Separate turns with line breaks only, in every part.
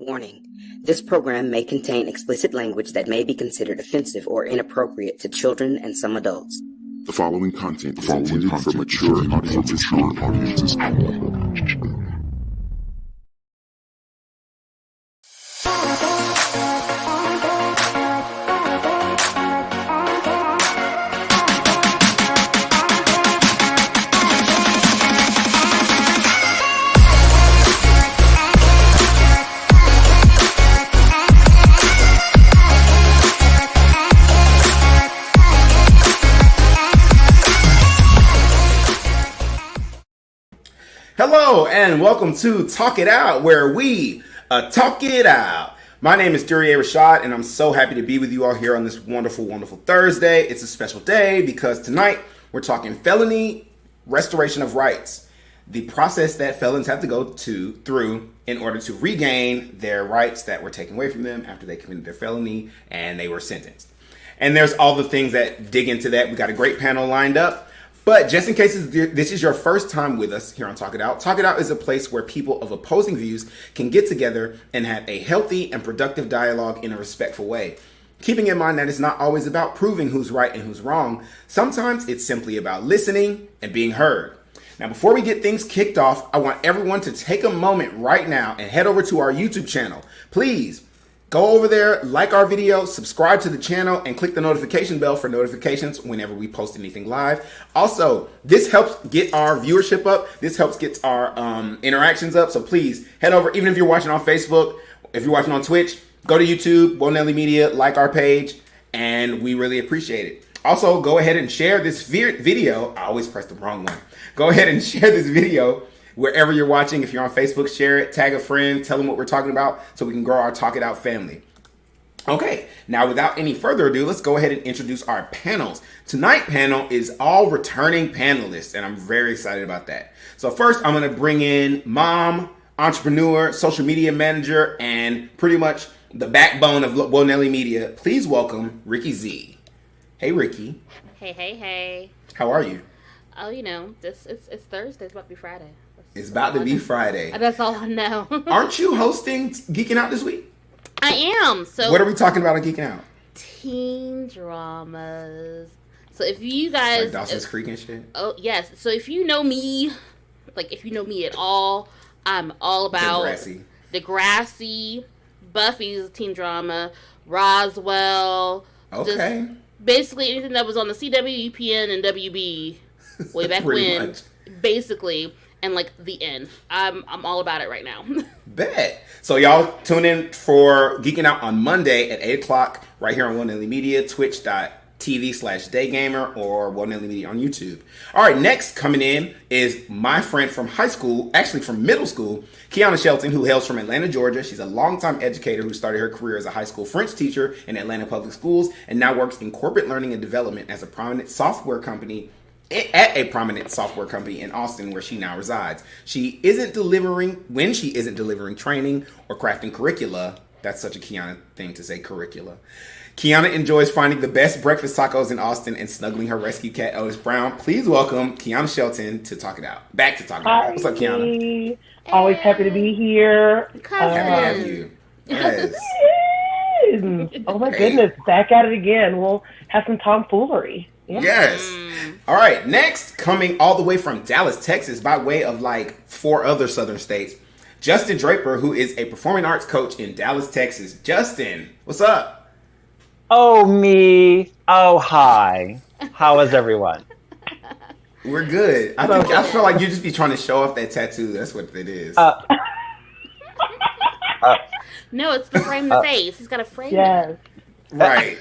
Warning: this program may contain explicit language that may be considered offensive or inappropriate to children and some adults.
The following content is intended for mature audiences only.
Hello and welcome to Talk It Out, where we talk it out. My name is Duryea Rashad, and I'm so happy to be with you all here on this wonderful, wonderful Thursday. It's a special day because tonight we're talking felony restoration of rights, the process that felons have to go through in order to regain their rights that were taken away from them after they committed their felony and they were sentenced. And there's all the things that dig into that. We got a great panel lined up. But just in case this is your first time with us here on Talk It Out is a place where people of opposing views can get together and have a healthy and productive dialogue in a respectful way. Keeping in mind that it's not always about proving who's right and who's wrong. Sometimes it's simply about listening and being heard. Now, before we get things kicked off, I want everyone to take a moment right now and head over to our YouTube channel. Please go over there, like our video, subscribe to the channel, and click the notification bell for notifications whenever we post anything live. Also, this helps get our viewership up. This helps get our interactions up. So please head over, even if you're watching on Facebook, if you're watching on Twitch, go to YouTube, Nelly Media, like our page, and we really appreciate it. Also, go ahead and share this video. I always press the wrong one. Go ahead and share this video wherever you're watching. If you're on Facebook, share it, tag a friend, tell them what we're talking about so we can grow our Talk It Out family. Okay, now without any further ado, let's go ahead and introduce our panels. Tonight's panel is all returning panelists, and I'm very excited about that. So first, I'm going to bring in mom, entrepreneur, social media manager, and pretty much the backbone of Nelly Media. Please welcome Ricky Z. Hey, Ricky.
Hey.
How are you?
Oh, it's Thursday. It's about to be Friday.
It's about to be Friday.
That's all I know.
Aren't you hosting Geeking Out this week?
I am. So
what are we talking about on Geeking Out?
Teen dramas. So if you guys...
Like Dawson's Creek and shit?
Oh, yes. So if you know me, if you know me at all, I'm all about Degrassi, Buffy's teen drama, Roswell.
Okay.
Just basically anything that was on the CW, UPN, and WB way back when. Much. Basically. And the end. I'm all about it right now.
Bet. So y'all tune in for Geeking Out on Monday at 8 o'clock right here on Nelly Media, twitch.tv/daygamer or Nelly Media on YouTube. All right, next coming in is my friend from high school, actually from middle school, Kiana Shelton, who hails from Atlanta, Georgia. She's a longtime educator who started her career as a high school French teacher in Atlanta Public Schools and now works in corporate learning and development as a prominent software company at a prominent software company in Austin, where she now resides. When she isn't delivering training or crafting curricula, that's such a Kiana thing to say, curricula. Kiana enjoys finding the best breakfast tacos in Austin and snuggling her rescue cat, Otis Brown. Please welcome Kiana Shelton to Talk It Out. Back to Talk It Out. What's up, Kiana?
Always happy to be here.
Happy to have you. Yes.
Oh my goodness, back at it again. We'll have some tomfoolery. Yeah.
Yes. All right. Next, coming all the way from Dallas, Texas, by way of 4 other southern states, Justin Draper, who is a performing arts coach in Dallas, Texas. Justin, what's up?
Oh, me. Oh, hi. How is everyone?
We're good. I feel like you just be trying to show off that tattoo. That's what it is.
No, it's to frame the face. He's got to frame
it.
Right.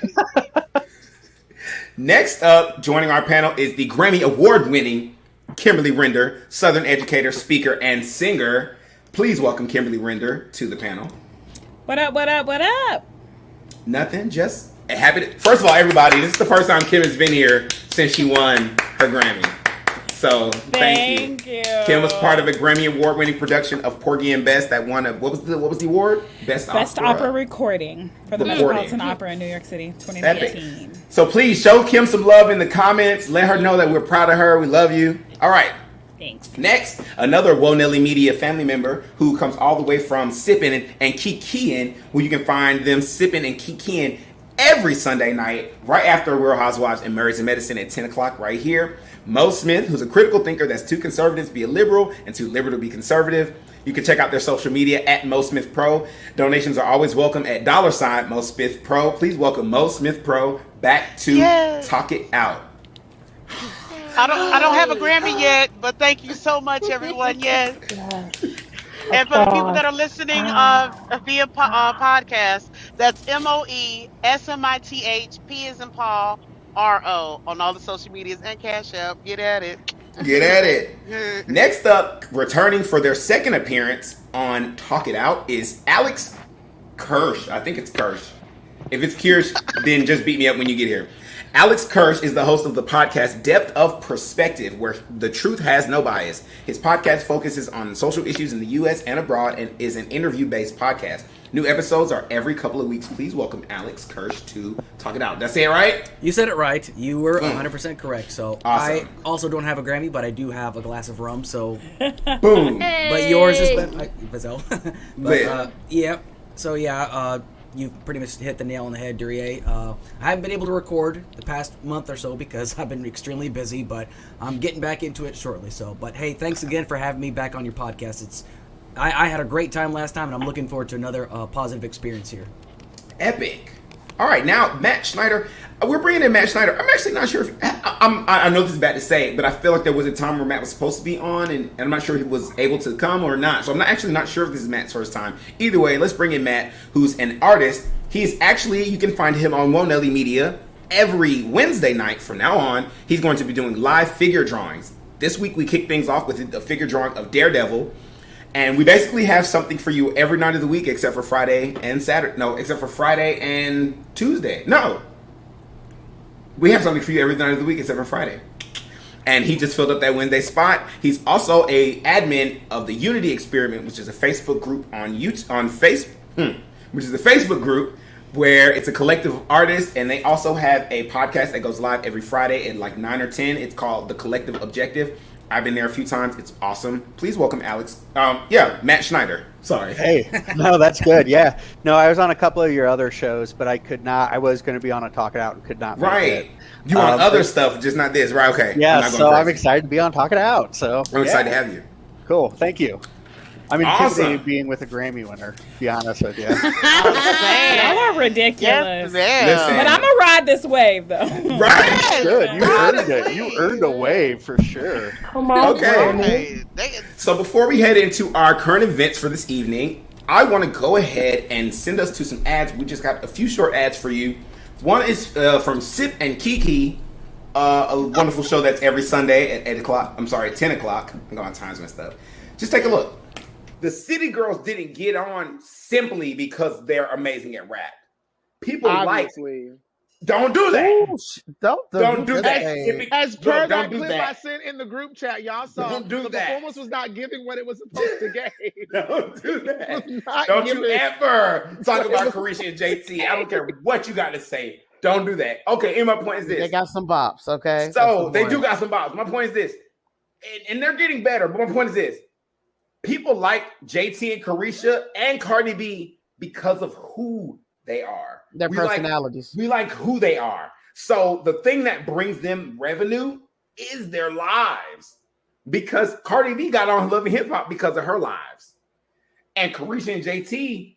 Next up, joining our panel is the Grammy Award-winning Kimberly Render, Southern educator, speaker, and singer. Please welcome Kimberly Render to the panel.
What up?
Nothing, just happy to... First of all, everybody, this is the first time Kim has been here since she won her Grammy. So, thank you. Kim was part of a Grammy Award-winning production of Porgy and Bess that won a... What was the award?
Best Opera Recording for the Metropolitan Opera in New York City, 2019.
So please show Kim some love in the comments. Let her know that we're proud of her. We love you. All right.
Thanks.
Next, another Whoa Nelly Media family member who comes all the way from Sippin' and Kikiing, where you can find them sipping and kikiing every Sunday night, right after Real Housewives and Married to Medicine at 10 o'clock right here. Mo Smith, who's a critical thinker that's too conservative to be a liberal and too liberal to be conservative. You can check out their social media at Mo Smith Pro. Donations are always welcome at $ Mo Smith Pro. Please welcome Mo Smith Pro back to Talk It Out.
I don't have a Grammy yet, but thank you so much, everyone. Yes. And for the people that are listening via podcast, that's MOESMITH P as in Paul RO on all the social medias and Cash App. Get at it.
Get at it. Next up, returning for their second appearance on Talk It Out is Alex Kirsch. I think it's Kirsch. If it's Kirsch, then just beat me up when you get here. Alex Kirsch is the host of the podcast Depth of Perspective, where the truth has no bias. His podcast focuses on social issues in the U.S. and abroad and is an interview-based podcast. New episodes are every couple of weeks. Please welcome Alex Kirsch to Talk It Out. Did I say it right?
You said it right. You were 100% correct. So
awesome.
I also don't have a Grammy, but I do have a glass of rum. So
boom.
Hey.
But yours is yeah. So yeah, you've pretty much hit the nail on the head, Duryea. I haven't been able to record the past month or so because I've been extremely busy, but I'm getting back into it shortly. So, but hey, thanks again for having me back on your podcast. I had a great time last time, and I'm looking forward to another positive experience here.
Epic. All right, now Matt Schneider. We're bringing in Matt Schneider. I'm actually not sure if I know this is bad to say, but I feel like there was a time where Matt was supposed to be on, and I'm not sure he was able to come or not. So I'm not sure if this is Matt's first time. Either way, let's bring in Matt, who's an artist. He's actually, you can find him on Whoa Nelly Media every Wednesday night from now on. He's going to be doing live figure drawings. This week we kick things off with a figure drawing of Daredevil. And we basically have something for you every night of the week except for Friday and Saturday. No, except for Friday and Tuesday. No. We have something for you every night of the week except for Friday. And he just filled up that Wednesday spot. He's also a admin of the Unity Experiment, which is a Facebook group which is a Facebook group where it's a collective of artists, and they also have a podcast that goes live every Friday at like 9 or 10. It's called The Collective Objective. I've been there a few times. It's awesome. Please welcome Alex. Matt Schneider. Sorry.
Hey, no, that's good. Yeah. No, I was on a couple of your other shows, but I could not. I was going to be on a Talk It Out and could not make
right.
it.
You on other stuff, just not this. Right, okay.
Yeah, so I'm excited to be on Talk It Out. So
I'm excited to have you.
Cool. Thank you. I'm intimidated being with a Grammy winner, to be honest with you.
Y'all are ridiculous.
Yes,
but I'm going to ride this wave, though.
Right.
Good. You earned it. You earned a wave for sure.
Come on,
okay. So before we head into our current events for this evening, I want to go ahead and send us to some ads. We just got a few short ads for you. One is from Sip and Kiki, a wonderful show that's every Sunday at 10 o'clock. I got my times messed up. Just take a look. The City Girls didn't get on simply because they're amazing at rap. People don't do that.
Ooh,
don't do that.
As per that clip I sent in the group chat, y'all saw the performance was not giving what it was supposed to give.
Don't do that. Don't you ever talk about Carisha and JT. I don't care what you got to say. Don't do that. Okay, and my point is this.
They got some bops, okay?
So they do got some bops. My point is this. And they're getting better, but my point is this. People like JT and Carisha and Cardi B because of who they are.
Their personalities.
We like who they are. So the thing that brings them revenue is their lives. Because Cardi B got on Love and Hip Hop because of her lives. And Carisha and JT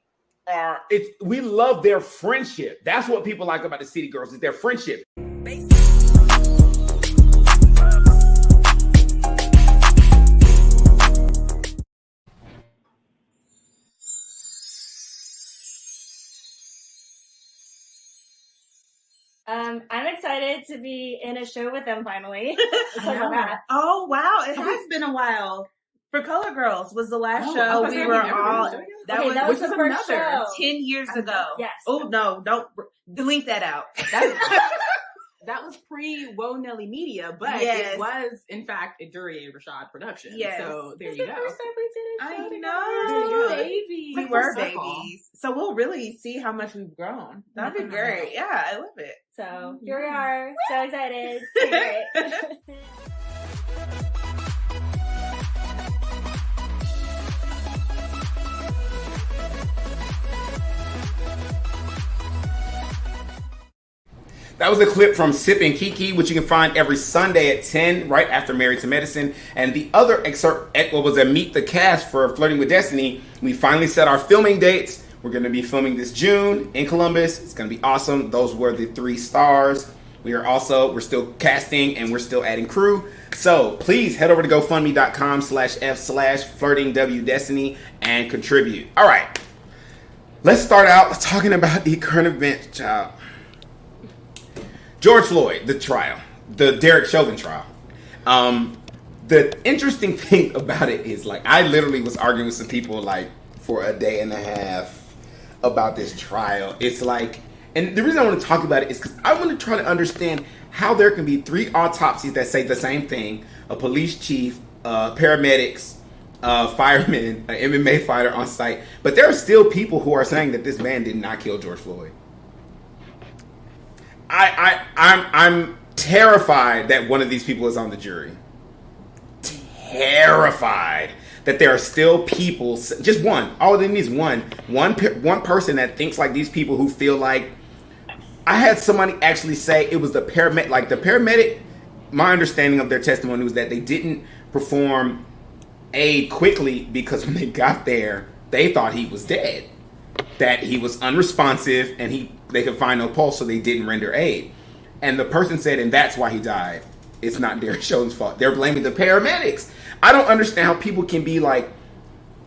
we love their friendship. That's what people like about the City Girls is their friendship.
I'm excited to be in a show with them finally.
Oh wow, it has been a while. For Color Girls was the last show we were all.
That was the first show
10 years ago.
Yes.
Oh no, don't delete that out.
That was pre-Whoa Nelly Media, but it was in fact a Duryea Rashad production.
Yes.
So there
It's
you
the
go.
first time we did a show
I
together.
know.
Babies.
We were babies, so we'll really see how much we've grown. That'd be great. Yeah, I love it.
So here we are. So excited. So great.
That was a clip from Sip and Kiki, which you can find every Sunday at 10, right after Married to Medicine. And the other excerpt was a Meet the Cast for Flirting with Destiny. We finally set our filming dates. We're going to be filming this June in Columbus. It's going to be awesome. Those were the 3 stars. We're still casting and we're still adding crew. So please head over to GoFundMe.com/F/FlirtingWDestiny and contribute. All right. Let's start out talking about the current event, child. George Floyd, the trial, the Derek Chauvin trial. The interesting thing about it is, like, I literally was arguing with some people, like, for a day and a half about this trial. It's like, and the reason I want to talk about it is because I want to try to understand how there can be 3 autopsies that say the same thing: a police chief, paramedics, firemen, an MMA fighter on site. But there are still people who are saying that this man did not kill George Floyd. I'm terrified that one of these people is on the jury. Terrified that there are still people, just one. All they need is one person that thinks like these people, who feel like. I had somebody actually say it was the paramedic. Like, the paramedic, my understanding of their testimony was that they didn't perform aid quickly because when they got there, they thought he was dead. That he was unresponsive and they could find no pulse, so they didn't render aid. And the person said, and that's why he died. It's not Derek Chauvin's fault. They're blaming the paramedics. I don't understand how people can be like,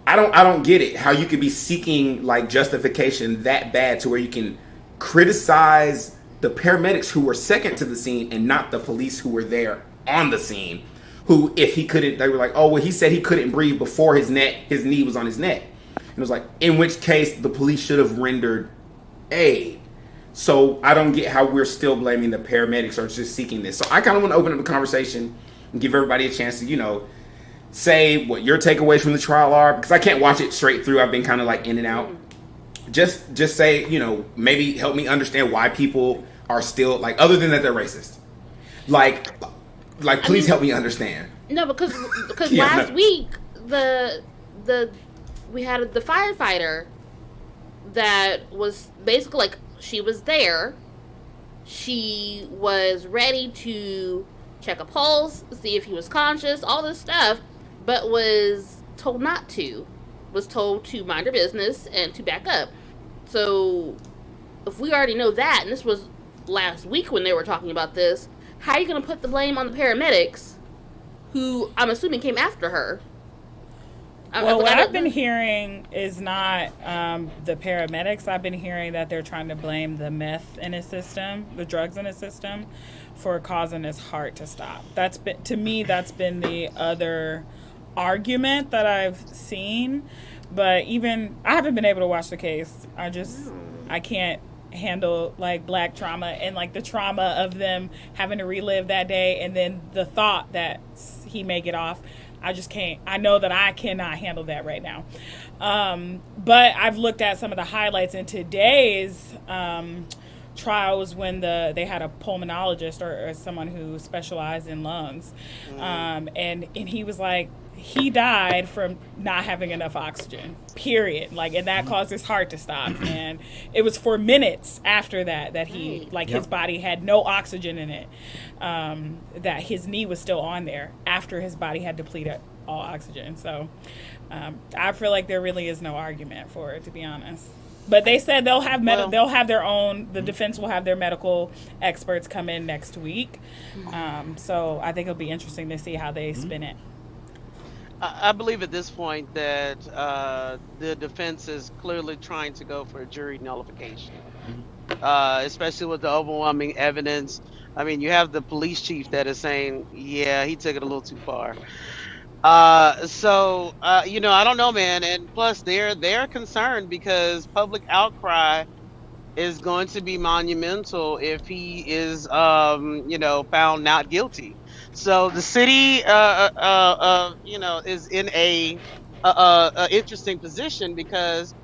I don't get it. How you could be seeking like justification that bad to where you can criticize the paramedics who were second to the scene and not the police who were there on the scene. Who, if he couldn't, they were like, oh, well, he said he couldn't breathe before his knee was on his neck. And it was like, in which case the police should have rendered aid. So I don't get how we're still blaming the paramedics or just seeking this. So I kind of want to open up the conversation and give everybody a chance to, say what your takeaways from the trial are, because I can't watch it straight through. I've been kind of like in and out. Just say, maybe help me understand why people are still like, other than that they're racist. Like please help me understand.
No, because last week we had the firefighter that was basically like, she was there. She was ready to check a pulse, see if he was conscious, all this stuff, but was told not to. Was told to mind her business and to back up. So, if we already know that, and this was last week when they were talking about this, how are you going to put the blame on the paramedics, who I'm assuming came after her?
Well, what I've been hearing is not the paramedics. I've been hearing that they're trying to blame the meth in his system, the drugs in his system, for causing his heart to stop. That's been the other argument that I've seen. But even I haven't been able to watch the case. I can't handle like Black trauma and like the trauma of them having to relive that day, and then the thought that he may get off. I just can't. I know that I cannot handle that right now. But I've looked at some of the highlights in today's trials when they had a pulmonologist or someone who specialized in lungs, and he was like, he died from not having enough oxygen, period. Like, and that caused his heart to stop. And it was for minutes after that he, his body had no oxygen in it, that his knee was still on there after his body had depleted all oxygen. So I feel like there really is no argument for it, to be honest. But they said they'll have their own. The defense will have their medical experts come in next week. So I think it'll be interesting to see how they spin it.
I believe at this point that the defense is clearly trying to go for a jury nullification, especially with the overwhelming evidence. I mean, you have the police chief that is saying, yeah, he took it a little too far. I don't know, man. And plus, they're concerned because public outcry is going to be monumental if he is, found not guilty. So the city, is in a interesting position because,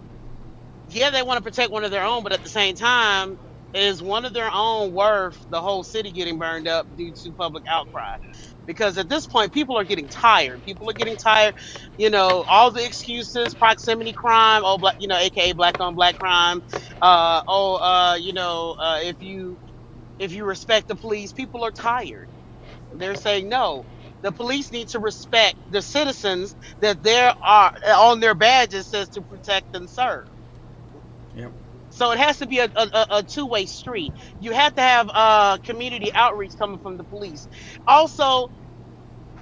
yeah, they want to protect one of their own, but at the same time, is one of their own worth the whole city getting burned up due to public outcry? Because at this point, people are getting tired. All the excuses, proximity crime, AKA black on black crime. If you if you respect the police, people are tired. They're saying no. The police need to respect the citizens that there are on their badges says to protect and serve.
Yep.
So it has to be a two-way street. You have to have community outreach coming from the police. Also,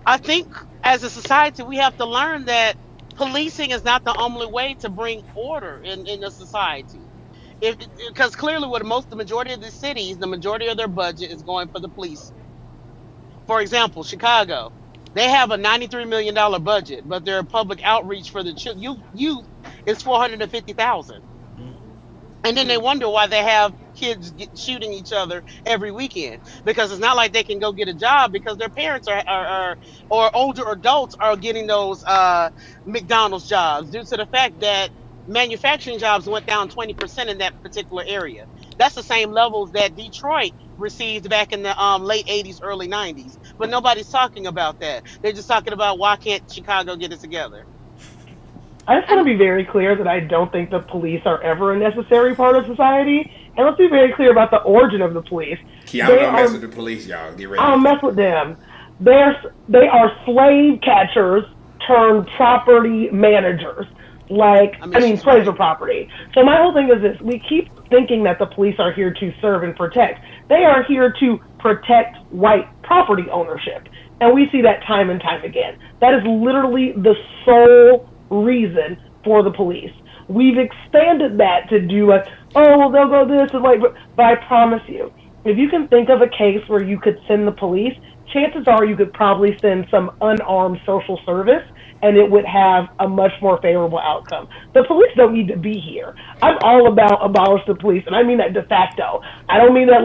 I think as a society, we have to learn that policing is not the only way to bring order in a society. Because clearly, with the majority of the cities, the majority of their budget is going for the police. For example, Chicago, they have a $93 million budget, but their public outreach for the youth is $450,000. And then they wonder why they have kids shooting each other every weekend, because it's not like they can go get a job because their parents are or older adults are getting those McDonald's jobs due to the fact that manufacturing jobs went down 20% in that particular area. That's the same levels that Detroit received back in the late 80s, early 90s. But nobody's talking about that. They're just talking about why can't Chicago get it together.
I just want to be very clear that I don't think the police are ever a necessary part of society. And let's be very clear about the origin of the police.
Keanu don't mess with the police, y'all. Get ready.
I don't mess with them. They are slave catchers turned property managers. Slaves are property. So my whole thing is this. We keep thinking that the police are here to serve and protect. They are here to protect white property ownership. And we see that time and time again. That is literally the sole reason for the police. We've expanded that to do they'll go this and but I promise you, if you can think of a case where you could send the police, chances are you could probably send some unarmed social service and it would have a much more favorable outcome. The police don't need to be here. I'm all about abolish the police, and I mean that de facto. I don't mean that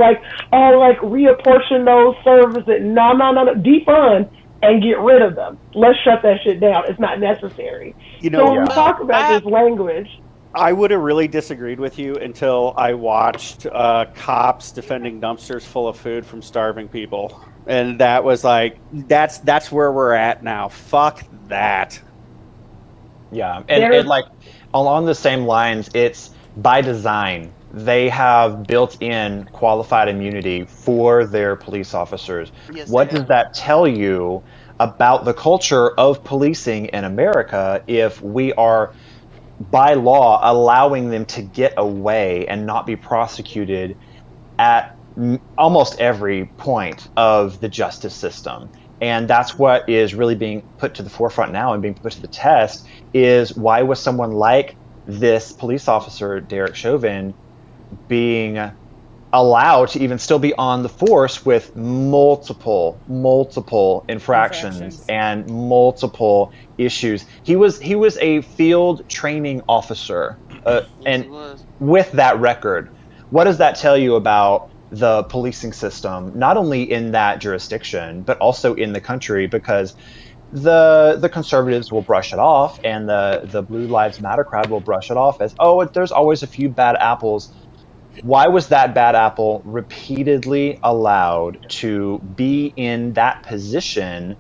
reapportion those services. No. Defund and get rid of them. Let's shut that shit down. It's not necessary. So when we talk about this language,
I would have really disagreed with you until I watched cops defending dumpsters full of food from starving people. And that was that's where we're at now. Fuck that.
Yeah, and along the same lines, it's by design. They have built in qualified immunity for their police officers. Yes, what does that tell you about the culture of policing in America if we are, by law, allowing them to get away and not be prosecuted at almost every point of the justice system? And that's what is really being put to the forefront now and being put to the test, is why was someone like this police officer, Derek Chauvin, being allowed to even still be on the force with multiple infractions and multiple issues. He was a field training officer, and with that record, what does that tell you about the policing system, not only in that jurisdiction, but also in the country? Because the conservatives will brush it off, and the Blue Lives Matter crowd will brush it off as, there's always a few bad apples. Why was that bad apple repeatedly allowed to be in that position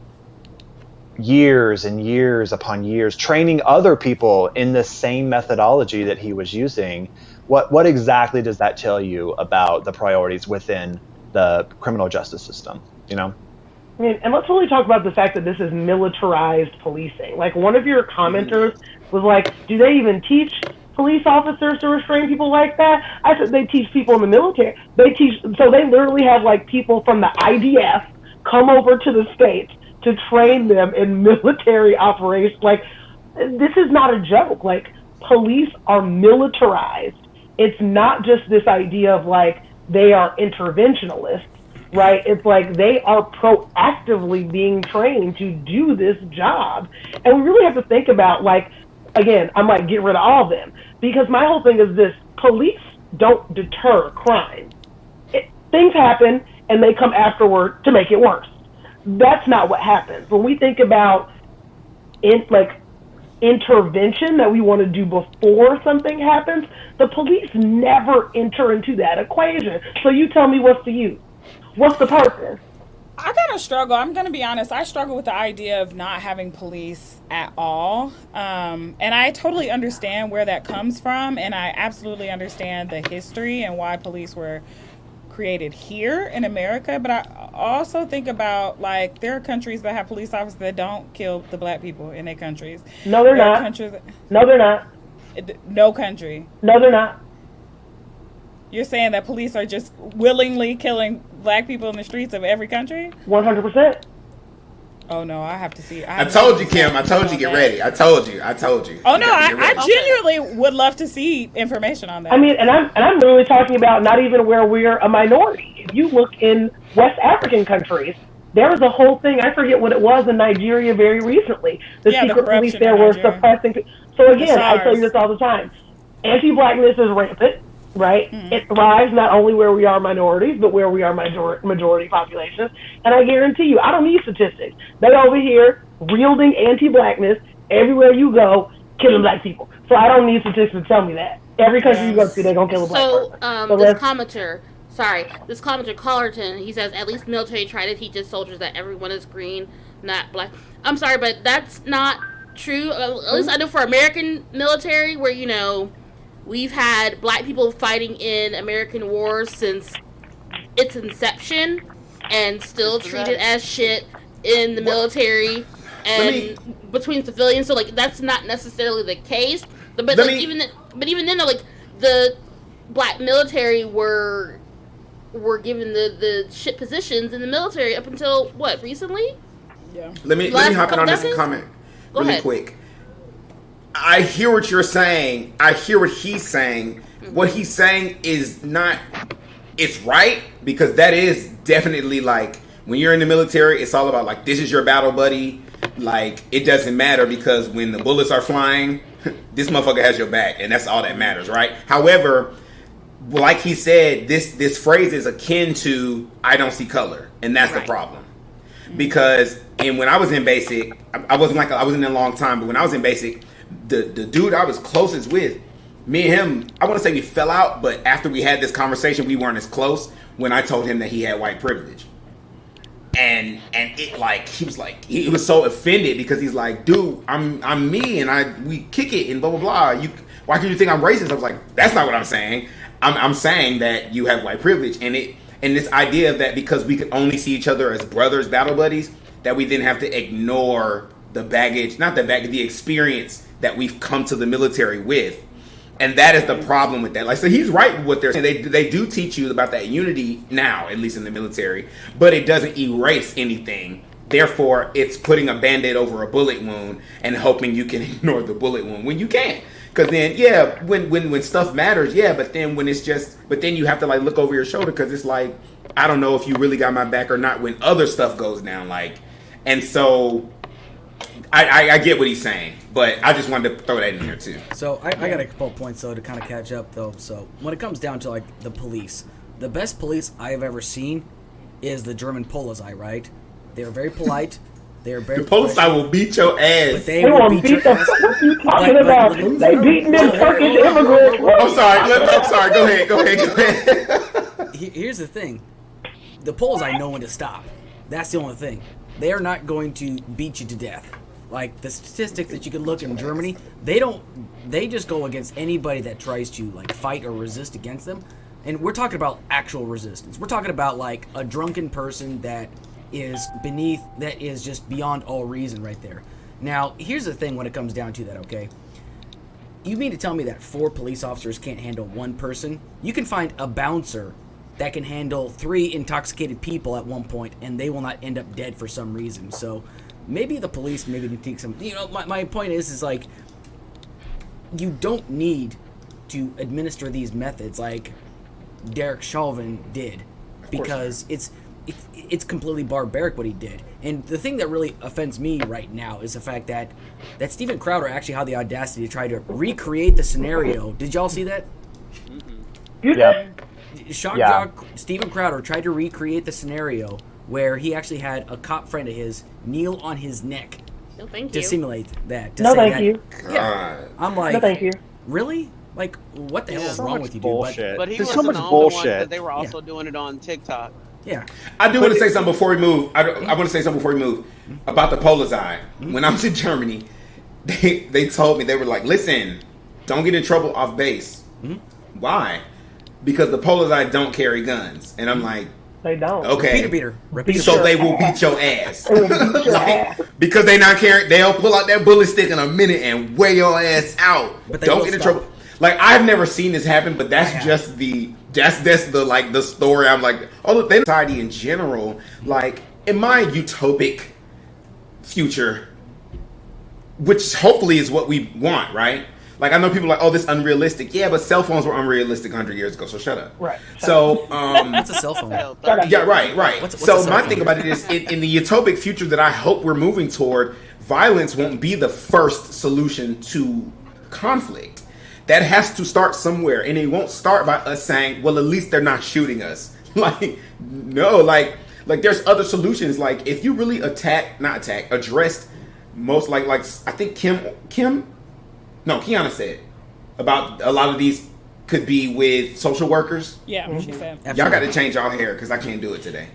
years and years upon years, training other people in the same methodology that he was using? What exactly does that tell you about the priorities within the criminal justice system, and
let's really talk about the fact that this is militarized policing. One of your commenters was do they even teach police officers to restrain people like that? I said they teach people in the military. They literally have people from the IDF come over to the States to train them in military operations. This is not a joke. Police are militarized. It's not just this idea of they are interventionalists, right? It's they are proactively being trained to do this job. And we really have to think about again, I'm get rid of all of them. Because my whole thing is this: police don't deter crime. Things happen and they come afterward to make it worse. That's not what happens. When we think about intervention that we want to do before something happens, the police never enter into that equation. So you tell me, what's the use? What's the purpose?
I kind of struggle. I'm going to be honest. I struggle with the idea of not having police at all. And I totally understand where that comes from. And I absolutely understand the history and why police were created here in America, but I also think about, like, there are countries that have police officers that don't kill the black people in their countries.
No, they're not. No, they're not.
No country.
No, they're not.
You're saying that police are just willingly killing black people in the streets of every country?
100%.
Oh no, I have to see.
I told you, Kim. I told you, get ready. I told you.
Oh no, I genuinely would love to see information on that.
I mean, and I'm literally talking about not even where we're a minority. If you look in West African countries, there was a whole thing. I forget what it was in Nigeria very recently. The secret police there were suppressing. So again, I tell you this all the time. Anti-blackness is rampant. Right? Mm-hmm. It thrives not only where we are minorities, but where we are majority populations. And I guarantee you, I don't need statistics. They're over here wielding anti-blackness everywhere you go, killing black people. So I don't need statistics to tell me that. Every country you go to, they're going to kill a black person.
So this commenter, Collerton, he says, at least military try to teach its soldiers that everyone is green, not black. I'm sorry, but that's not true. At least I know for American military, where, you know, we've had black people fighting in American wars since its inception and still treated as shit in the military and between civilians. So, like, that's not necessarily the case. But even then, like, the black military were given the shit positions in the military up until, what, recently?
Yeah.
Let me hop in on this comment really quick. I hear what you're saying. I hear what he's saying. Mm-hmm. What he's saying is not, it's right, because that is definitely, like, when you're in the military, it's all about, like, this is your battle buddy. Like, it doesn't matter, because when the bullets are flying, this motherfucker has your back, and that's all that matters, right? However, like he said, this phrase is akin to I don't see color, and that's the problem. Because, and when I was in basic, I wasn't in a long time, but when I was in basic, the dude I was closest with, me and him, I want to say we fell out, but after we had this conversation, we weren't as close when I told him that he had white privilege. And it, like, he was so offended, because he's like, dude, I'm me, and we kick it and blah blah blah. Why can you think I'm racist? I was like, that's not what I'm saying. I'm saying that you have white privilege, and this idea of that because we could only see each other as brothers, battle buddies, that we then have to ignore the baggage, not the baggage, the experience that we've come to the military with. And that is the problem with that. Like, so he's right with what they're saying. They do teach you about that unity now, at least in the military, but it doesn't erase anything. Therefore, it's putting a Band-Aid over a bullet wound and hoping you can ignore the bullet wound when you can't. Because then, yeah, when stuff matters, yeah, but then when it's just, but then you have to, like, look over your shoulder, because it's like, I don't know if you really got my back or not when other stuff goes down, like, and so I get what he's saying, but I just wanted to throw that in here too.
So I got a couple points though to kind of catch up though. So when it comes down to, like, the police, the best police I've ever seen is the German Polizei, right? They're very polite. They're very.
The Polizei will beat your ass.
But they will beat your ass.
What are you talking about? They beating them Turkish immigrants.
I'm sorry. Go ahead.
Here's the thing: the Polizei know when to stop. That's the only thing. They are not going to beat you to death. Like, the statistics that you can look in Germany, they just go against anybody that tries to, like, fight or resist against them. And we're talking about actual resistance. We're talking about, like, a drunken person that is just beyond all reason right there. Now, here's the thing when it comes down to that, okay? You mean to tell me that 4 police officers can't handle one person? You can find a bouncer that can handle 3 intoxicated people at one point, and they will not end up dead for some reason. So maybe the police maybe need to take some. You know, my point is like, you don't need to administer these methods like Derek Chauvin did, because it's completely barbaric what he did. And the thing that really offends me right now is the fact that Steven Crowder actually had the audacity to try to recreate the scenario. Did y'all see that?
Yeah.
Shock Jock Steven Crowder tried to recreate the scenario where he actually had a cop friend of his kneel on his neck to simulate that.
No, thank you.
Yeah. I'm like,
no, thank you.
Really? Like, what the hell is wrong with you,
bullshit.
But he
There's
was
so much
the only
bullshit.
one, because they were also doing it on TikTok.
Yeah.
I do want to say something before we move. I want to say something before we move about the Polizei. When I was in Germany, they told me, they were like, listen, don't get in trouble off base. Why? because the Polarized don't carry guns. And I'm like,
they don't.
Okay.
Repeater.
So they will beat your ass. Because they not carrying, they'll pull out that bullet stick in a minute and wear your ass out.
But
don't get in trouble. Like, I've never seen this happen, but that's just that's the like the story. I'm like, oh, look, they society in general, like in my utopic future, which hopefully is what we want, right? Like, I know people are like, oh, this is unrealistic. Yeah, but cell phones were unrealistic 100 years ago, so shut up.
Right.
So,
what's a cell phone?
Yeah, right.
What's
So my thing about it is, in the utopic future that I hope we're moving toward, violence won't be the first solution to conflict. That has to start somewhere, and it won't start by us saying, well, at least they're not shooting us. Like, no, like there's other solutions. Like, if you really addressed most, like I think Kiana said about a lot of these could be with social workers.
Yeah, she said.
Y'all got to change y'all hair because I can't do it today.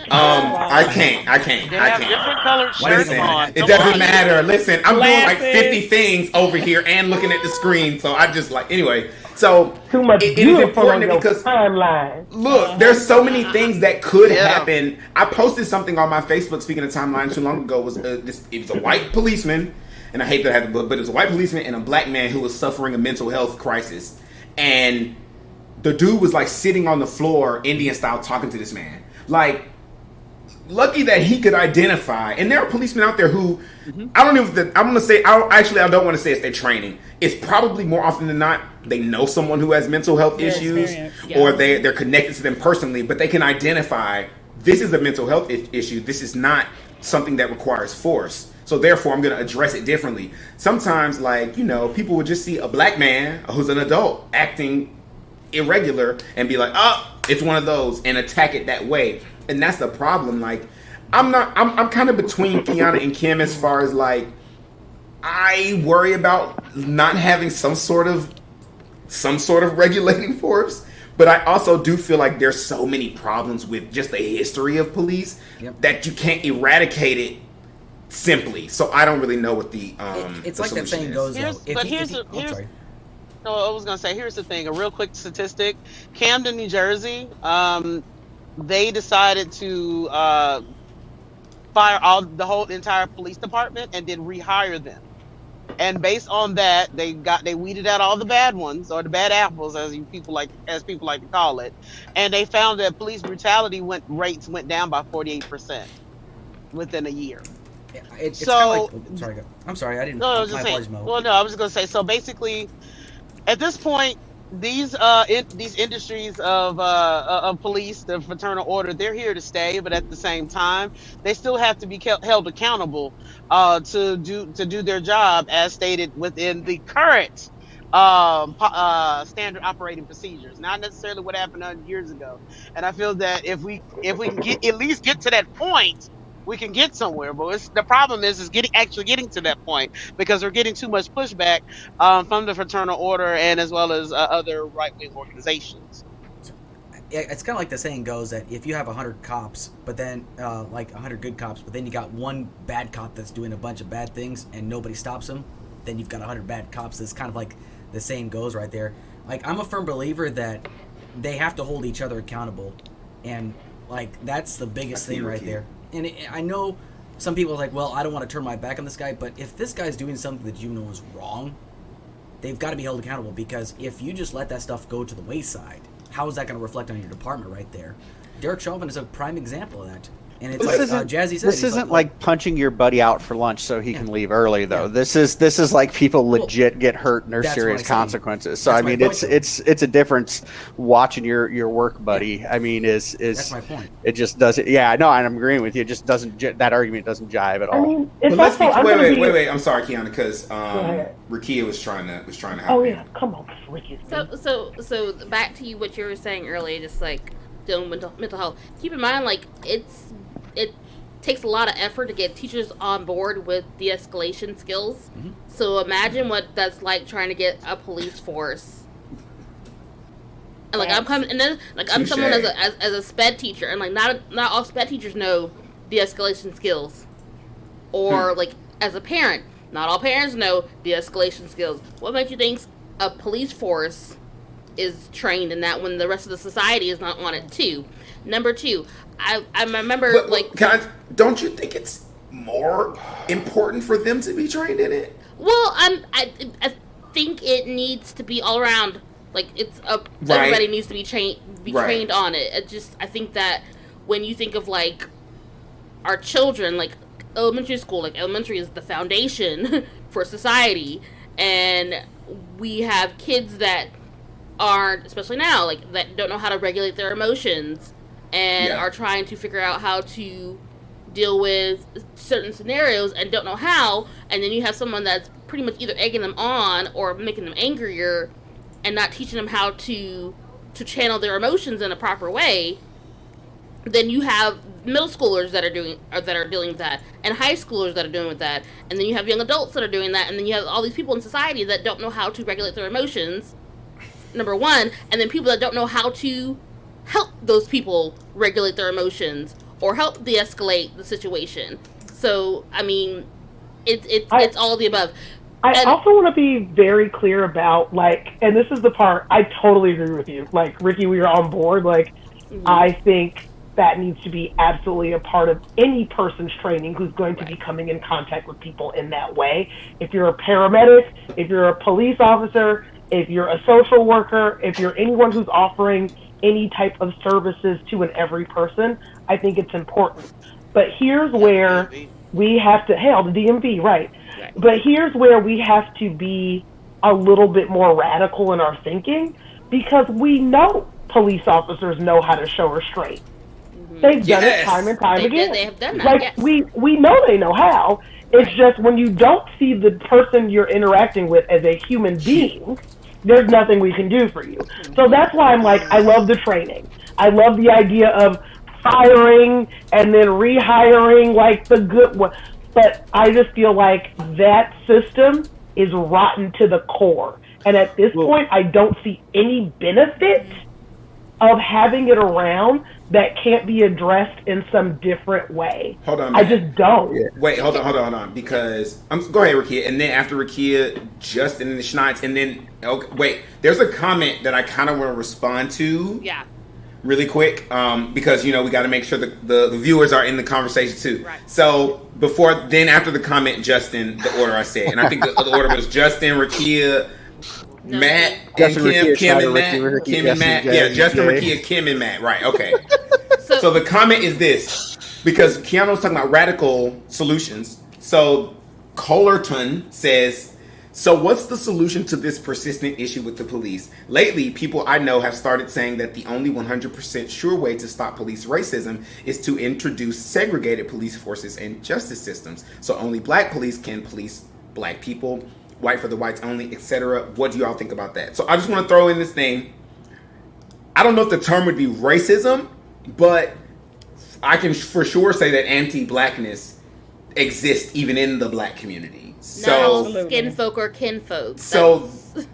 I can't.
They have different colored shirts on.
It doesn't matter. Listen, I'm doing like 50 things over here and looking at the screen, so I just like anyway. So
too much
it is important
on
because
timeline.
Look, there's so many things that could happen. I posted something on my Facebook. Speaking of timeline, too long ago was it was a white policeman. And I hate that I had to book, but it was a white policeman and a black man who was suffering a mental health crisis. And the dude was like sitting on the floor, Indian style, talking to this man. Like, lucky that he could identify. And there are policemen out there who, I don't know if I'm going to say, I don't want to say it's their training. It's probably more often than not, they know someone who has mental health issues or they're connected to them personally, but they can identify this is a mental health issue. This is not something that requires force. So therefore, I'm going to address it differently. Sometimes, like, you know, people would just see a black man who's an adult acting irregular and be like, oh, it's one of those, and attack it that way. And that's the problem. Like, I'm kind of between Kiana and Kim as far as, like, I worry about not having some sort of regulating force. But I also do feel like there's so many problems with just the history of police that you can't eradicate it simply. So I don't really know what
it's like that saying goes.
I was gonna say, here's the thing. A real quick statistic: Camden, New Jersey, they decided to fire the whole entire police department and then rehire them. And based on that, they weeded out all the bad ones, or the bad apples, as people like to call it. And they found that police brutality rates went down by 48% within a year.
It's kind of like, sorry, I'm sorry, I didn't.
No, I was just saying. Well, no, I was going to say. So basically, at this point, these industries of police, the fraternal order, they're here to stay. But at the same time, they still have to be held accountable to do their job as stated within the current standard operating procedures. Not necessarily what happened 100 years ago. And I feel that if we can at least get to that point, we can get somewhere. But the problem is getting to that point, because we're getting too much pushback from the fraternal order and as well as other right-wing organizations.
It's kind of like the saying goes that if you have 100 cops, but then like 100 good cops, but then you got one bad cop that's doing a bunch of bad things and nobody stops him, then you've got 100 bad cops. It's kind of like the saying goes right there. Like, I'm a firm believer that they have to hold each other accountable, and like that's the biggest thing right there. And I know some people are like, well, I don't want to turn my back on this guy, but if this guy's doing something that you know is wrong, they've got to be held accountable, because if you just let that stuff go to the wayside, how is that going to reflect on your department right there? Derek Chauvin is a prime example of that. And it's Jazzy said,
this isn't like punching your buddy out for lunch so he can leave early, though. Yeah. This is like people legit get hurt and there's serious consequences. So I mean, it's a difference watching your work buddy. I mean, that's my point. It just doesn't. Yeah, no, I'm agreeing with you. It just doesn't. That argument doesn't jive at all.
I mean,
but let's wait. I'm sorry, Kiana, because Rakia was trying to help.
Oh yeah, come on, Rakia.
So back to what you were saying earlier, just like dealing with mental health. Keep in mind, like it takes a lot of effort to get teachers on board with de-escalation skills. Mm-hmm. So imagine what that's like trying to get a police force. And like I'm someone as a sped teacher, and like not all sped teachers know de-escalation skills. Or like as a parent, not all parents know de-escalation skills. What makes you think a police force is trained in that when the rest of the society is not on it too. Number two, I remember
don't you think it's more important for them to be trained in it?
Well, I think it needs to be all around. Like everybody needs to be trained on it. I think that when you think of like our children, like elementary school, like elementary is the foundation for society, and we have kids that aren't, especially now, like that don't know how to regulate their emotions and are trying to figure out how to deal with certain scenarios and don't know how, and then you have someone that's pretty much either egging them on or making them angrier and not teaching them how to channel their emotions in a proper way. Then you have middle schoolers that are dealing with that, and high schoolers that are dealing with that, and then you have young adults that are doing that, and then you have all these people in society that don't know how to regulate their emotions, number one, and then people that don't know how to help those people regulate their emotions or help de-escalate the situation. So, I mean, it's all the above.
I also want to be very clear about, like, and this is the part, I totally agree with you. Like, Ricky, we are on board. Like, I think that needs to be absolutely a part of any person's training who's going to be coming in contact with people in that way. If you're a paramedic, if you're a police officer, if you're a social worker, if you're anyone who's offering any type of services to an every person, I think it's important. But here's where we have to, the DMV, right. But here's where we have to be a little bit more radical in our thinking, because we know police officers know how to show restraint. They've done it time and time again.
They have done that,
like, we know they know how. It's just when you don't see the person you're interacting with as a human being, there's nothing we can do for you. So that's why I'm like, I love the training. I love the idea of firing and then rehiring, like the good one. But I just feel like that system is rotten to the core. And at this point, I don't see any benefit of having it around that can't be addressed in some different way.
Hold on,
I just don't.
Wait, hold on, because go ahead, Rakia, and then after Rakia, Justin and the Schneitz, and then there's a comment that I kind of want to respond to.
Yeah.
Really quick, because we got to make sure the viewers are in the conversation too. Right. So after the comment, Justin, the order I said, and I think the order was Justin, Rakia, Matt, and Kim and Matt. Yeah, Justin, Rakia, Kim, and Matt. Right, okay. So the comment is this, because Keanu's talking about radical solutions. So Collerton says, so what's the solution to this persistent issue with the police? Lately, people I know have started saying that the only 100% sure way to stop police racism is to introduce segregated police forces and justice systems. So only black police can police black people, white for the whites only, etc. What do y'all think about that? So I just want to throw in this thing. I don't know if the term would be racism, but I can for sure say that anti-blackness exists even in the black community. So
skin folk or kinfolk.
So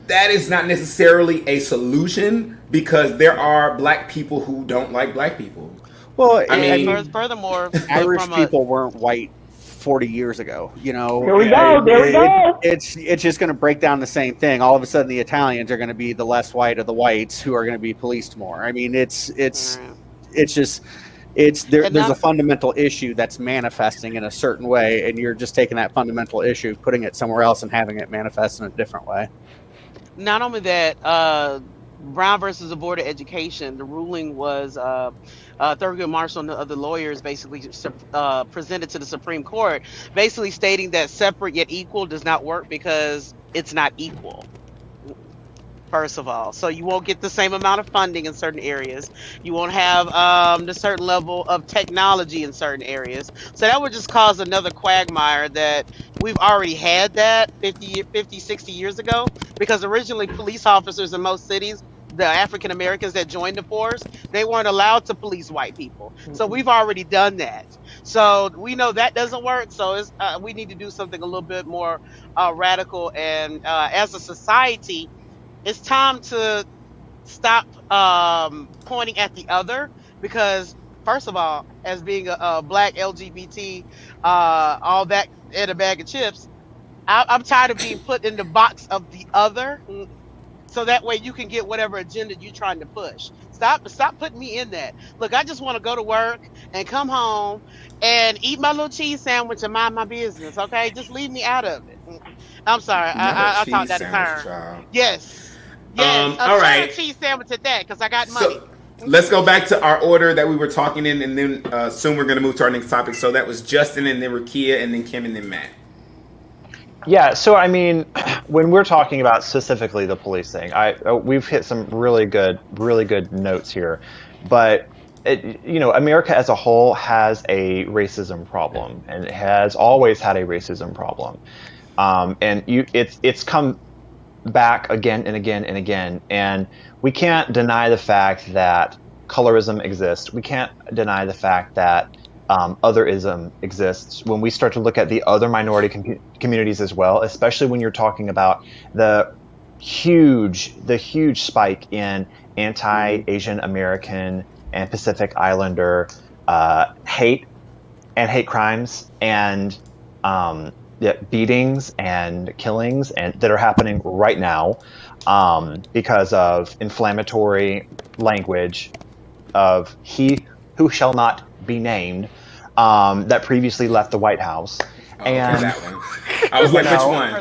that is not necessarily a solution, because there are black people who don't like black people.
Well,
I mean, furthermore,
Irish people weren't white 40 years ago.
There we go.
It's just going to break down the same thing. All of a sudden, the Italians are going to be the less white of the whites who are going to be policed more. I mean, there's a fundamental issue that's manifesting in a certain way, and you're just taking that fundamental issue, putting it somewhere else, and having it manifest in a different way.
Not only that, Brown versus the Board of Education, the ruling was Thurgood Marshall and the other lawyers basically presented to the Supreme Court, basically stating that separate yet equal does not work because it's not equal. First of all, so you won't get the same amount of funding in certain areas. You won't have the certain level of technology in certain areas. So that would just cause another quagmire that we've already had that 50, 60 years ago. Because originally police officers in most cities, the African Americans that joined the force, they weren't allowed to police white people. So we've already done that. So we know that doesn't work. So we need to do something a little bit more radical. And as a society, it's time to stop pointing at the other, because first of all, as being a black LGBT, all that in a bag of chips, I'm tired of being put in the box of the other. so that way you can get whatever agenda you're trying to push. Stop putting me in that. Look, I just want to go to work and come home and eat my little cheese sandwich and mind my business. Okay, just leave me out of it. I'm sorry, I talked out of turn. Yes.
All right.
Cheese sandwich at that, because I got money.
So, let's go back to our order that we were talking in, and then soon we're going to move to our next topic. So that was Justin, and then Rakia, and then Kim, and then Matt.
Yeah, so I mean, when we're talking about specifically the policing, we've hit some really good notes here, but America as a whole has a racism problem, and it has always had a racism problem, and it's come back again and again and again, and we can't deny the fact that colorism exists. We can't deny the fact that otherism exists when we start to look at the other minority communities as well, especially when you're talking about the huge spike in anti-Asian American and Pacific Islander hate crimes and beatings and killings and that are happening right now because of inflammatory language of he who shall not be named that previously left the White House. And
that one. I was like, which one?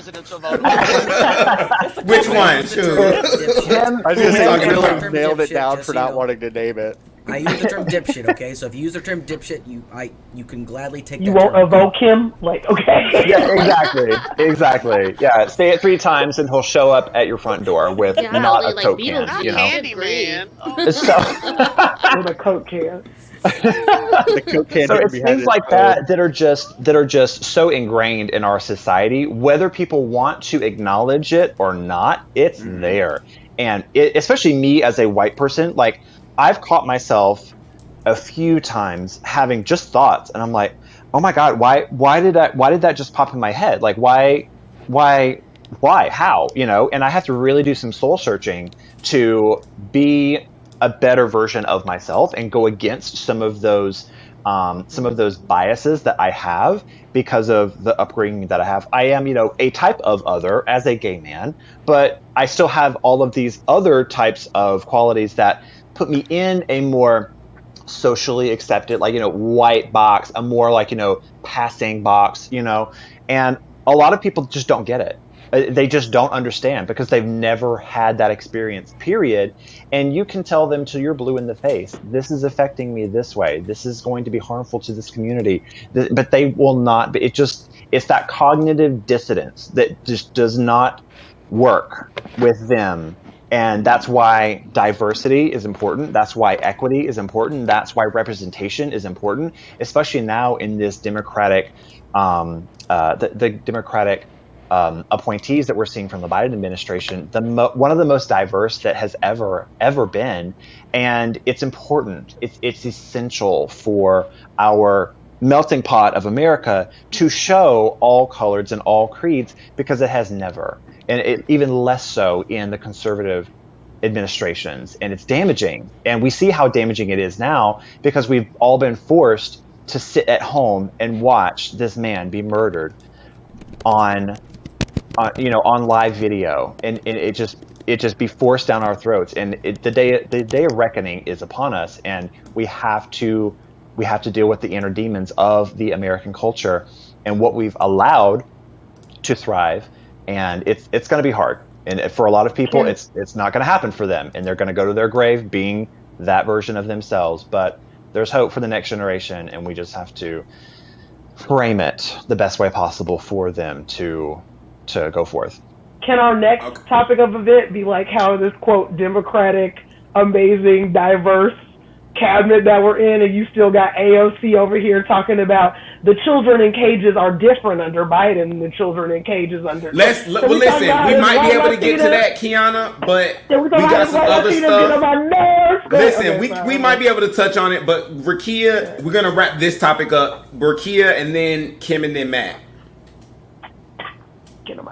Which one?
I was just saying, nailed it down for not wanting to name it.
I use the term dipshit, okay? So if you use the term dipshit, you can gladly take that
You won't
term.
evoke him? Like, okay.
Yeah, exactly. Yeah, say it 3 times and he'll show up at your front door with not a Coke can.
Candy man.
With a Coke can.
The Coke can.
So it's things like that are just so ingrained in our society, whether people want to acknowledge it or not. It's there, and especially me as a white person, like I've caught myself a few times having just thoughts, and I'm like, oh my god, why did that just pop in my head? Like why, how, and I have to really do some soul searching to be a better version of myself and go against some of those biases that I have because of the upbringing that I have. I am, a type of other as a gay man, but I still have all of these other types of qualities that put me in a more socially accepted, like, white box, a more like, passing box, and a lot of people just don't get it. They just don't understand because they've never had that experience, period. And you can tell them till you're blue in the face, this is affecting me this way. This is going to be harmful to this community. But they will not. It's that cognitive dissonance that just does not work with them. And that's why diversity is important. That's why equity is important. That's why representation is important, especially now in this democratic, the democratic appointees that we're seeing from the Biden administration, one of the most diverse that has ever been, and it's important. It's essential for our melting pot of America to show all colors and all creeds, because it has never, and even less so in the conservative administrations, and it's damaging. And we see how damaging it is now because we've all been forced to sit at home and watch this man be murdered on live video, and it just be forced down our throats. And the day of reckoning is upon us, and we have to deal with the inner demons of the American culture and what we've allowed to thrive. And it's going to be hard, and for a lot of people, it's not going to happen for them, and they're going to go to their grave being that version of themselves. But there's hope for the next generation, and we just have to frame it the best way possible for them to go forth.
Can our next topic of event be like how this, quote, democratic, amazing, diverse cabinet that we're in, and you still got AOC over here talking about the children in cages are different under Biden than the children in cages under...
Listen, we might be able to get to that, Kiana, but we got some other stuff. Listen, we might be able to touch on it, but Rakia, we're going to wrap this topic up. Rakia, and then Kim, and then Matt.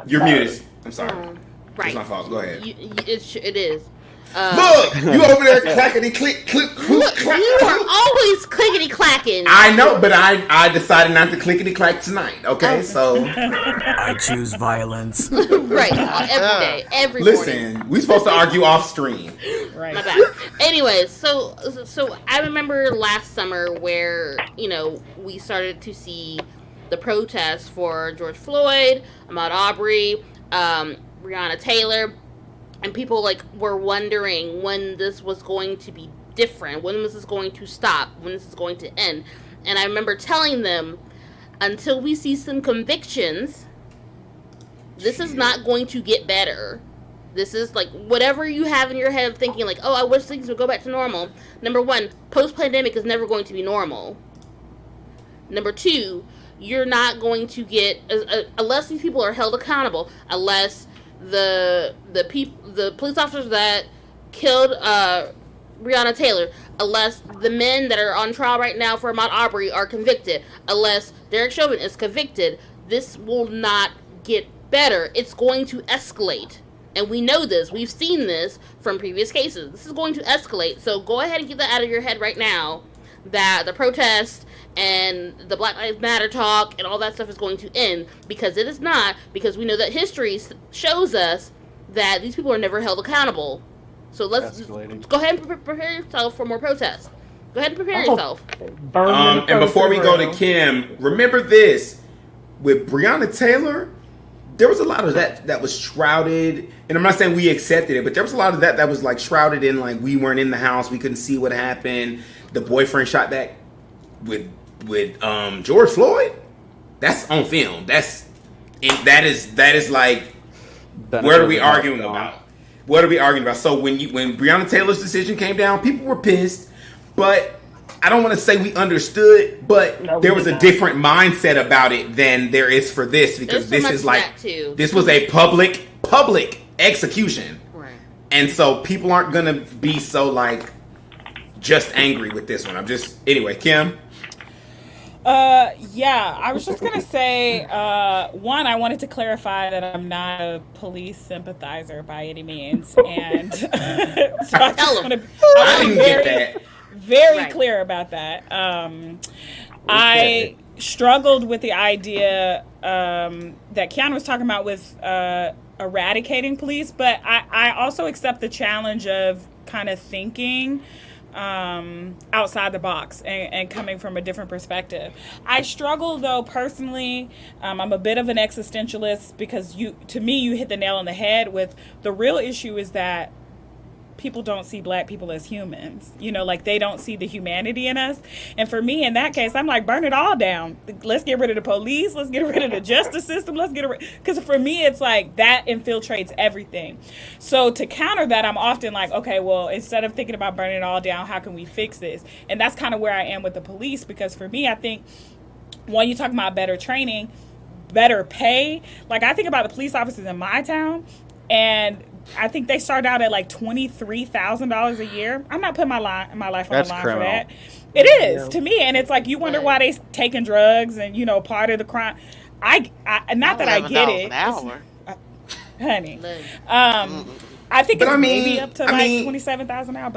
You're muted. I'm sorry.
Right.
It's my fault. Go ahead.
It is.
Look, you over there clackety click, click, click, clack.
You are always clickety clacking.
I know, but I decided not to clickety clack tonight. Okay, so
I choose violence.
Right, every day, every
listen,
morning.
we supposed to argue off stream.
Right.
My bad. Anyways, so I remember last summer where we started to see the protests for George Floyd, Ahmaud Arbery, Breonna Taylor. And people were wondering when this was going to be different, when this is going to stop, when this is going to end. And I remember telling them, until we see some convictions, this is not going to get better. This is whatever you have in your head of thinking oh, I wish things would go back to normal. Number one, post-pandemic is never going to be normal. Number two, you're not going to get, unless these people are held accountable, unless the police officers that killed Breonna Taylor, unless the men that are on trial right now for Ahmaud Arbery are convicted, unless Derek Chauvin is convicted, this will not get better. It's going to escalate. And we know this. We've seen this from previous cases. This is going to escalate. So go ahead and get that out of your head right now, that the protest and the Black Lives Matter talk and all that stuff is going to end, because it is not, because we know that history shows us that these people are never held accountable. So let's go ahead and prepare yourself for more protests. Go ahead and prepare yourself.
And before we go to Kim, remember this, with Breonna Taylor, there was a lot of that was shrouded, and I'm not saying we accepted it, but there was a lot of that was shrouded in we weren't in the house, we couldn't see what happened. The boyfriend shot back with George Floyd. That's on film. That is what are we arguing about? What are we arguing about? So when Breonna Taylor's decision came down, people were pissed, but I don't want to say we understood, but there was a different mindset about it than there is for this, because this is this was a public execution, right? And so people aren't gonna be so just angry with this one. Anyway, Kim.
Yeah, I was just gonna say, one, I wanted to clarify that I'm not a police sympathizer by any means, and so I just want to be very clear about that. I struggled with the idea that Keanu was talking about with eradicating police, but I also accept the challenge of kind of thinking outside the box and coming from a different perspective. I struggle though personally. I'm a bit of an existentialist, because to me you hit the nail on the head with the real issue is that people don't see Black people as humans. They don't see the humanity in us. And for me, in that case, I'm burn it all down. Let's get rid of the police. Let's get rid of the justice system. Let's get rid. Because for me, it's that infiltrates everything. So to counter that, I'm often okay, well, instead of thinking about burning it all down, how can we fix this? And that's kind of where I am with the police, because for me, I think when you talk about better training, better pay, I think about the police officers in my town, and I think they start out at $23,000 a year. I'm not putting my life on the line for that. It is to me, and it's you wonder why they taking drugs and part of the crime. I not that I get it, honey. I think it's maybe up to $27,000 an hour,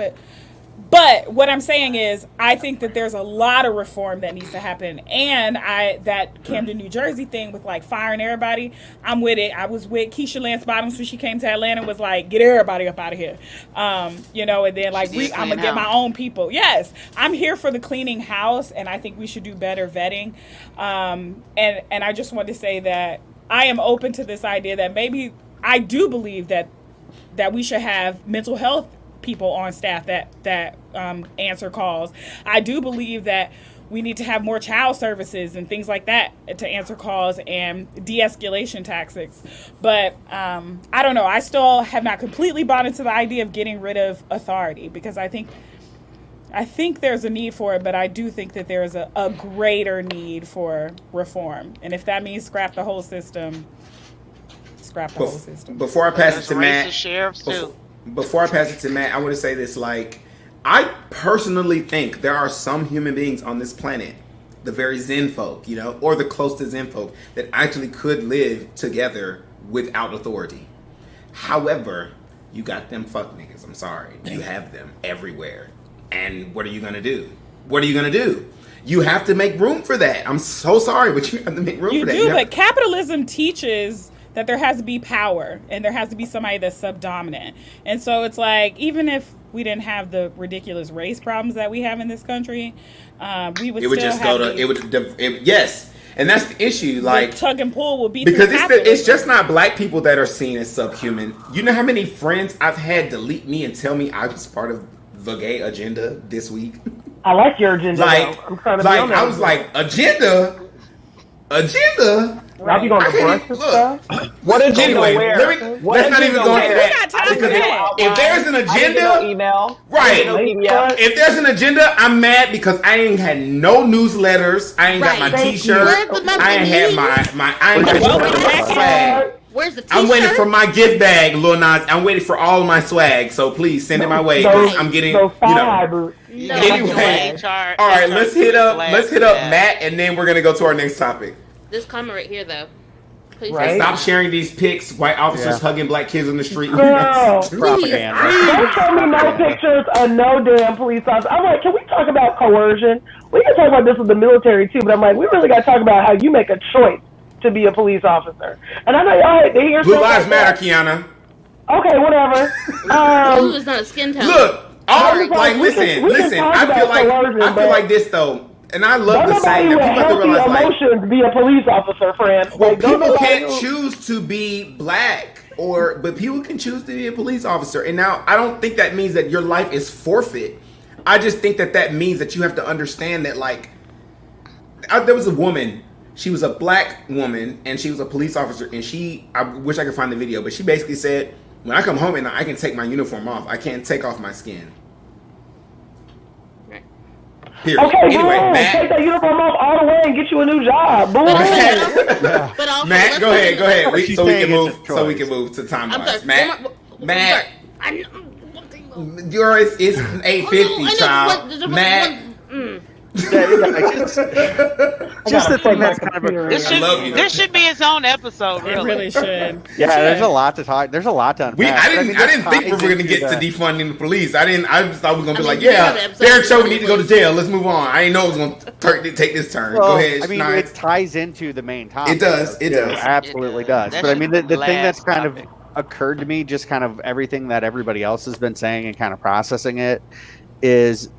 But what I'm saying is, I think that there's a lot of reform that needs to happen, and that Camden, New Jersey thing with firing everybody, I'm with it. I was with Keisha Lance Bottoms when she came to Atlanta, was get everybody up out of here, and then I'm gonna get my own people. Yes, I'm here for the cleaning house, and I think we should do better vetting. And I just want to say that I am open to this idea that maybe I do believe that we should have mental health people on staff that answer calls. I do believe that we need to have more child services and things like that to answer calls and de-escalation tactics. But I don't know. I still have not completely bought into the idea of getting rid of authority, because I think there's a need for it, but I do think that there's a greater need for reform. And if that means scrap the whole system, scrap the whole system.
Before I pass it to Matt, before I pass it to Matt, I want to say this. I personally think there are some human beings on this planet, the very Zen folk, or the close to Zen folk, that actually could live together without authority. However, You got them fuck niggas. I'm sorry. You have them everywhere. And what are you going to do? What are you going to do? You have to make room for that. I'm so sorry, but you have to make room for that.
You do, but capitalism teaches that there has to be power and there has to be somebody that's subdominant. And so it's like, even if we didn't have the ridiculous race problems that we have in this country, we would
yes. And that's the issue. Like,
tug and pull will be
because it's just not black people that are seen as subhuman. You know how many friends I've had delete me and tell me I was part of the gay agenda this week?
I like your agenda.
Like,
I'm trying to be on that.
I was like, agenda.
Now you going to brunch and stuff?
What agenda?
Anyway, let's not even go into that. Because if there's an agenda,
email,
right? If there's an agenda, I'm mad because I ain't had no newsletters. I ain't got my T-shirt. I ain't had my. I ain't got my swag.
Where's the T-shirt?
I'm waiting for my gift bag, Lil Nas. I'm waiting for all of my swag. So please send it my way. I'm getting, Anyway, all right. Let's hit up Matt, and then we're gonna go to our next topic.
This comment right here, though. Please
stop sharing these pics. White officers hugging black kids on the street.
Girl,
propaganda.
Don't show me no pictures of no damn police officer. I'm like, can we talk about coercion? We can talk about this with the military too, but I'm like, we really got to talk about how you make a choice to be a police officer. And I know y'all hate to hear
Blue lives matter, Kiana.
Okay, whatever.
Blue is not a skin tone.
Look, listen. I feel like this though. And I love the saying that people have to realize,
emotions be a police officer, friend.
Well, people can't choose to be black, but people can choose to be a police officer. And now, I don't think that means that your life is forfeit. I just think that means that you have to understand that, like, there was a woman. She was a black woman, and she was a police officer. And I wish I could find the video, but she basically said, when I come home at night, I can take my uniform off. I can't take off my skin. Period.
Okay,
anyway, Matt,
take that uniform off all the way and get you a new job. Boom.
But also,
Matt, go ahead. So we can move to time wise. Matt, yours is 8:50, child. Matt.
Just the thing that's kind of
this should be its own episode. Really.
It really should.
Yeah, there's a lot to talk. There's a lot to unpack.
I didn't think we were going to get to defunding the police. I just thought we were going to be like, Derek showed we need to go to jail. Let's move on. I didn't know it was going to take this turn.
Well,
go ahead.
I mean, it ties into the main topic.
It does. It
absolutely does. But I mean, the thing that's kind of occurred to me, just kind of everything that everybody else has been saying and kind of processing it, is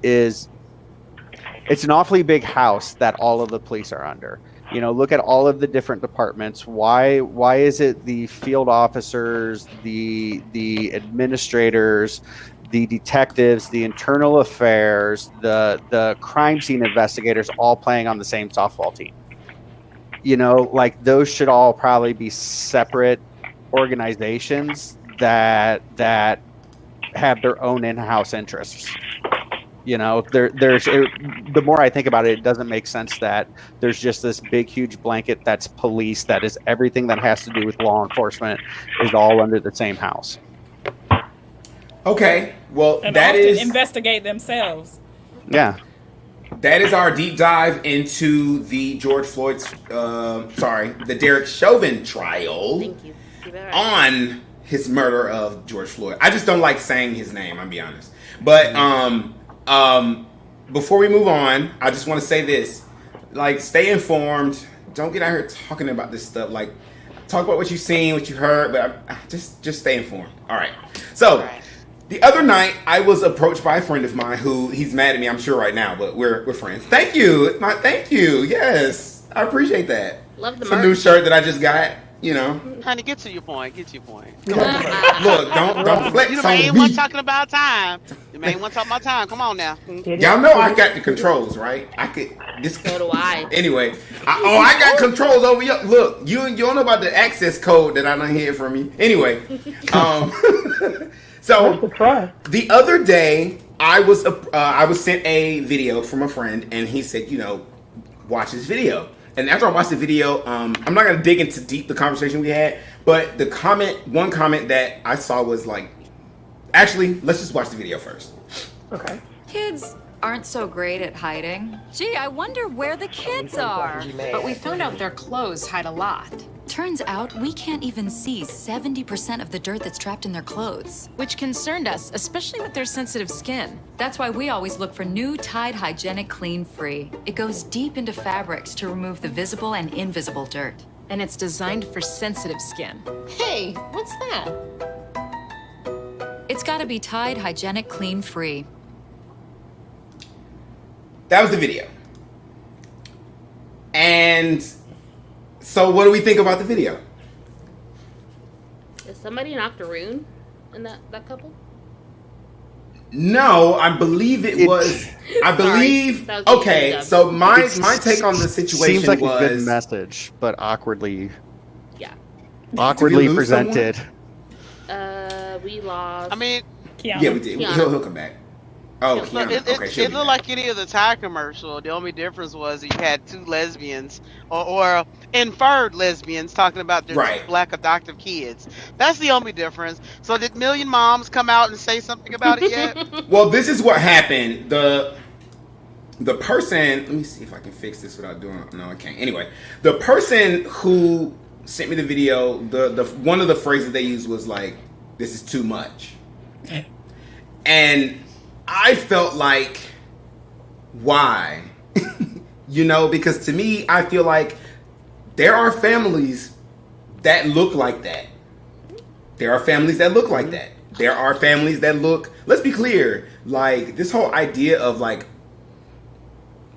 it's an awfully big house that all of the police are under. You know, look at all of the different departments. Why is it the field officers, the administrators, the detectives, the internal affairs, the crime scene investigators all playing on the same softball team? You know, like those should all probably be separate organizations that have their own in-house interests. You know, the more I think about it, it doesn't make sense that there's just this big, huge blanket that's police, that is everything that has to do with law enforcement is all under the same house.
Okay, well,
and
that
often
is
investigate themselves.
Yeah, that is our deep dive into the the Derek Chauvin trial.
Thank you.
On his murder of George Floyd. I just don't like saying his name. I'll be honest, but before we move on, I just want to say this: like, stay informed. Don't get out here talking about this stuff. Like, talk about what you've seen, what you heard, but just stay informed. All right. So, the other night, I was approached by a friend of mine who he's mad at me. I'm sure right now, but we're friends. Thank you. Thank you. Yes, I appreciate that.
Love the
merch. It's a new shirt that I just got. You know,
honey, get to your point. Look,
don't flex
you
on
the main
me.
one talking about time. The main one talking about time. Come on now.
Y'all know I got the controls, right? I could.
So do I.
Anyway, I got controls over you. Look, you don't know about the access code that I done hear from you. Anyway, so the other day I was sent a video from a friend, and he said, watch this video. And after I watched the video, I'm not going to dig into the conversation we had, but one comment that I saw was like, actually, let's just watch the video first.
Okay.
Kids aren't so great at hiding. Gee, I wonder where the kids are.
But we found out their clothes hide a lot.
turns out we can't even see 70% of the dirt that's trapped in their clothes.
Which concerned us, especially with their sensitive skin.
That's why we always look for new Tide Hygienic Clean Free. It goes deep into fabrics to remove the visible and invisible dirt.
And it's designed for sensitive skin. Hey, what's that?
It's gotta be Tide Hygienic Clean Free.
That was the video. And so what do we think about the video?
Is somebody an octoroon in that couple?
No, I believe it was. I believe. Okay, so my take on the situation
seems like
was
a good message, but awkwardly.
Yeah.
Awkwardly presented.
We lost.
I mean,
Keanu. Yeah, we did. He'll come back. Oh, Keanu.
It looked like any of the Tide commercial. The only difference was you had two lesbians or inferred lesbians talking about their black adoptive kids. That's the only difference. So did Million Moms come out and say something about it yet?
Well, this is what happened. The person, let me see if I can fix this without doing. No, I can't. Anyway, the person who sent me the video, the one of the phrases they used was like, "This is too much," and I felt like, why? Because to me, I feel like there are families that look like that. There are families that look like that. There are families that look, let's be clear, like this whole idea of like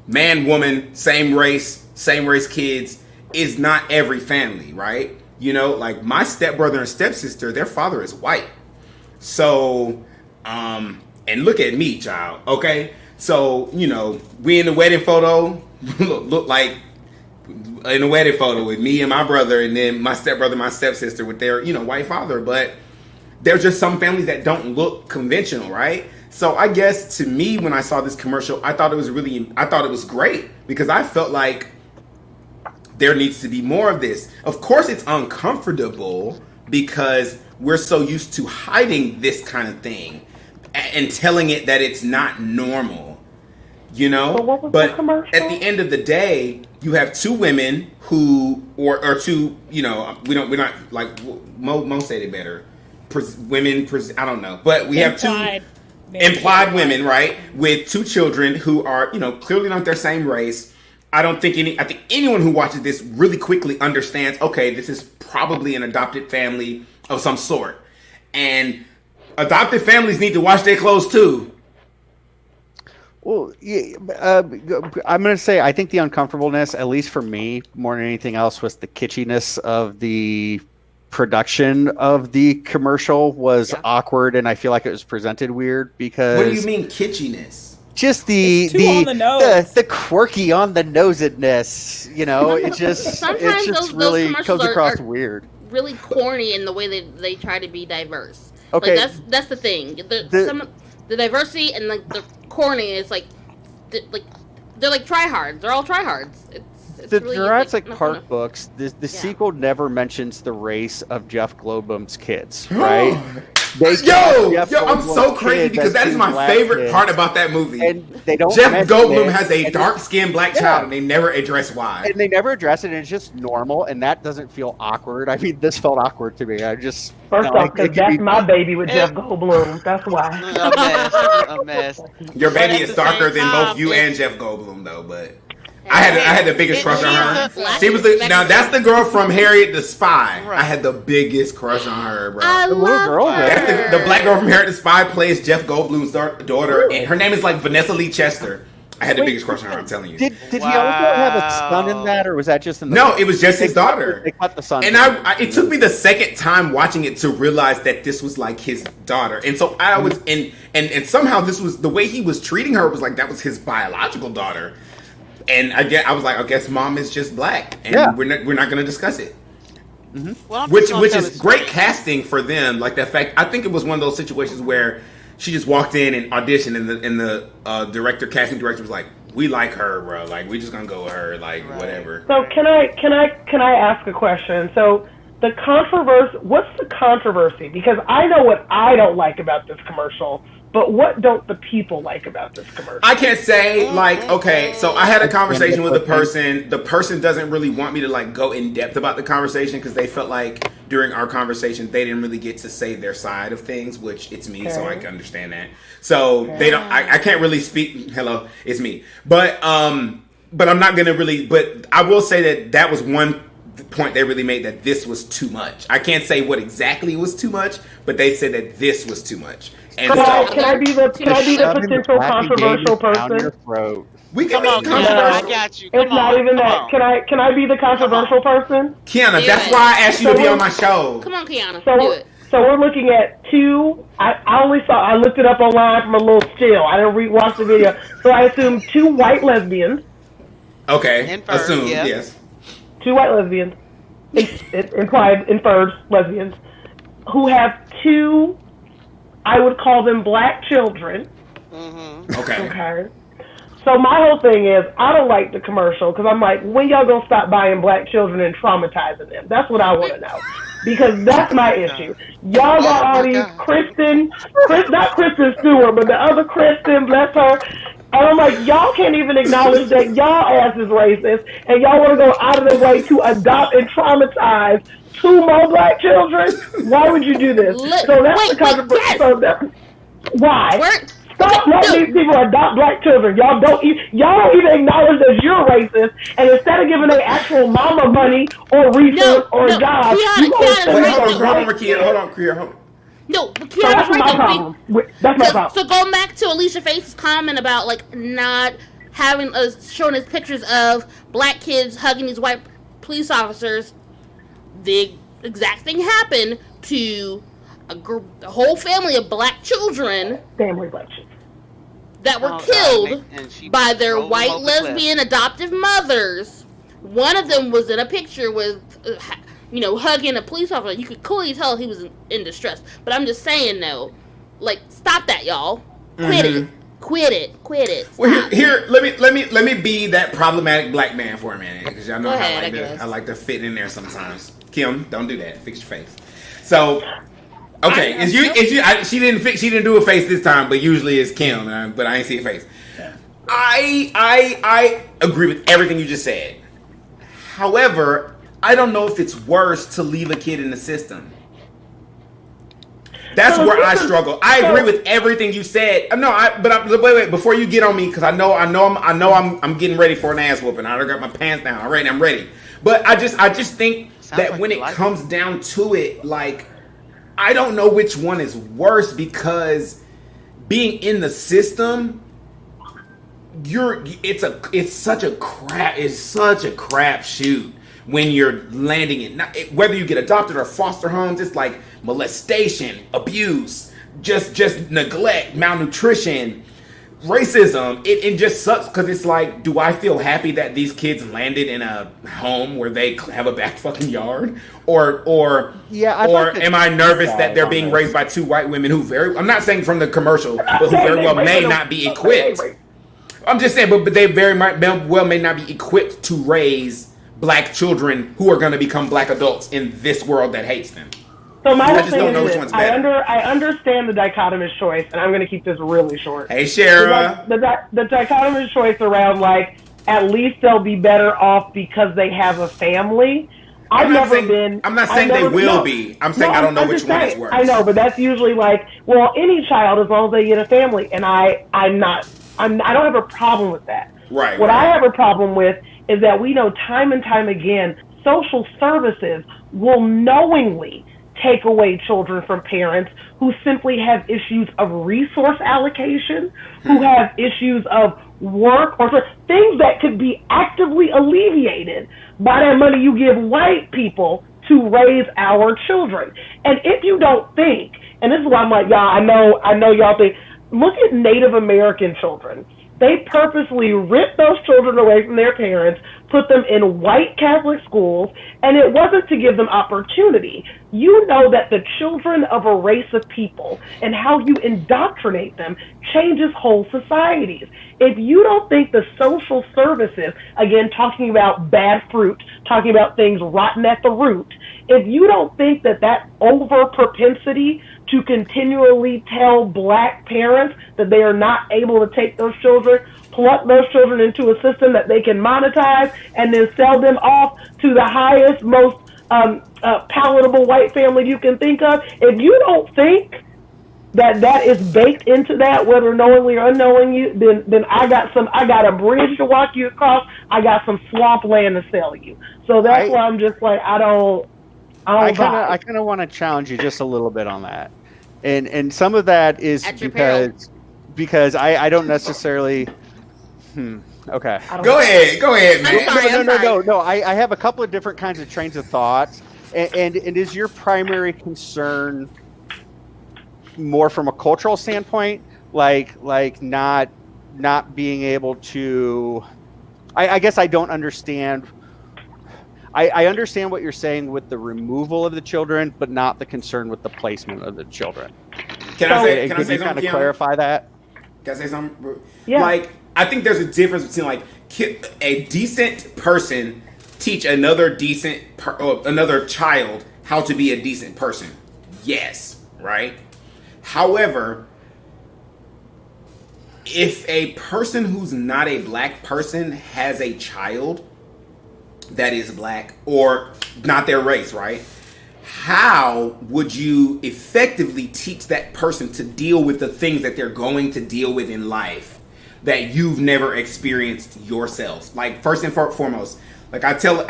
man, woman, same race kids is not every family, right? Like my stepbrother and stepsister, their father is white. So, and look at me, child. Okay, so we in the wedding photo look like in the wedding photo with me and my brother, and then my stepbrother, my stepsister with their white father. But there's just some families that don't look conventional, right? So I guess to me, when I saw this commercial, I thought it was great because I felt like there needs to be more of this. Of course, it's uncomfortable because we're so used to hiding this kind of thing and telling it that it's not normal, But at the end of the day, you have two women who, or two, we're not like Mo said it better. I don't know, but we have two implied women, right, with two children who are, clearly not their same race. I think anyone who watches this really quickly understands, okay, this is probably an adopted family of some sort, and adopted families need to wash their clothes too.
Well, yeah, I'm going to say I think the uncomfortableness, at least for me, more than anything else, was the kitschiness of the production of the commercial was awkward, and I feel like it was presented weird because.
What do you mean kitschiness?
Just the quirky on the nosedness, it just really comes across weird.
Really corny in the way they try to be diverse.
Okay,
like that's the thing. The diversity and like the corny is like they're like tryhards. They're all tryhards. It's
the
really,
Jurassic Park books. The sequel never mentions the race of Jeff Goldblum's kids, right?
I'm so crazy because that is my favorite part about that movie.
And they don't.
Jeff Goldblum has a dark-skinned black child, and they never address why.
And they never address it, and it's just normal, and that doesn't feel awkward. I mean, this felt awkward to me.
First off, because that's my baby with Jeff Goldblum. That's why.
A mess.
Your baby is darker than both you and Jeff Goldblum, though, but. I had the biggest crush on her. She was that's the girl from Harriet the Spy. Right. I had the biggest crush on her, bro.
The little girl.
That's the black girl from Harriet the Spy plays Jeff Goldblum's daughter, and her name is like Vanessa Lee Chester. I had the biggest crush on her. I'm telling you.
Did he also have a son in that, or was that just in the?
No, it was just his daughter.
They cut the son.
And it took me the second time watching it to realize that this was like his daughter, and so I was and somehow this was the way he was treating her was like that was his biological daughter. And I was like, I guess mom is just black, and we're not going to discuss it. Mm-hmm. Well, which is great casting for them. Like that fact, I think it was one of those situations where she just walked in and auditioned, and the casting director was like, "We like her, bro. Like we just gonna go with her, like whatever."
So can I ask a question? So what's the controversy? Because I know what I don't like about this commercial But what don't the people like about this commercial?
I can't say, like, okay, so I had a conversation with the person. The person doesn't really want me to, like, go in depth about the conversation because they felt like during our conversation they didn't really get to say their side of things, which it's me, so I can understand that. So they don't. I can't really speak. Hello, it's me. But I'm not gonna really. But I will say that was one point they really made, that this was too much. I can't say what exactly was too much, but they said that this was too much. And
can I be the potential controversial person?
We can be controversial.
I got you.
It's not even that. Can I be the controversial person?
Kiana, that's why I asked you to be on my show.
Come on, Kiana. Do it.
So we're looking at two. I looked it up online from a little still. I didn't watch the video. So I assume two white lesbians.
Okay. Assume, yes.
Two white lesbians. Inferred lesbians. Who have two, I would call them black children. Okay. So my whole thing is, I don't like the commercial because I'm like, when y'all gonna stop buying black children and traumatizing them? That's what I want to know, because that's my issue. Y'all got all these not Kristen Stewart, but the other Kristen, bless her. And I'm like, y'all can't even acknowledge that y'all ass is racist, and y'all want to go out of the way to adopt and traumatize two more black children? Why would you do this? So that's the controversy. Why? Stop letting these people adopt black children. Y'all don't even acknowledge that you're racist, and instead of giving their actual mama money or resource or job,
Hold on.
No, but
so that's my problem. That's my problem.
So going back to Alicia Faith's comment about like not having showing us pictures of black kids hugging these white police officers, the exact thing happened to a whole family of black children. That were killed by their white lesbian adoptive mothers. One of them was in a picture with, hugging a police officer. You could clearly tell he was in distress. But I'm just saying, though, like, stop that, y'all. Quit it.
Well, here, let me be that problematic black man for a minute, because y'all know I like to fit in there sometimes. Kim, don't do that. Fix your face. So. Okay, she didn't do a face this time, but usually it's Kim, but I ain't see a face. Yeah. I agree with everything you just said. However, I don't know if it's worse to leave a kid in the system. That's where I struggle. I agree with everything you said. Wait, before you get on me, because I know I'm getting ready for an ass whooping. I already got my pants down already. I'm ready. But I just think that when it comes down to it, like, I don't know which one is worse, because being in the system, it's such a crap shoot when you're landing it. Whether you get adopted or foster homes, it's like molestation, abuse, just neglect, malnutrition, racism. It just sucks, because it's like, do I feel happy that these kids landed in a home where they have a back fucking yard, or am I nervous that they're being raised by two white women who I'm not saying from the commercial, but who very well may not be equipped. I'm just saying, but they very well may not be equipped to raise black children who are going to become black adults in this world that hates them.
So my whole thing is this. I understand the dichotomous choice, and I'm going to keep this really short.
Hey, Shara.
The dichotomous choice around, like, at least they'll be better off because they have a family. I'm not saying they will be. I'm saying I don't know which one is worse. I know, but that's usually like, well, any child, as long as they get a family, and I don't have a problem with that.
Right.
What I have a problem with is that we know time and time again, social services will knowingly take away children from parents who simply have issues of resource allocation, who have issues of work, or things that could be actively alleviated by that money you give white people to raise our children. And if you don't think, and this is why I'm like, y'all, I know y'all think, look at Native American children. They purposely ripped those children away from their parents, put them in white Catholic schools, and it wasn't to give them opportunity. You know that the children of a race of people and how you indoctrinate them changes whole societies. If you don't think the social services, again, talking about bad fruit, talking about things rotten at the root, if you don't think that over propensity to continually tell black parents that they are not able to take those children, pluck those children into a system that they can monetize, and then sell them off to the highest, most palatable white family you can think of, if you don't think that is baked into that, whether knowingly or unknowingly, then I got a bridge to walk you across. I got some swamp land to sell you. So that's why I'm just like, I
kind of want to challenge you just a little bit on that, and some of that is because I don't necessarily. Okay.
Go ahead, man.
No. I have a couple of different kinds of trains of thought, and is your primary concern more from a cultural standpoint, like not being able to? I guess I don't understand. I understand what you're saying with the removal of the children, but not the concern with the placement of the children.
Can I say something?
Kind of clarify that?
Can I say something?
Yeah.
Like, I think there's a difference between like a decent person teach another another child how to be a decent person. Yes, right? However, if a person who's not a black person has a child that is black or not their race, right? How would you effectively teach that person to deal with the things that they're going to deal with in life that you've never experienced yourselves? Like, first and foremost, like I tell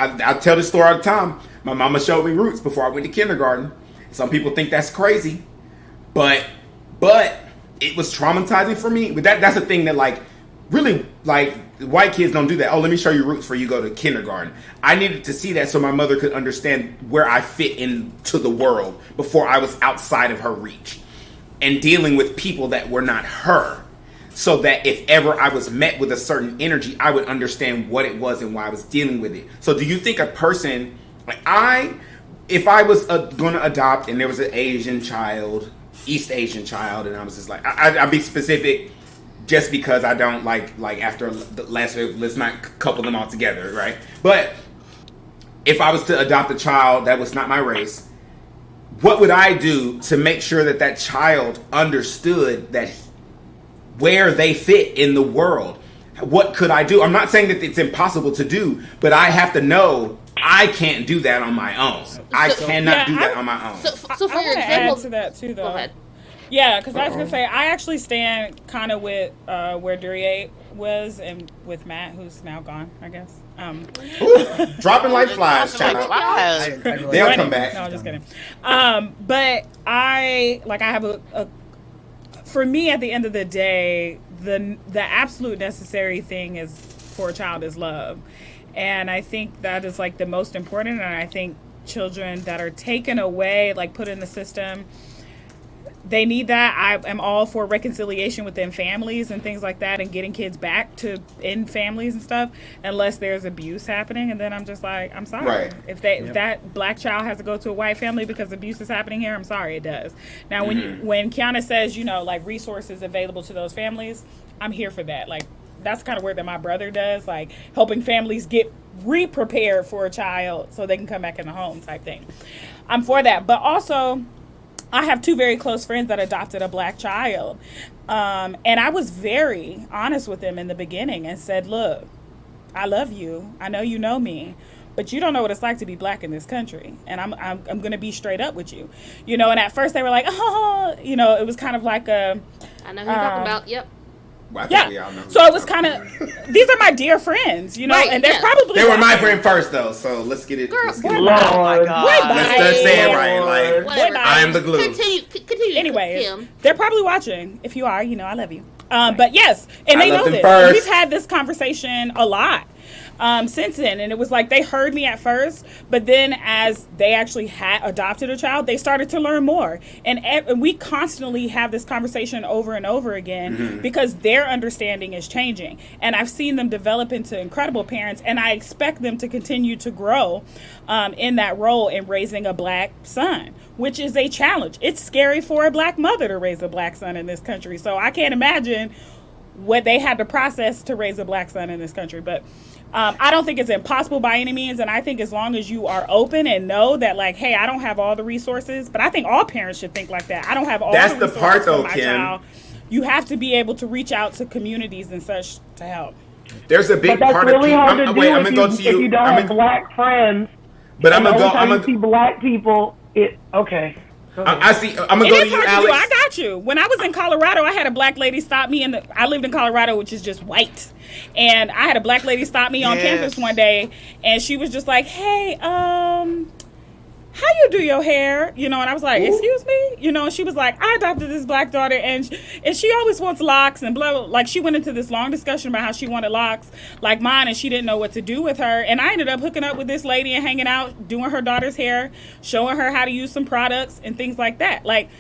this story all the time. My mama showed me roots before I went to kindergarten. Some people think that's crazy, but it was traumatizing for me. But that's the thing that, like, really, like, white kids don't do that. Oh, let me show you roots before you go to kindergarten. I needed to see that so my mother could understand where I fit into the world before I was outside of her reach and dealing with people that were not her, so that if ever I was met with a certain energy, I would understand what it was and why I was dealing with it. So do you think a person, like if I was going to adopt and there was an Asian child, East Asian child, and I was just like, I'd be specific, just because I don't like after the last week, let's not couple them all together, right? But if I was to adopt a child that was not my race, what would I do to make sure that child understood that where they fit in the world? What could I do? I'm not saying that it's impossible to do, but I have to know I can't do that on my own. I cannot do that on my own.
So for
I
your
want to
example,
add to that too, though.
Go ahead.
Yeah, because I was gonna say I actually stand kind of with where Duryea was, and with Matt, who's now gone, I guess.
Ooh, dropping like flies, child. They'll come back.
No, I'm just kidding. But I have a. For me, at the end of the day, the absolute necessary thing is for a child is love, and I think that is like the most important. And I think children that are taken away, like put in the system, they need that. I am all for reconciliation within families and things like that, and getting kids back to in families and stuff, unless there's abuse happening. And then I'm just like, I'm sorry.
Right.
If that black child has to go to a white family because abuse is happening here, I'm sorry, it does. Now, when Kiana says, like resources available to those families, I'm here for that. Like, that's the kind of work that my brother does, like helping families get re-prepared for a child so they can come back in the home type thing. I'm for that. But also, I have two very close friends that adopted a black child. And I was very honest with them in the beginning and said, look, I love you. I know you know me, but you don't know what it's like to be black in this country. And I'm going to be straight up with you. And at first they were like, oh, it was kind of like a...
I know who you're talking about. Yep.
Well,
so it was kind of, these are my dear friends,
right,
and they're probably...
They were my friend first, though, so let's get it. Let's get it.
Oh my God.
Let's say it right. Like, I am the glue.
Continue.
Anyways, they're probably watching. If you are, I love you. But yes, and they know this.
First.
We've had this conversation a lot since then, and it was like they heard me at first, but then as they actually had adopted a child, they started to learn more, and we constantly have this conversation over and over again because their understanding is changing, and I've seen them develop into incredible parents, and I expect them to continue to grow in that role in raising a black son, which is a challenge. It's scary for a black mother to raise a black son in this country, so I can't imagine what they had to process to raise a black son in this country. But I don't think it's impossible by any means. And I think as long as you are open and know that, like, hey, I don't have all the resources, but I think all parents should think like that. I don't have all the resources. That's the part, though, for my child. You have to be able to reach out to communities and such to help.
There's a big part
really
of
hard to do if you don't have black friends.
But I'm gonna go.
I'm gonna see black people. Okay.
I see. I'm gonna go to you, Alex.
I got you. When I was in Colorado, I had a black lady stop me, I lived in Colorado, which is just white, and I had a black lady stop me on campus one day, and she was just like, "Hey, how you do your hair?" You know, and I was like, "Excuse me?" You know, and she was like, "I adopted this black daughter, and she always wants locks and blah, blah." Like, she went into this long discussion about how she wanted locks like mine, and she didn't know what to do with her. And I ended up hooking up with this lady and hanging out, doing her daughter's hair, showing her how to use some products and things like that. Like,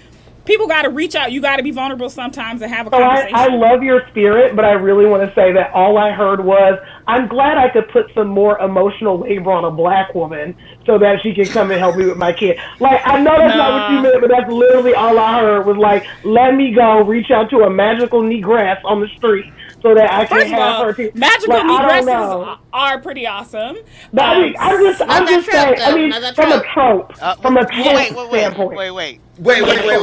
people got to reach out. You got to be vulnerable sometimes and have a conversation.
I love your spirit, but I really want to say that all I heard was, I'm glad I could put some more emotional labor on a black woman so that she can come and help me with my kid. Like, I know that's not what you meant, but that's literally all I heard was like, let me go reach out to a magical negress on the street so that I can have her team.
Magical negresses are pretty awesome.
But I'm just saying, from a trope standpoint.
Wait.
Grammy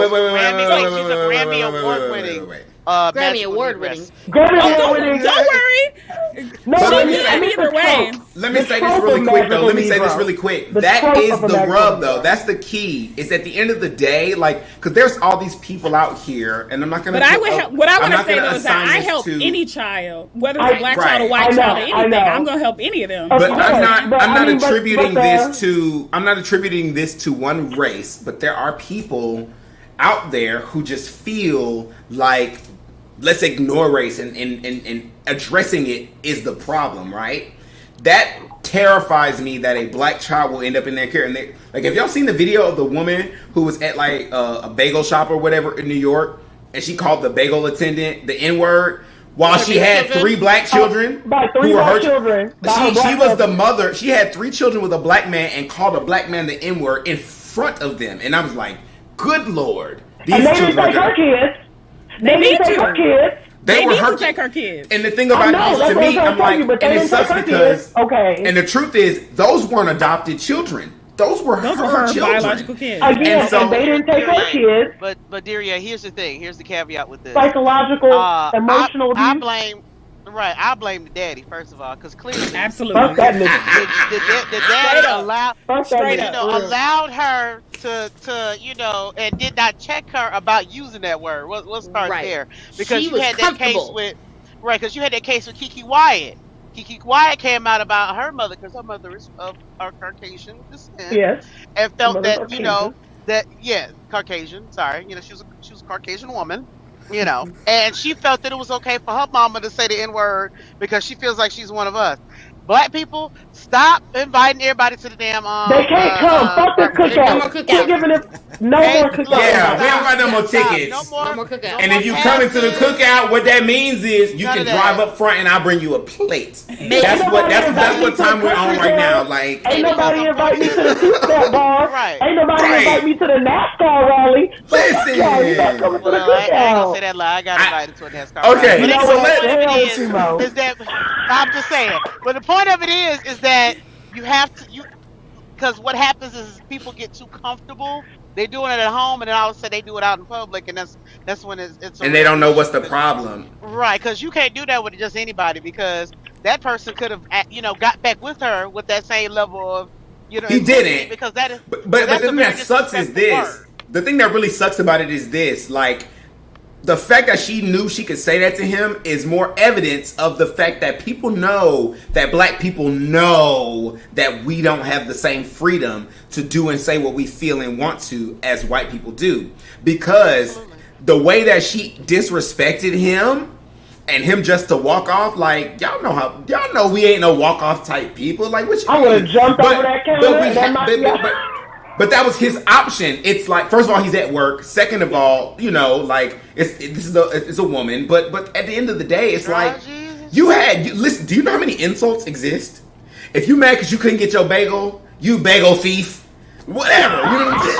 Award-winning.
Grammy Award-winning.
Don't worry.
No,
either way.
Let me say this really quick. That is the rub, though. That's the key. Is at the end of the day, like, because there's all these people out here, and I'm not going to.
But what I want to say though is that I help any child, whether it's a black child or white child or anything. I'm going to help any of them.
But I'm not attributing this to one race. But there are people out there who just feel like, let's ignore race and addressing it is the problem, right? That terrifies me that a black child will end up in their care. And like, have y'all seen the video of the woman who was at like a bagel shop or whatever in New York, and she called the bagel attendant the N-word while she had three black children who were her children? She was the mother. She had 3 children with a black man and called a black man the N-word in front of them. And I was like, good Lord.
And they didn't take her kids. They didn't take her kids.
They need to take her kids.
And the thing about it is, to me, I'm like, and it sucks because, and the truth is, those weren't adopted children. Those were her children.
Biological kids.
Again, and they didn't take her kids.
But Daria, here's the thing. Here's the caveat with this.
Psychological, emotional abuse.
I blame the daddy, first of all, because clearly,
absolutely,
the daddy allowed her to and did not check her about using that word. Let's start there, because you had that case with because you had that case with Kiki Wyatt. Kiki Wyatt came out about her mother, because her mother is of Caucasian descent, and felt that Caucasian. Sorry, she was a Caucasian woman. And she felt that it was okay for her mama to say the N-word because she feels like she's one of us. Black people, stop inviting everybody to the damn
they can't come. Fuck the cookout. Keep giving them no more cookout.
Yeah, we don't got no more tickets. No more cookout. And if you come into the cookout, what that means is you can drive up front and I'll bring you a plate. That's what time we're on right now. Like,
ain't nobody invite me to the cookout bar. Ain't nobody invite me to the NASCAR rally.
Listen,
I ain't gonna say that lie. I got invited to a NASCAR rally.
Okay,
I'm just saying. But the point of it is that you have to, because what happens is people get too comfortable. They doing it at home, and then all of a sudden they do it out in public, and that's when it's
and they don't know what's the problem,
right? Because you can't do that with just anybody, because that person could have got back with her with that same level of
he didn't,
because that is.
But the thing that sucks is this. The thing that really sucks about it is this, like. The fact that she knew she could say that to him is more evidence of the fact that people know that black people know that we don't have the same freedom to do and say what we feel and want to as white people do. Because the way that she disrespected him and him just to walk off, like, y'all know we ain't no walk off type people. Like, what you
I would have jumped over that counter.
But that was his option. It's like, first of all, he's at work. Second of all, like it's a woman. But at the end of the day, it's like listen. Do you know how many insults exist? If you mad because you couldn't get your bagel, you bagel thief, whatever. You know what I'm saying?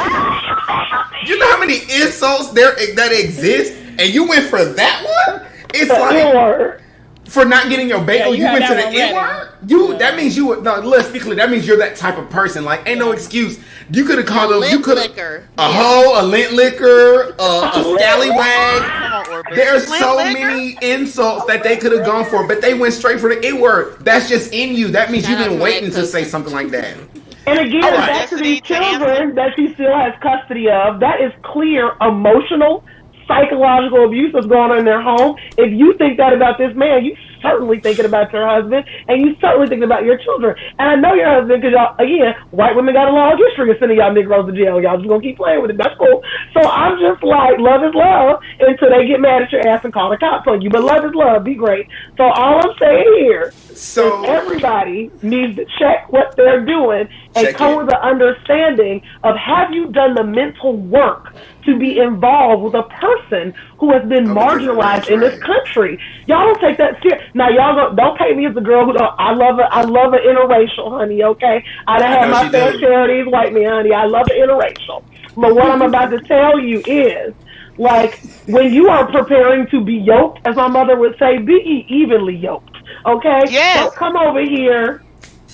You know how many insults that exist, and you went for that one. It's like for not getting your bagel, you went to the N-word. That means you. No, let's be clear. That means you're that type of person. Like, ain't no excuse. You could have called them. You could have a hoe, a lint liquor, a scallywag. There's so many insults that they could have gone for, but they went straight for the N-word. That's just in you. That means you've been waiting to say something like that.
And again, back to these children that she still has custody of, that is clear emotional, psychological abuse that's going on in their home. If you think that about this man, you certainly thinking about your husband, and you certainly thinking about your children. And I know your husband, because y'all, again, white women got a long history of sending y'all Negroes to jail. Y'all just gonna keep playing with it. That's cool. So I'm just like, love is love until they get mad at your ass and call the cops on you. But love is love. Be great. So all I'm saying here is everybody needs to check what they're doing and come with an understanding of, have you done the mental work to be involved with a person who has been marginalized in this country? Y'all don't take that serious. Now, y'all don't pay me as a girl who don't. I love an interracial, honey, okay? I done had my fair share of these white men, honey. I love an interracial. But what I'm about to tell you is, like, when you are preparing to be yoked, as my mother would say, be ye evenly yoked, okay?
Yes.
Don't come over here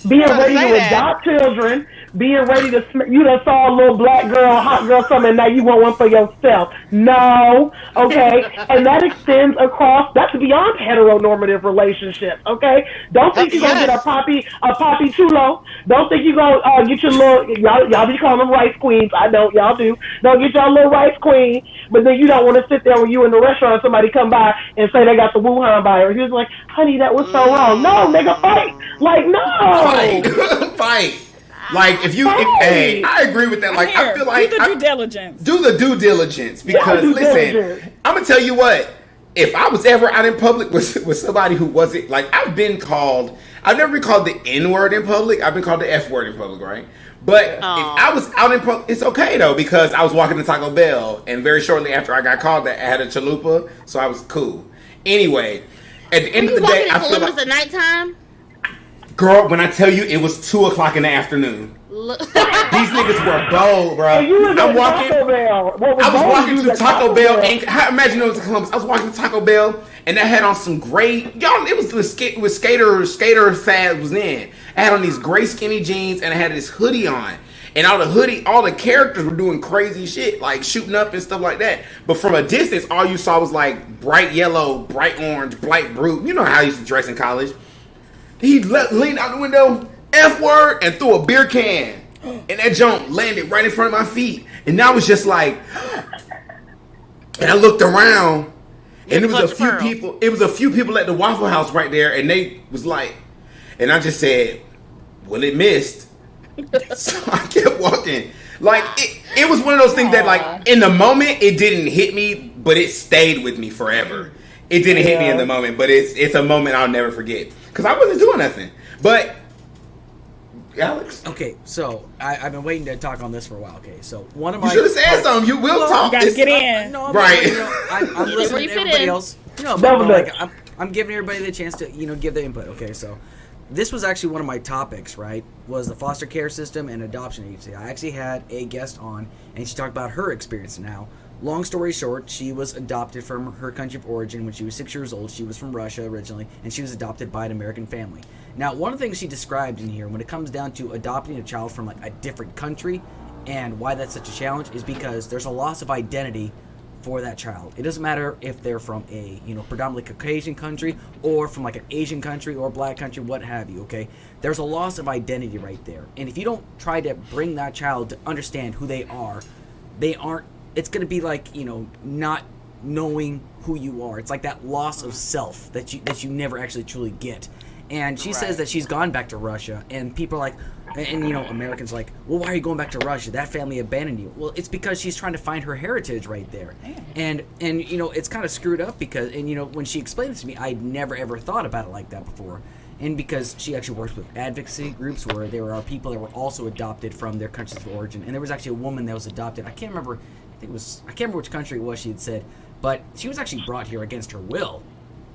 being ready to adopt children, being ready to, you done saw a little black girl, hot girl, something, and now you want one for yourself. No, okay? And that extends across, that's beyond heteronormative relationships, okay? Don't think you're going to get a poppy chulo. Don't think you're going to get your little, y'all be calling them rice queens. I know, y'all do. Don't get y'all little rice queen, but then you don't want to sit there when you in the restaurant and somebody come by and say they got the Wuhan virus. He was like, honey, that was so wrong. No, nigga, fight. Like, no.
Fight. Like, hey, I agree with that. Like, I feel like
do the due diligence.
Do the due diligence, because listen, I'm gonna tell you what. If I was ever out in public with somebody who wasn't, like, I've never been called the N-word in public. I've been called the F-word in public, right? But if I was out in public, it's okay though, because I was walking to Taco Bell, and very shortly after I got called that, I had a chalupa, so I was cool. Anyway, at the end of the day, I feel like
at nighttime.
Girl, when I tell you, it was 2:00 in the afternoon. These niggas were bold, bro. I was walking to Taco Bell, and imagine it was in Columbus. I was walking to Taco Bell, and I had on some gray, y'all. It was skater fad was in. I had on these gray skinny jeans, and I had this hoodie on. And all the characters were doing crazy shit, like shooting up and stuff like that. But from a distance, all you saw was like bright yellow, bright orange, bright blue. You know how I used to dress in college. He leaned out the window, F-word, and threw a beer can. And that junk landed right in front of my feet. And I was just like, and I looked around, and it was a few people. It was a few people at the Waffle House right there, and they was like, and I just said, well, it missed. So I kept walking. Like, it was one of those things that, like, in the moment, it didn't hit me, but it stayed with me forever. It didn't hit me in the moment, but it's a moment I'll never forget. Because I wasn't doing nothing. But, Alex?
Okay, so I've been waiting to talk on this for a while. Okay, so one of my...
You should have said something. You will talk.
You gotta get in.
No,
right.
I'm listening to everybody else. No, but like, I'm giving everybody the chance to, give their input. Okay, so this was actually one of my topics, right? Was the foster care system and adoption agency. I actually had a guest on, and she talked about her experience now. Long story short, she was adopted from her country of origin when she was 6 years old. She was from Russia originally, and she was adopted by an American family. Now, one of the things she described in here, when it comes down to adopting a child from like a different country, and why that's such a challenge, is because there's a loss of identity for that child. It doesn't matter if they're from a predominantly Caucasian country, or from like an Asian country or black country, what have you. Okay, there's a loss of identity right there, and if you don't try to bring that child to understand who they aren't. It's going to be like, not knowing who you are. It's like that loss of self that you never actually truly get. And she says that she's gone back to Russia, and people are like, and Americans are like, well, why are you going back to Russia? That family abandoned you. Well, it's because she's trying to find her heritage right there. And it's kind of screwed up because, when she explained this to me, I'd never ever thought about it like that before. And because she actually works with advocacy groups where there are people that were also adopted from their countries of origin. And there was actually a woman that was adopted. I can't remember which country it was she had said, but she was actually brought here against her will,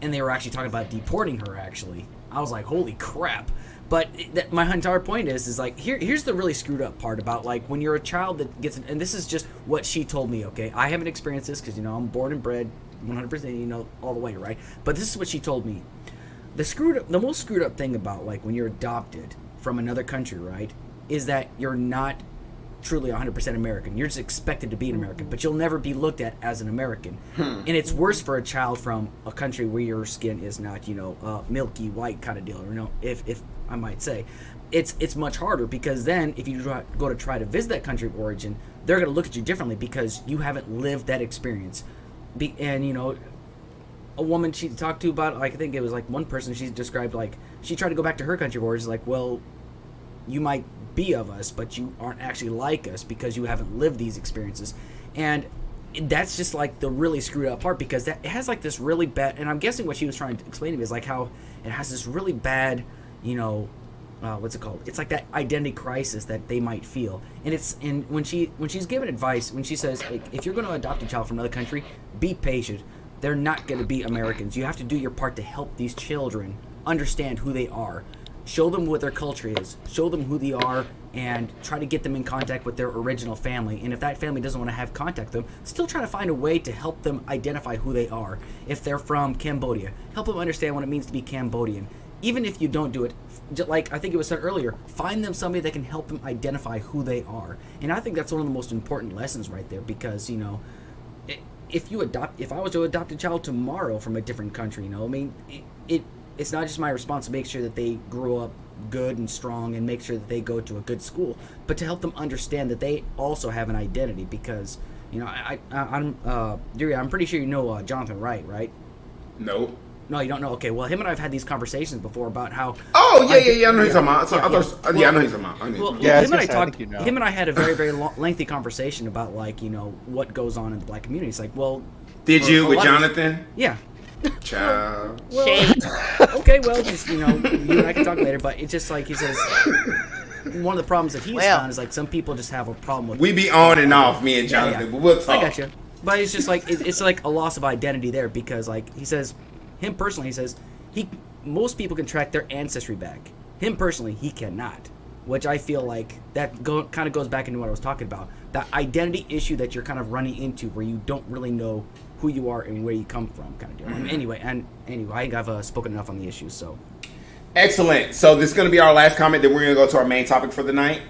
and they were actually talking about deporting her, actually. I was like, holy crap. But my entire point is like, here's the really screwed up part about, like, when you're a child that gets, and this is just what she told me, okay? I haven't experienced this because, I'm born and bred, 100%, all the way, right? But this is what she told me. The most screwed up thing about, like, when you're adopted from another country, right, is that you're not truly 100% American. You're just expected to be an American, but you'll never be looked at as an American. And it's worse for a child from a country where your skin is not, milky white kind of deal, if I might say. It's much harder, because then if you go to try to visit that country of origin, they're going to look at you differently because you haven't lived that experience. And, a woman she talked to about, like, I think it was like one person she described, like, she tried to go back to her country of origin, like, well, you might be of us, but you aren't actually like us because you haven't lived these experiences. And that's just like the really screwed up part, because it has like this really bad, and I'm guessing what she was trying to explain to me is like how it has this really bad, what's it called? It's like that identity crisis that they might feel. And when she's given advice, when she says, like, if you're going to adopt a child from another country, be patient. They're not going to be Americans. You have to do your part to help these children understand who they are. Show them what their culture is. Show them who they are, and try to get them in contact with their original family. And if that family doesn't want to have contact with them, still try to find a way to help them identify who they are. If they're from Cambodia, help them understand what it means to be Cambodian. Even if you don't do it, like I think it was said earlier, find them somebody that can help them identify who they are. And I think that's one of the most important lessons right there, because, if I was to adopt a child tomorrow from a different country, it's not just my responsibility to make sure that they grow up good and strong and make sure that they go to a good school, but to help them understand that they also have an identity, because, I'm pretty sure you know Jonathan Wright, right?
No.
No, you don't know? Okay, well, him and I have had these conversations before about how...
Oh, yeah, I know he's talking about. I know he's talking about.
Him and I had a very, very lengthy conversation about, like, what goes on in the black community. It's like, well...
Did you with Jonathan?
Yeah.
Child.
Okay, well, just, you and I can talk later, but it's just like he says... One of the problems that he's found is, like, some people just have a problem with...
We be on and off, me and Jonathan, but we'll talk.
I got you. But it's just like, it's like a loss of identity there, because, like, he says... Him personally, he says, most people can track their ancestry back. Him personally, he cannot. Which I feel like that kind of goes back into what I was talking about. That identity issue that you're kind of running into, where you don't really know who you are and where you come from, kind of deal. Mm-hmm. Anyway, I think I've spoken enough on the issue. So,
excellent. So this is going to be our last comment. Then we're going to go to our main topic for the night,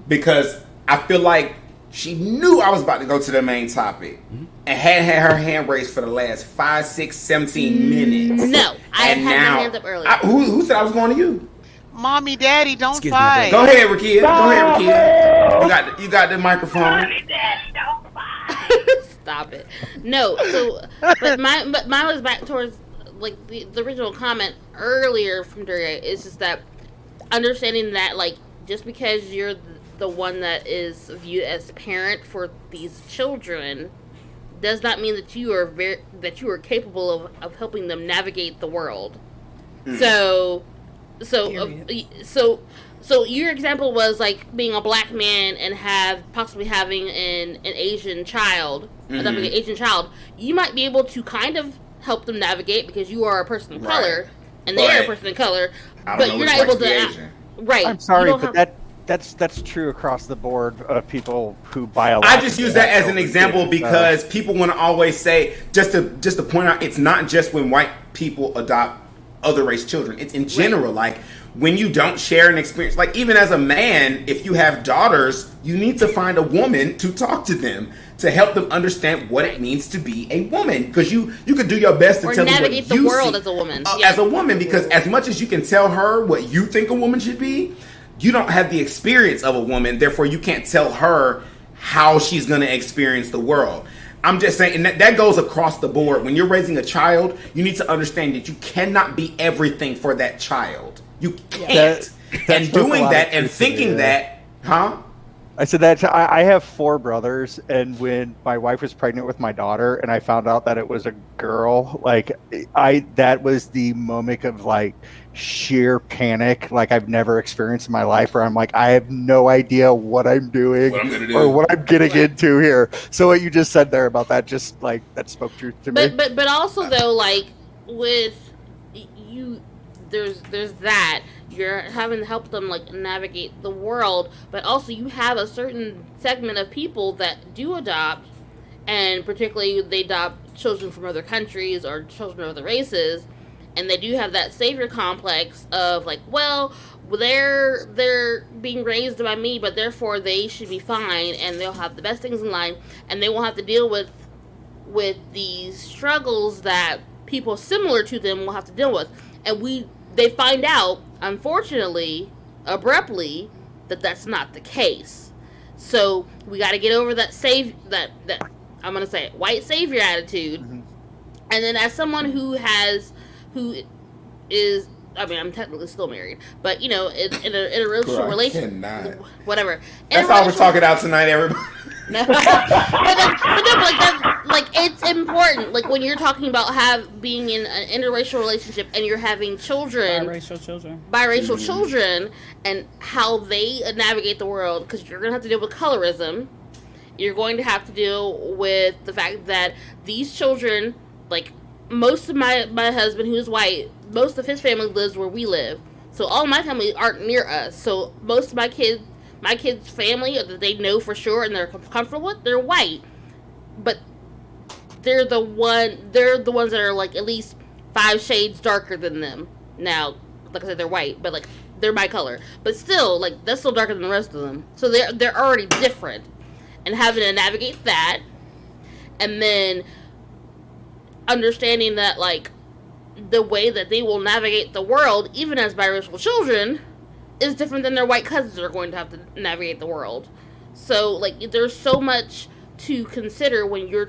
because I feel like she knew I was about to go to the main topic, and had her hand raised for the last 5, 6, 17 minutes.
No, I had my hands up earlier.
Who said I was going to you?
Mommy, Daddy, don't fight.
Go ahead, Rakia. Go ahead, Rakia. You got the microphone.
Mommy, Daddy, don't fight. Stop it. No, so but mine was back towards like the original comment earlier from Duria. Is just that understanding that, like, just because you're the one that is viewed as parent for these children does not mean that you are capable of helping them navigate the world. So your example was like being a black man and possibly having an Asian child, adopting an Asian child. You might be able to kind of help them navigate because you are a person of color and they are a person of color, but you're not able to. Right.
I'm sorry, but that's true across the board of people who biologically.
I just use that as an example because people want to always say, just to point out, it's not just when white people adopt other race children. It's in general, like when you don't share an experience. Like even as a man, if you have daughters, you need to find a woman to talk to them to help them understand what it means to be a woman. Because you could do your best to tell them what you
navigate the world as a woman.
As a woman, because as much as you can tell her what you think a woman should be, you don't have the experience of a woman, therefore you can't tell her how she's going to experience the world. I'm just saying, and that goes across the board. When you're raising a child, you need to understand that you cannot be everything for that child. You can't. And doing that and thinking that,
I said that I have 4 brothers, and when my wife was pregnant with my daughter and I found out that it was a girl, like that was the moment of like sheer panic like I've never experienced in my life, where I'm like, I have no idea what I'm doing or what I'm getting into here. So what you just said there about that, just like that spoke truth to me.
But also though, like with you, there's that you're having to help them like navigate the world, but also you have a certain segment of people that do adopt, and particularly they adopt children from other countries or children of other races, and they do have that savior complex of like, well, they're being raised by me, but therefore they should be fine, and they'll have the best things in life, and they won't have to deal with these struggles that people similar to them will have to deal with. And they find out, unfortunately, abruptly, that that's not the case. So we got to get over that I'm gonna say it, white savior attitude. Mm-hmm. And then as someone who is, I mean, I'm technically still married, but in a relationship, whatever.
That's how we're talking out tonight, everybody.
No. but it's important. Like when you're talking about being in an interracial relationship and you're having children, biracial children, and how they navigate the world, because you're gonna have to deal with colorism. You're going to have to deal with the fact that these children, like most of my husband, who is white, most of his family lives where we live. So all my family aren't near us. So most of my kids' family that they know for sure and they're comfortable with, they're white. But they're the ones that are like at least 5 shades darker than them. Now, like I said, they're white, but like they're my color. But still, like that's still darker than the rest of them. So they're already different. And having to navigate that, and then understanding that like the way that they will navigate the world, even as biracial children, is different than their white cousins are going to have to navigate the world. So like there's so much to consider when you're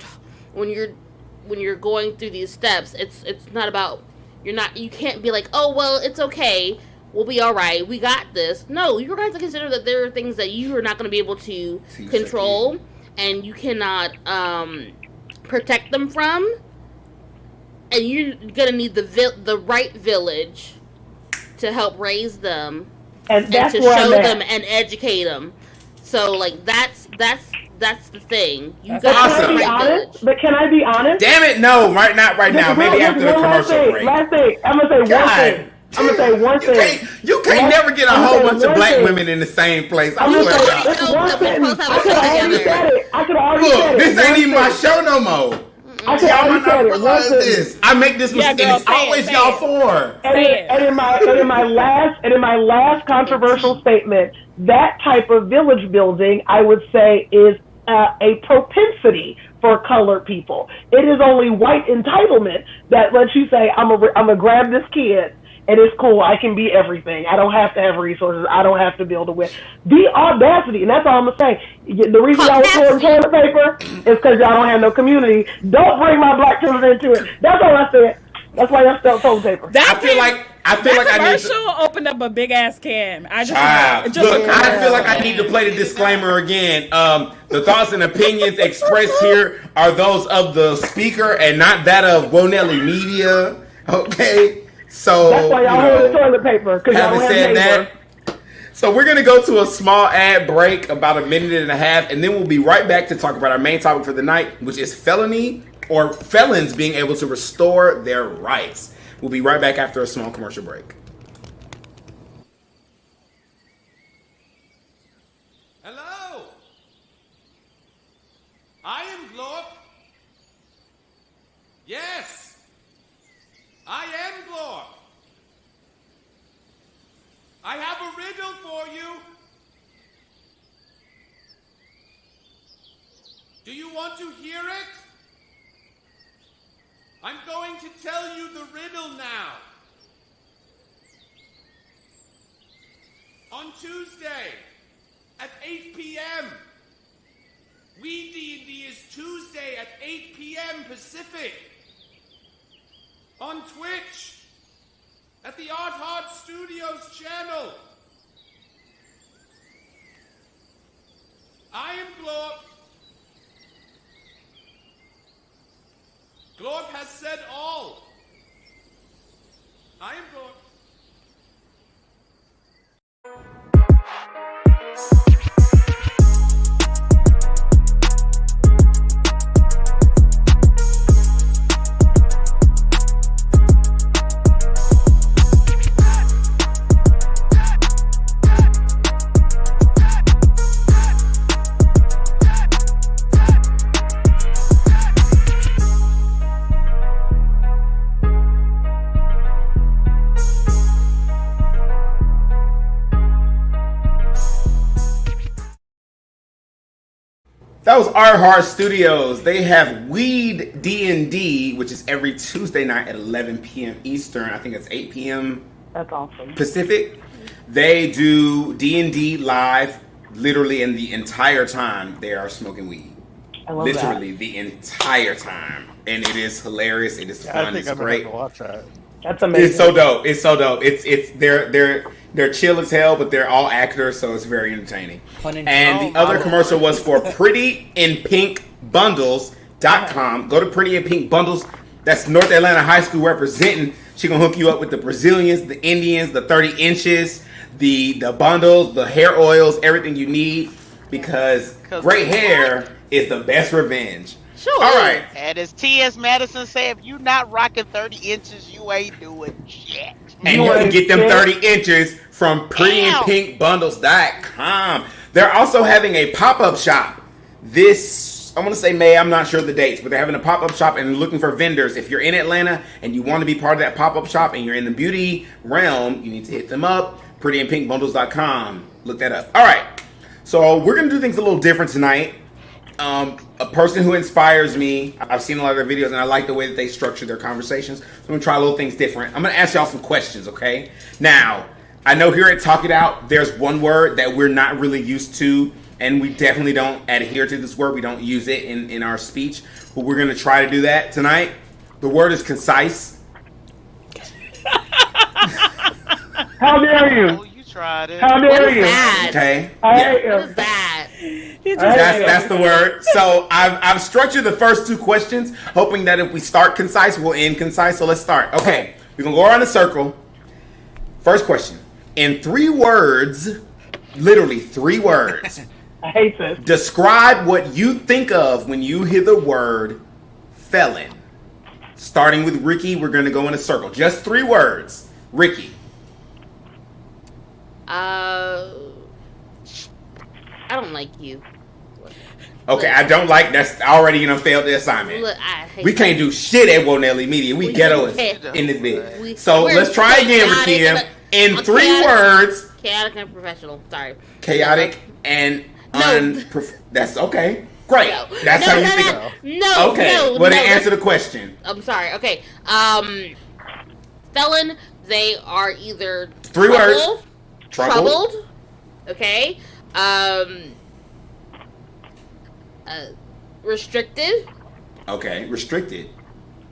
going through these steps. It's not about you can't be like, oh well, it's okay, we'll be all right, we got this. No, you're going to have to consider that there are things that you are not going to be able to control, and you cannot protect them from. And you're gonna need the right village to help raise them and to show them and educate them. So like that's the thing. You got
to be honest. But can I be honest?
Damn it, no! Not right now. Maybe after the commercial break.
Last thing. I'm gonna say one thing.
You can't never get a whole bunch of black women in the same place. I
could already said it.
This ain't even my show no more.
I
make this mistake. It's always y'all for.
And in my last controversial statement, that type of village building, I would say, is a propensity for colored people. It is only white entitlement that lets you say, I'm gonna grab this kid. And it's cool. I can be everything. I don't have to have resources. I don't have to build a win. The audacity, and that's all I'm going to say. The reason y'all was pouring toilet paper is because y'all don't have no community. Don't bring my black children into it. That's all I said. That's why y'all still toilet paper.
I feel like
commercial opened up a big ass can. I feel
like I need to play the disclaimer again. The thoughts and opinions expressed here are those of the speaker and not that of Nelly Media. Okay? So
that's why y'all hold the toilet paper, because y'all don't have paper.
That, so we're going to go to a small ad break, about a minute and a half, and then we'll be right back to talk about our main topic for the night, which is felons being able to restore their rights. We'll be right back after a small commercial break.
Hello, I am Glorp. Yes. I am Glorp. I have a riddle for you. Do you want to hear it? I'm going to tell you the riddle now. On Tuesday at 8 p.m. D&D is Tuesday at 8 p.m. Pacific. On Twitch, at the Art Hard Studios channel. I am Glorp. Glorp has said all. I am Glorp.
That was iHeart Studios. They have Weed D&D, which is every Tuesday night at 11 p.m. Eastern. I think it's 8 p.m.
That's awesome.
Pacific. They do D&D live literally in the entire time they are smoking weed.
I love
literally the entire time. And it is hilarious. It is fun. It's great.
To watch that.
That's amazing.
It's so dope. It's so dope. It's they're chill as hell, but they're all actors, so it's very entertaining. And the other commercial was for PrettyInPinkBundles.com. Go to Pretty in Pink Bundles. That's North Atlanta High School representing. She gonna hook you up with the Brazilians, the Indians, the 30 inches, the bundles, the hair oils, everything you need, because great hair is the best revenge.
Sure.
All right.
And as T.S. Madison said, if you not rocking 30 inches, you ain't doing shit.
And you can get them 30 inches from PrettyInPinkBundles.com. They're also having a pop-up shop this, I want to say May, I'm not sure of the dates, but they're having a pop-up shop and looking for vendors. If you're in Atlanta and you want to be part of that pop-up shop and you're in the beauty realm, you need to hit them up, PrettyInPinkBundles.com. Look that up. All right. So we're going to do things a little different tonight. A person who inspires me, I've seen a lot of their videos and I like the way that they structure their conversations. So I'm going to try a little things different. I'm going to ask y'all some questions, okay? Now, I know here at Talk It Out, there's one word that we're not really used to, and we definitely don't adhere to this word. We don't use it in our speech, but we're going to try to do that tonight. The word is concise.
How dare you?
Oh, you tried it.
How dare you?
Okay.
I
Yeah.
am
Bad.
That's the word. So I've structured the first two questions, hoping that if we start concise, we'll end concise. So let's start. Okay, we're gonna go around the circle. First question: in 3 words, literally 3 words.
I hate this.
Describe what you think of when you hear the word felon. Starting with Ricky, we're gonna go in a circle. Just 3 words. Ricky.
I don't like you.
Okay, I don't like that's already failed the assignment.
Look, I hate
We can't do shit at Nelly Media. We ghetto as in this bit. So let's try again, Rakim. In 3 words.
Chaotic and professional. Sorry.
Chaotic and that's okay. Great.
No.
That's
No,
how you
no,
think
no.
of
No,
okay.
no,
Well, then
no,
answer the question.
I'm sorry. Okay. Felon, they are either
3 words.
Troubled. Okay. Restricted.
Okay, restricted.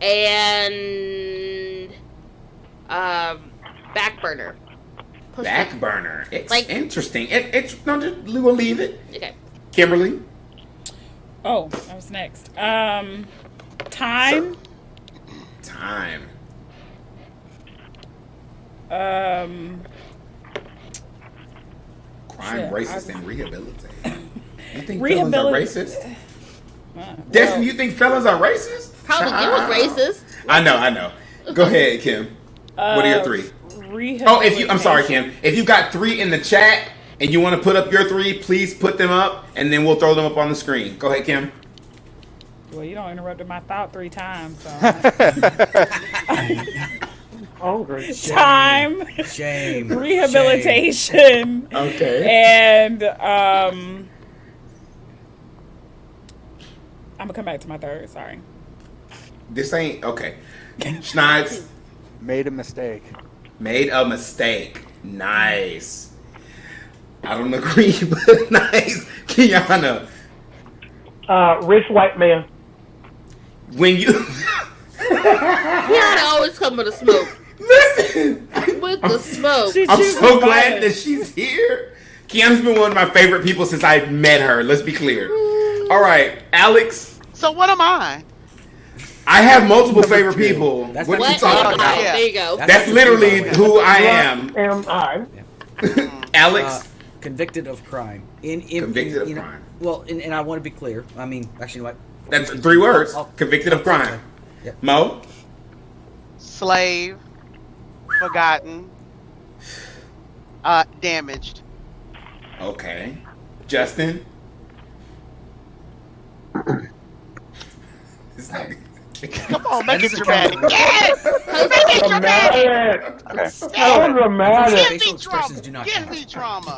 And back burner.
Back burner. It's
Like-
interesting. It's no, just we'll leave it.
Okay.
Kimberly.
Oh, I was next. Time.
Time. Crime, racist, and rehabilitate. You think felons are racist? Destiny, you think felons are racist?
Probably you was racist.
I know. Go ahead, Kim. What are your 3? Oh, I'm sorry, Kim. If you got 3 in the chat and you want to put up your 3, please put them up, and then we'll throw them up on the screen. Go ahead, Kim.
Well, you don't interrupted my thought 3 times, so.
Hungry.
Time.
Shame.
Rehabilitation.
Okay.
And I'm gonna come back to my 3rd. Sorry.
This ain't okay. Schneids.
Made a mistake.
Made a mistake. Nice. I don't agree, but nice. Kiana.
Rich white man.
When you
Kiana always come with the smoke.
Listen.
With the smoke.
I'm so glad that she's here. Kiana's been one of my favorite people since I met her. Let's be clear. All right, Alex.
So what am I?
I have multiple favorite people.
That's
what are you
what?
talking about?
Yeah.
There you go.
That's literally who I am.
Am I?
Alex.
Convicted of crime.
Convicted of crime.
Well, and I want to be clear. I mean, actually, what?
That's 3 words. Convicted of crime.
Yeah.
Mo.
Slave. Forgotten. Damaged.
Okay. Justin.
Come on, make it dramatic. Yes! Make it dramatic!
Dramatic. So dramatic.
Give me drama. Give me drama.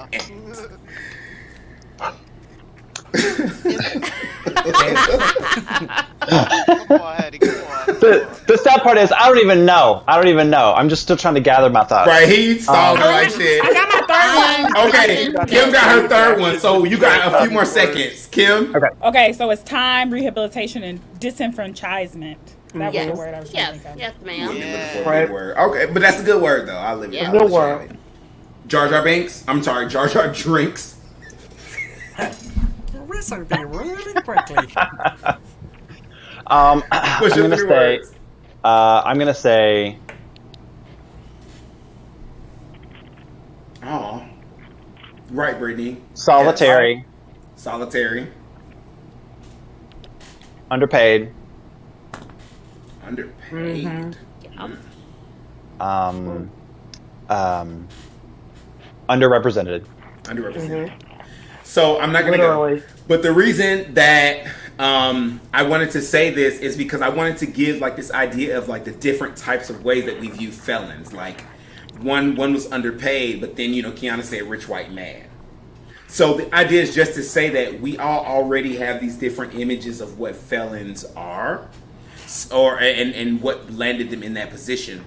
The sad part is I don't even know. I'm just still trying to gather my thoughts.
Right, he stalling like shit.
I got my third one.
Okay, Kim got her third one, so you got a few more seconds. Kim?
Okay, so it's time, rehabilitation, and disenfranchisement. That was the word I was trying to think of.
Yes, ma'am.
Good word. Okay, but that's a good word, though. I'll live with it.
Good word.
Jar Jar Binks? I'm sorry, Jar Jar Drinks.
This will be really quickly.
I'm gonna say.
Oh, right, Brittany.
Solitary.
Yes. Solitary.
Underpaid.
Underpaid.
Underrepresented.
Underrepresented. So I'm not gonna go. But the reason that I wanted to say this is because I wanted to give like this idea of like the different types of ways that we view felons. Like one was underpaid, but then Kiana said rich white man. So the idea is just to say that we all already have these different images of what felons are, and what landed them in that position.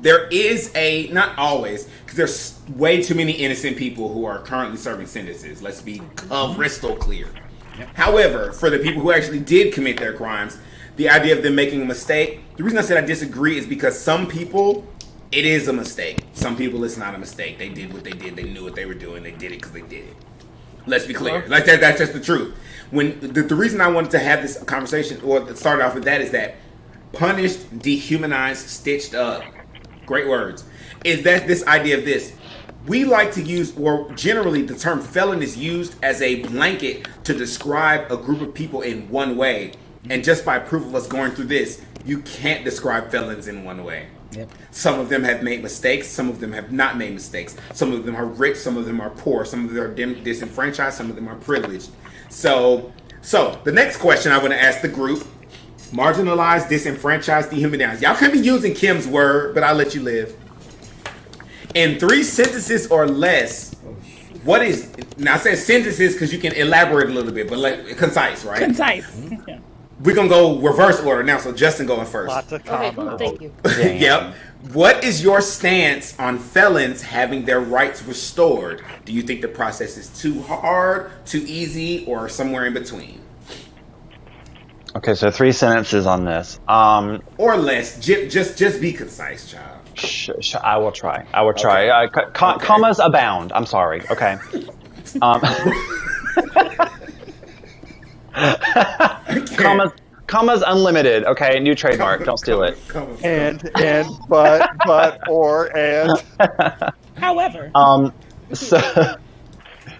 There is not always, because there's way too many innocent people who are currently serving sentences. Let's be crystal clear. Yep. However, for the people who actually did commit their crimes, the idea of them making a mistake, the reason I said I disagree is because some people, it is a mistake. Some people, it's not a mistake. They did what they did. They knew what they were doing. They did it because they did it. Let's be clear. Like that's just the truth. When the reason I wanted to have this conversation, or start off with that, is that punished, dehumanized, stitched up, great words, is that this idea of this. We like to use, or generally the term felon is used as a blanket to describe a group of people in one way. And just by proof of us going through this, you can't describe felons in one way. Yep. Some of them have made mistakes. Some of them have not made mistakes. Some of them are rich. Some of them are poor. Some of them are disenfranchised. Some of them are privileged. So the next question I want to ask the group: marginalized, disenfranchised, dehumanized. Y'all can be using Kim's word, but I'll let you live. In 3 sentences or less, what is, now I said sentences because you can elaborate a little bit, but like concise, right?
Concise. Yeah.
We're going to go reverse order now, so Justin going first.
Lots of commas.
Thank you.
Yep. What is your stance on felons having their rights restored? Do you think the process is too hard, too easy, or somewhere in between?
Okay, so 3 sentences on this.
Or less. Just be concise, child.
I will try.
Okay.
Commas abound. I'm sorry. Okay. Commas unlimited. Okay, new trademark. Don't steal it.
But.
However.
So,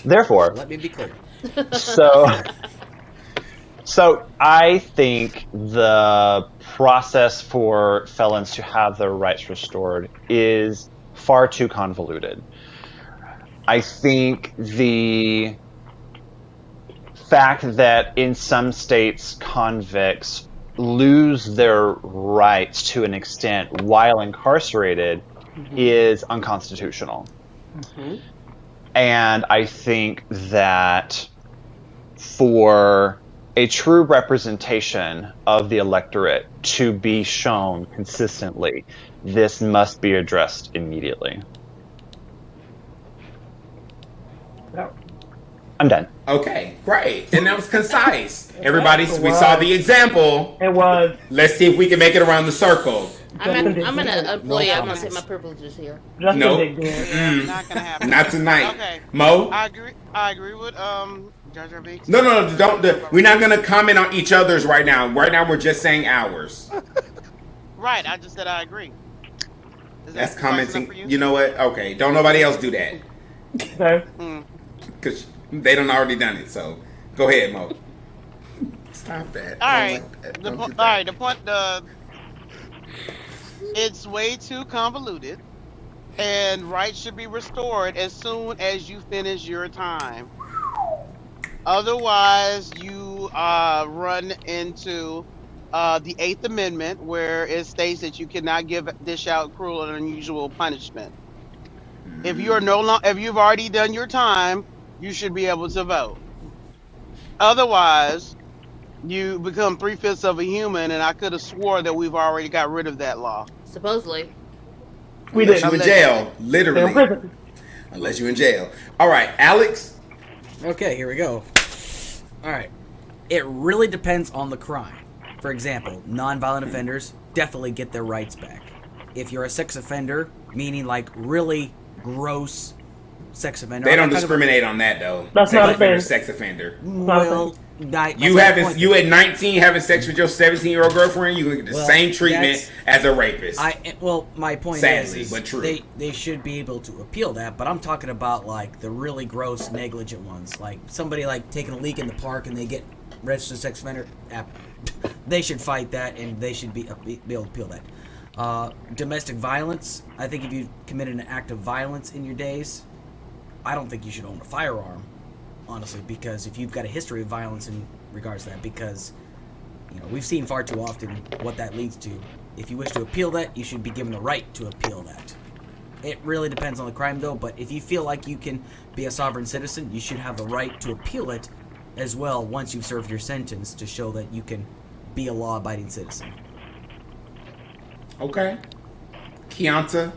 therefore.
Let me be clear.
So I think the process for felons to have their rights restored is far too convoluted. I think the fact that in some states convicts lose their rights to an extent while incarcerated is unconstitutional. And I think that for a true representation of the electorate to be shown consistently, this must be addressed immediately. I'm done.
Okay, great. And that was concise. Everybody, we saw the example.
It was.
Let's see if we can make it around the circle.
I'm gonna employ. I'm gonna take my privileges here.
No,
not gonna happen.
Not tonight.
Okay,
Mo.
I agree with Jar Jar Binks.
No, don't. We're not gonna comment on each other's right now. Right now, we're just saying ours.
Right. I just said I agree.
That's commenting. You know what? Okay. Don't nobody else do that.
Okay.
Because they done already done it. So go ahead, Mo. Stop that.
All right. The point. It's way too convoluted, and rights should be restored as soon as you finish your time. Otherwise, you run into the 8th Amendment, where it states that you cannot dish out cruel and unusual punishment. If you've already done your time, you should be able to vote. Otherwise, you become 3/5 of a human, and I could have swore that we've already got rid of that law.
Supposedly.
We did. You in jail, literally. Unless you're in jail. All right, Alex.
Okay, here we go. All right. It really depends on the crime. For example, non-violent offenders definitely get their rights back. If you're a sex offender, meaning like really gross sex offender,
they don't discriminate on that though.
That's not a thing.
Sex offender.
Well,
you at 19 having sex with your 17-year-old girlfriend, you gonna get the same treatment as a rapist.
My point
sadly,
is
but true.
They should be able to appeal that, but I'm talking about like the really gross, negligent ones, like somebody like taking a leak in the park and they get registered sex offender. They should fight that, and they should be able to appeal that. Domestic violence. I think if you committed an act of violence in your days, I don't think you should own a firearm. Honestly, because if you've got a history of violence in regards to that, because we've seen far too often what that leads to. If you wish to appeal that, you should be given the right to appeal that. It really depends on the crime, though, but if you feel like you can be a sovereign citizen, you should have the right to appeal it as well once you've served your sentence to show that you can be a law-abiding citizen.
Okay. Keonta?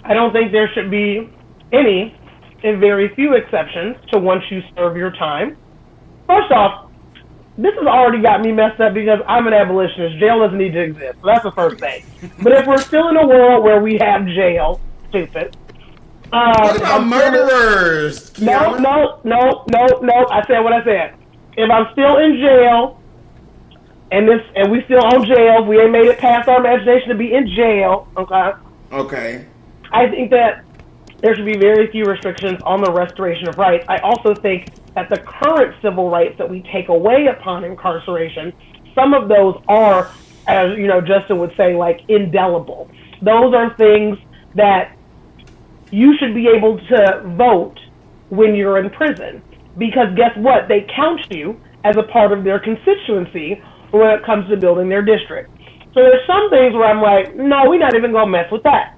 I don't think there should be any, and very few exceptions to once you serve your time. First off, this has already got me messed up because I'm an abolitionist. Jail doesn't need to exist. So that's the first thing. But if we're still in a world where we have jail, stupid.
What about murderers?
No. I said what I said. If I'm still in jail, and we still on jail, we ain't made it past our imagination to be in jail.
Okay.
I think that there should be very few restrictions on the restoration of rights. I also think that the current civil rights that we take away upon incarceration, some of those are, as Justin would say, like indelible. Those are things that you should be able to vote when you're in prison. Because guess what? They count you as a part of their constituency when it comes to building their district. So there's some things where I'm like, no, we're not even going to mess with that.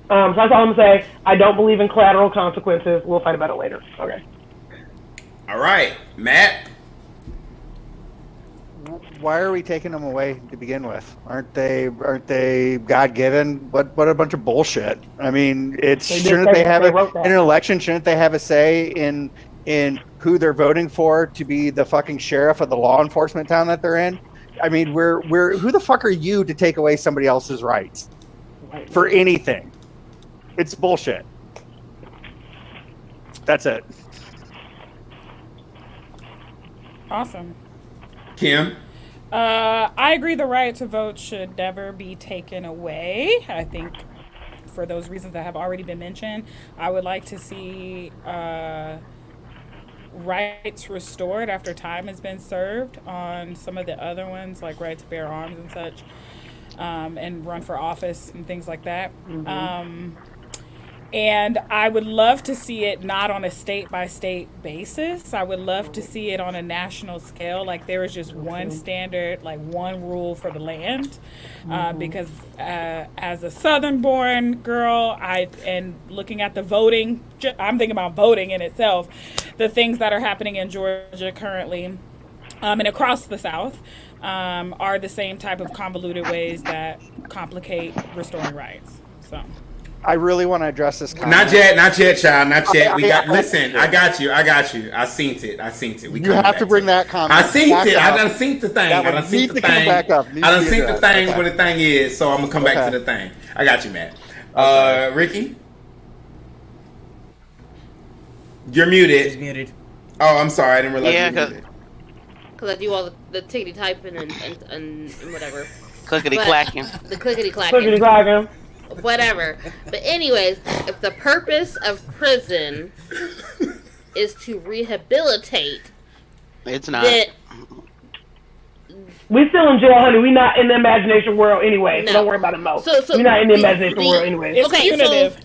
So that's all I'm going to say. I don't believe in collateral consequences. We'll fight about it later. Okay.
All right. Matt?
Why are we taking them away to begin with? Aren't they God-given? What a bunch of bullshit. I mean, shouldn't they have in an election? Shouldn't they have a say in who they're voting for to be the fucking sheriff of the law enforcement town that they're in? I mean, who the fuck are you to take away somebody else's rights for anything? It's bullshit. That's it.
Awesome.
Kim?
I agree the right to vote should never be taken away. I think for those reasons that have already been mentioned, I would like to see rights restored after time has been served on some of the other ones, like right to bear arms and such, and run for office and things like that. Mm-hmm. And I would love to see it not on a state-by-state basis. I would love to see it on a national scale. Like there is just one standard, like one rule for the land. Because as a Southern-born girl, and looking at the voting, I'm thinking about voting in itself. The things that are happening in Georgia currently and across the South are the same type of convoluted ways that complicate restoring rights. So.
I really want to address this comment.
Not yet, child. Not yet. I got you. I seen it.
You have to bring that comment.
I seen it. I done seen the thing. I done seen the thing. I done seen the thing where the thing is, so I'm going to come back to the thing. I got you, Matt. Ricky? You're muted.
He's muted.
Oh, I'm sorry. I didn't realize you were muted.
Because I do all the tickety typing and whatever.
Clickety clacking.
The clickety clacking.
Clickety clacking.
Whatever. But anyways, if the purpose of prison is to rehabilitate,
it's not.
We still in jail, honey. We not in the imagination world anyway. No. So don't worry about it, Mo. We're not in the imagination world anyway.
It's punitive.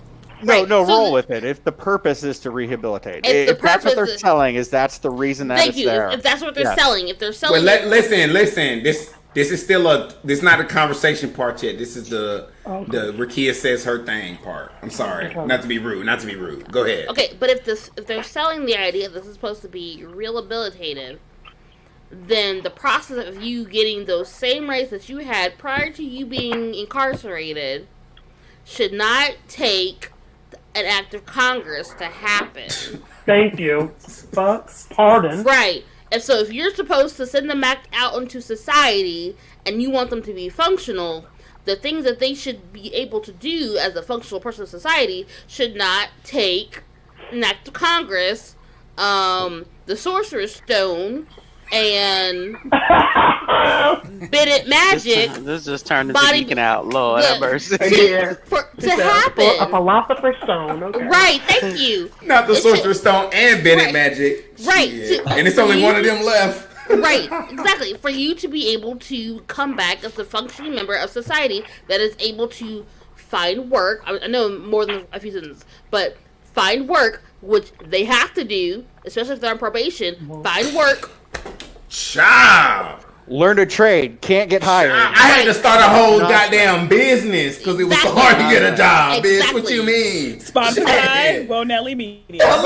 Roll with it. If the purpose is to rehabilitate, if that's what they're selling, that's the reason that it's there.
If that's what they're selling, if they're selling,
listen. This is still this not a conversation part yet. This is the Rakia says her thing part. I'm sorry, not to be rude. Go ahead.
Okay, but if they're selling the idea this is supposed to be rehabilitative, then the process of you getting those same rights that you had prior to you being incarcerated should not take an act of Congress to happen.
Thank you. Pardon.
Right. And so if you're supposed to send them back out into society and you want them to be functional, the things that they should be able to do as a functional person of society should not take an act of Congress, the Sorcerer's Stone, and Bennett Magic.
This just turned into geeking out. Lord have mercy.
To happen.
A philosopher's stone. Okay.
Right, thank you.
Not the Sorcerer's Stone and Bennett Magic.
Right.
And it's only one of them left.
Right, exactly. For you to be able to come back as a functioning member of society that is able to find work. I know more than a few sentences, but find work, which they have to do, especially if they're on probation. Find work.
Child.
Learn a trade. Can't get hired.
I had to start a whole goddamn business because it was so hard to get a job, bitch. What you mean?
Sponsored by Nelly Media.
I'm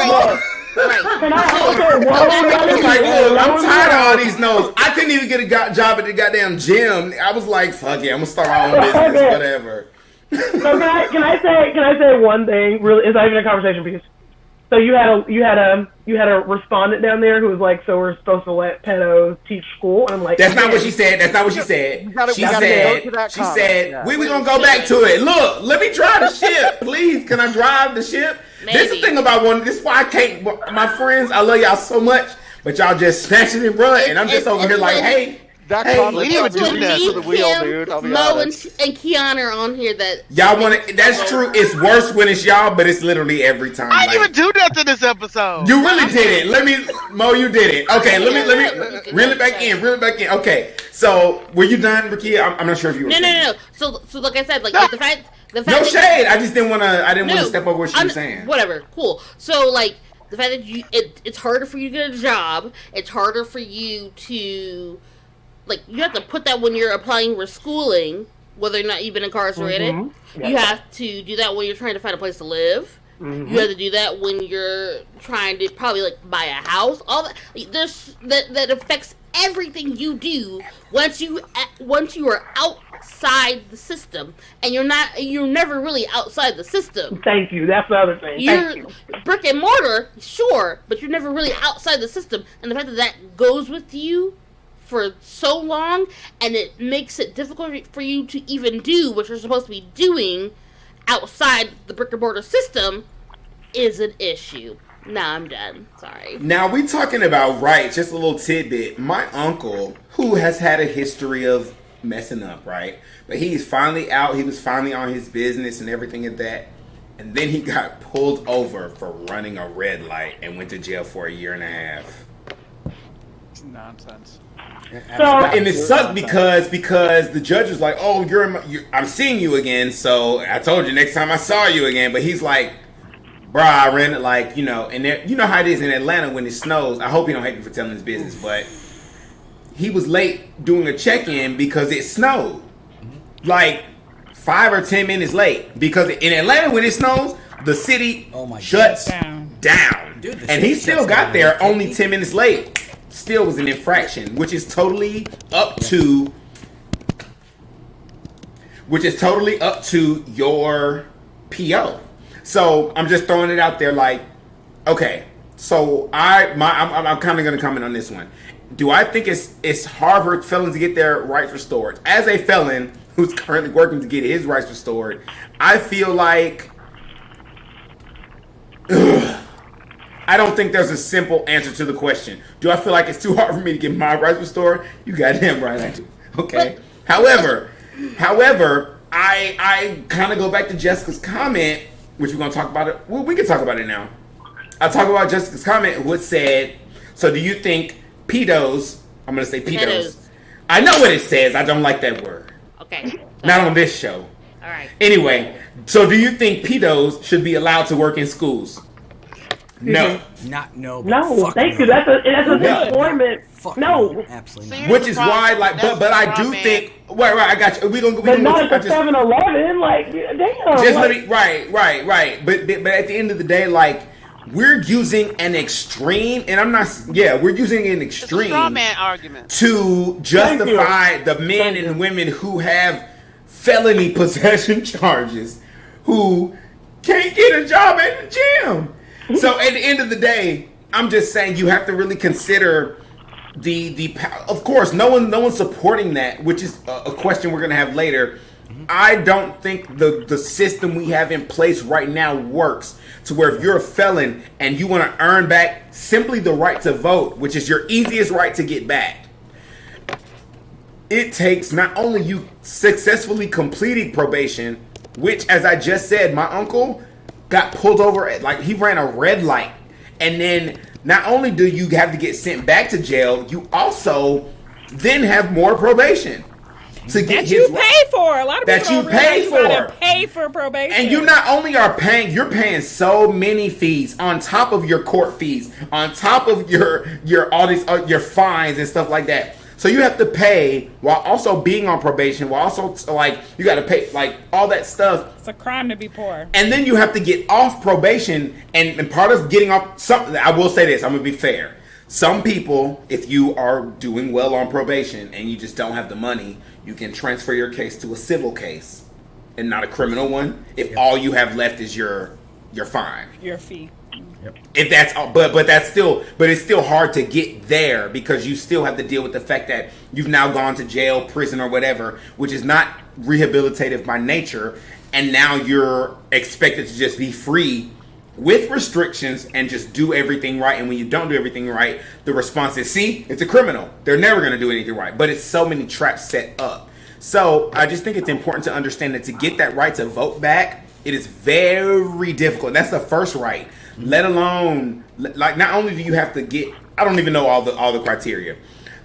tired of all these no's. I couldn't even get a job at the goddamn gym. I was like, fuck it, I'm gonna start my own business, whatever.
So can I say one thing? Really, it's not even a conversation piece. So you had a respondent down there who was like, so we're supposed to let pedos teach school, and I'm like,
that's not what she said. She said we gonna go back to it. Look, let me drive the ship, please. Can I drive the ship?
Maybe.
This is the thing about this is why I can't. My friends, I love y'all so much, but y'all just snatch it and run, and I'm just over here like, hey.
That
hey,
even do that to the wheel, dude. I'll be
Mo
honest.
and Keanu are on here that
Y'all want to? That's true. It's worse when it's y'all, but it's literally every time.
I didn't even do nothing this episode.
You really did it. Mo, you did it. Okay, let me reel it back in. Okay, so were you done, Rakia? I'm not sure if you were.
No. So like I said, like the fact.
No shade. I just didn't want to. I didn't want to step over what she was saying.
Whatever. Cool. So like the fact that it's harder for you to get a job. It's harder for you to. Like, you have to put that when you're applying for schooling, whether or not you've been incarcerated.
Mm-hmm.
You have to do that when you're trying to find a place to live. Mm-hmm. You have to do that when you're trying to probably, like, buy a house. All that. That affects everything you do once you are outside the system. And you're never really outside the system.
Thank you. That's the other thing.
You're brick and mortar, sure, but you're never really outside the system. And the fact that goes with you for so long, and it makes it difficult for you to even do what you're supposed to be doing outside the brick and mortar system is an issue. Nah, I'm done. Sorry.
Now we talking about rights. Just a little tidbit. My uncle, who has had a history of messing up, right? But he's finally out. He was finally on his business and everything of that. And then he got pulled over for running a red light and went to jail for 1.5 years.
Nonsense.
And it sucked because the judge was like, "Oh, I'm seeing you again." So I told you next time I saw you again. But he's like, "Bruh, I ran it like and you know how it is in Atlanta when it snows." I hope you don't hate me for telling his business, but he was late doing a check-in because it snowed, like 5 or 10 minutes late. Because in Atlanta when it snows, the city shuts down.
Dude,
and he still got there only 10 minutes late. Still was an infraction, which is totally up to your PO. So I'm just throwing it out there, like, okay. So I'm kind of going to comment on this one. Do I think it's hard for felons to get their rights restored? As a felon who's currently working to get his rights restored, I feel like. I don't think there's a simple answer to the question. Do I feel like it's too hard for me to get my rights restored? You goddamn right I do. Okay. However, I kind of go back to Jessica's comment, which we're going to talk about it. Well, we can talk about it now. I'll talk about Jessica's comment, which said, so do you think pedos, I'm going to say pedos. I know what it says. I don't like that word.
Okay.
Not on this show.
All right.
Anyway, so do you think pedos should be allowed to work in schools? No.
No, thank you. That's a disappointment. No.
Absolutely
not. Which is why, like, but I do think. Right, I got you.
But not at the 7-Eleven, like, damn.
Just let me. Right. But at the end of the day, like, we're using an extreme, and I'm not. Yeah, we're using an extreme.
It's a straw man argument
to justify the men and women who have felony possession charges who can't get a job at the gym. So at the end of the day, I'm just saying you have to really consider the of course no one's supporting that, which is a question we're gonna have later. I don't think the system we have in place right now works to where if you're a felon and you want to earn back simply the right to vote, which is your easiest right to get back, it takes not only you successfully completing probation, which, as I just said, my uncle got pulled over, like he ran a red light, and then not only do you have to get sent back to jail, you also then have more probation to get
that you pay for. A lot of people don't realize you gotta pay for probation,
and you not only are paying, you're paying so many fees on top of your court fees, on top of your all these your fines and stuff like that. So you have to pay while also being on probation, while also, like, you got to pay, like, all that stuff.
It's a crime to be poor.
And then you have to get off probation. And part of getting off, something, I will say this, I'm going to be fair. Some people, if you are doing well on probation and you just don't have the money, you can transfer your case to a civil case and not a criminal one if all you have left is your fine.
Your fee.
If that's but it's still hard to get there because you still have to deal with the fact that you've now gone to jail, prison, or whatever, which is not rehabilitative by nature, and now you're expected to just be free with restrictions and just do everything right. And when you don't do everything right, the response is, see, it's a criminal. They're never going to do anything right. But it's so many traps set up. So I just think it's important to understand that to get that right to vote back, it is very difficult. That's the first right. Let alone, like, not only do you have to get, I don't even know all the criteria,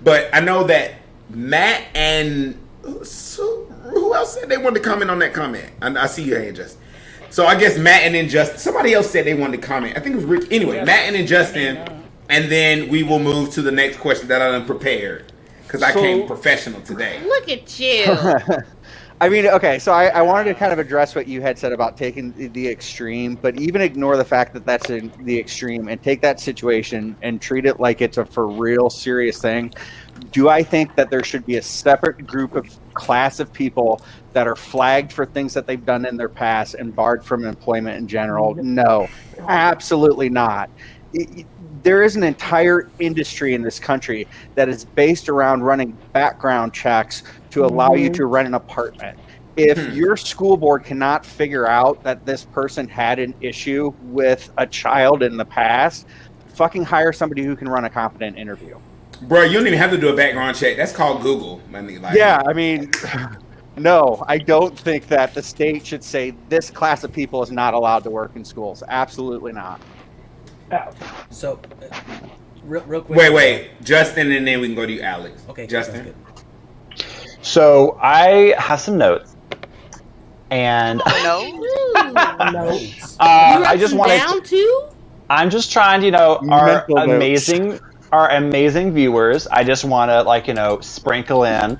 but I know that Matt and who else said they wanted to comment on that comment? I see your hand, Justin. So I guess Matt and then Justin. Somebody else said they wanted to comment. I think it was Rick. Anyway, Matt and then Justin, and then we will move to the next question that I done prepared because I came professional today.
Look at you.
I mean, okay, so I wanted to kind of address what you had said about taking the extreme, but even ignore the fact that that's the extreme and take that situation and treat it like it's a for real serious thing. Do I think that there should be a separate group of class of people that are flagged for things that they've done in their past and barred from employment in general? No, absolutely not. There is an entire industry in this country that is based around running background checks to allow you to rent an apartment. If your school board cannot figure out that this person had an issue with a child in the past, fucking hire somebody who can run a competent interview.
Bro, you don't even have to do a background check. That's called Google.
Yeah, I mean, no, I don't think that the state should say this class of people is not allowed to work in schools. Absolutely not.
So, real quick.
Wait, Justin, and then we can go to you, Alex.
Okay,
Justin.
So I have some notes, and I just wanted to. I'm just trying to, our amazing viewers. I just want to, sprinkle in,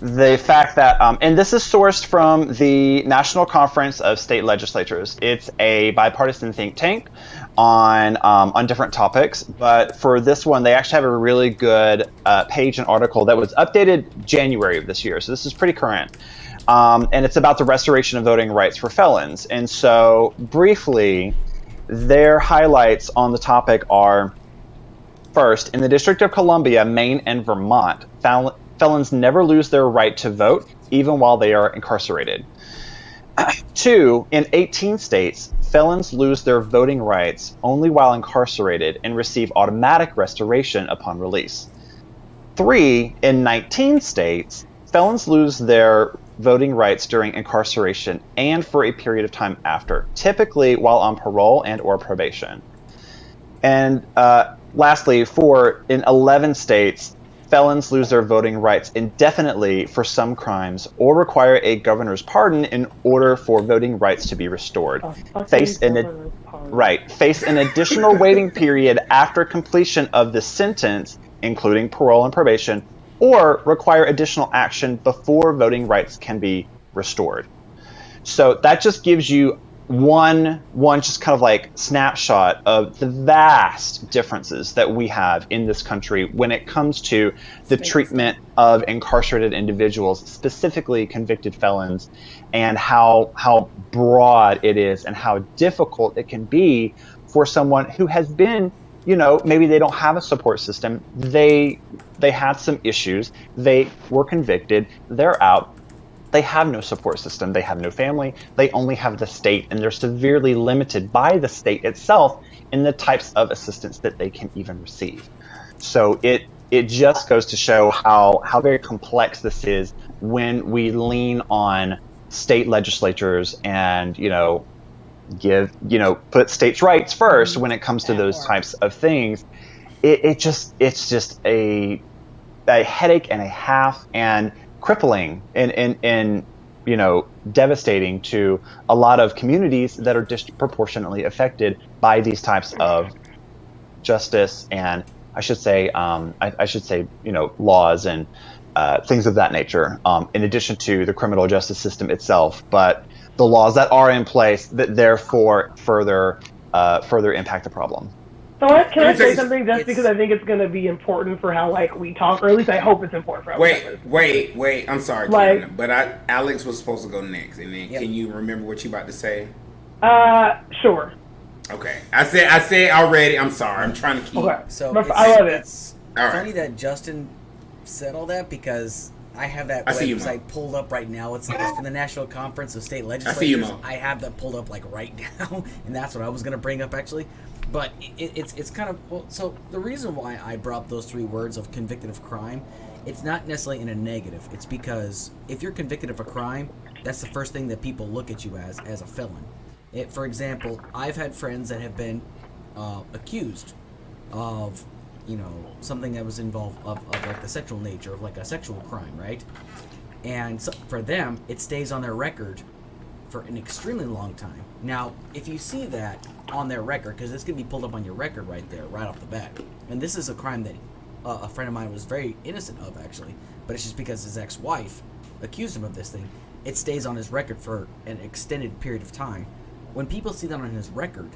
the fact that, and this is sourced from the National Conference of State Legislatures. It's a bipartisan think tank on different topics, but for this one, they actually have a really good page and article that was updated January of this year. So this is pretty current. And it's about the restoration of voting rights for felons. And so briefly, their highlights on the topic are, first, in the District of Columbia, Maine, and Vermont, felons never lose their right to vote, even while they are incarcerated. 2, in 18 states, felons lose their voting rights only while incarcerated and receive automatic restoration upon release. 3, in 19 states, felons lose their voting rights during incarceration and for a period of time after, typically while on parole and or probation. And lastly, 4, in 11 states, felons lose their voting rights indefinitely for some crimes or require a governor's pardon in order for voting rights to be restored. Face an additional waiting period after completion of the sentence, including parole and probation, or require additional action before voting rights can be restored. So that just gives you one just kind of like snapshot of the vast differences that we have in this country when it comes to the treatment of incarcerated individuals, specifically convicted felons, and how broad it is and how difficult it can be for someone who has been, maybe they don't have a support system, they had some issues, they were convicted, they're out. They have no support system. They have no family. They only have the state, and they're severely limited by the state itself in the types of assistance that they can even receive. So it just goes to show how very complex this is when we lean on state legislatures and put states' rights first when it comes to those types of things. It's just a headache and a half, and crippling and devastating to a lot of communities that are disproportionately affected by these types of justice and I should say laws and things of that nature, in addition to the criminal justice system itself, but the laws that are in place that therefore further impact the problem.
So can I say something just because I think it's going to be important for how we talk, or at least I hope it's important for how we talk.
Wait. I'm sorry, Karen, but Alex was supposed to go next, and then can you remember what you about to say?
Sure.
Okay. I said already. I'm sorry. I'm trying to keep.
Okay.
So
I love it.
It's funny that Justin said all that because I have that website pulled up right now. It's from the National Conference of State Legislatures. I have that pulled up right now, and that's what I was going to bring up actually. But it's kind of so the reason why I brought up those three words of convicted of crime, it's not necessarily in a negative. It's because if you're convicted of a crime, that's the first thing that people look at you as a felon. For example, I've had friends that have been accused of something that was involved of the sexual nature of a sexual crime, right? And so for them, it stays on their record for an extremely long time. Now, if you see that on their record, because it's going to be pulled up on your record right there, right off the bat, and this is a crime that a friend of mine was very innocent of, actually, but it's just because his ex-wife accused him of this thing, it stays on his record for an extended period of time. When people see that on his record,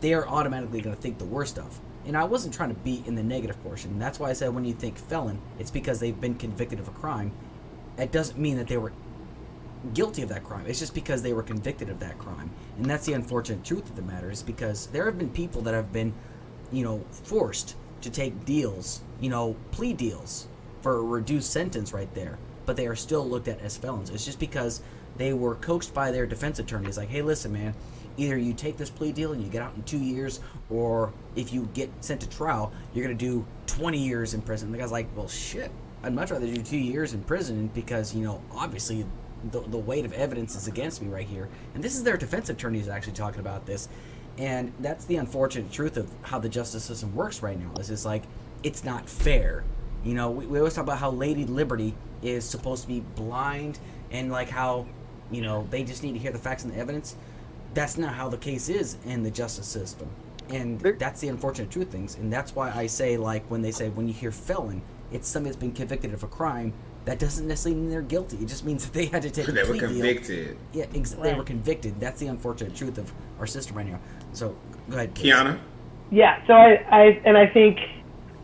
they are automatically going to think the worst of. And I wasn't trying to be in the negative portion. And that's why I said when you think felon, it's because they've been convicted of a crime. It doesn't mean that they were guilty of that crime. It's just because they were convicted of that crime. And that's the unfortunate truth of the matter, is because there have been people that have been, forced to take deals, plea deals for a reduced sentence right there, but they are still looked at as felons. It's just because they were coaxed by their defense attorneys, like, hey, listen, man, either you take this plea deal and you get out in 2 years, or if you get sent to trial, you're going to do 20 years in prison. The guy's like, well, shit, I'd much rather do 2 years in prison because, obviously the weight of evidence is against me right here. And this is their defense attorneys actually talking about this. And that's the unfortunate truth of how the justice system works right now. Is it's not fair. We always talk about how Lady Liberty is supposed to be blind and how, they just need to hear the facts and the evidence. That's not how the case is in the justice system. And that's the unfortunate truth of things. And that's why I say, when they say, when you hear felon, it's somebody that's been convicted of a crime. That doesn't necessarily mean they're guilty. It just means that they had to take a plea deal.
They were convicted.
Yeah, they were convicted. That's the unfortunate truth of our system right now. So, go ahead,
Kiana.
Yeah. So I think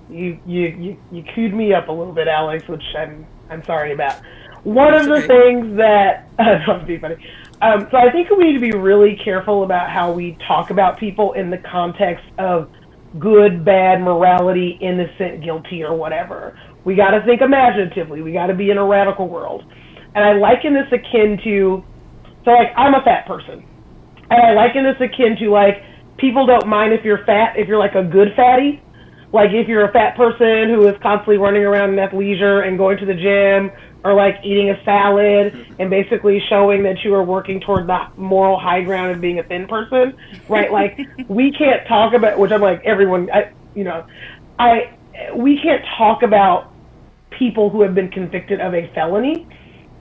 you queued me up a little bit, Alex, which I'm sorry about. One of the things that that'd be funny. So I think we need to be really careful about how we talk about people in the context of good, bad, morality, innocent, guilty, or whatever. We got to think imaginatively. We got to be in a radical world. And I liken this akin to, I'm a fat person. And I liken this akin to, people don't mind if you're fat, if you're a good fatty. If you're a fat person who is constantly running around in athleisure and going to the gym, or eating a salad and basically showing that you are working toward the moral high ground of being a thin person, right? We can't talk about, which I'm everyone, we can't talk about people who have been convicted of a felony,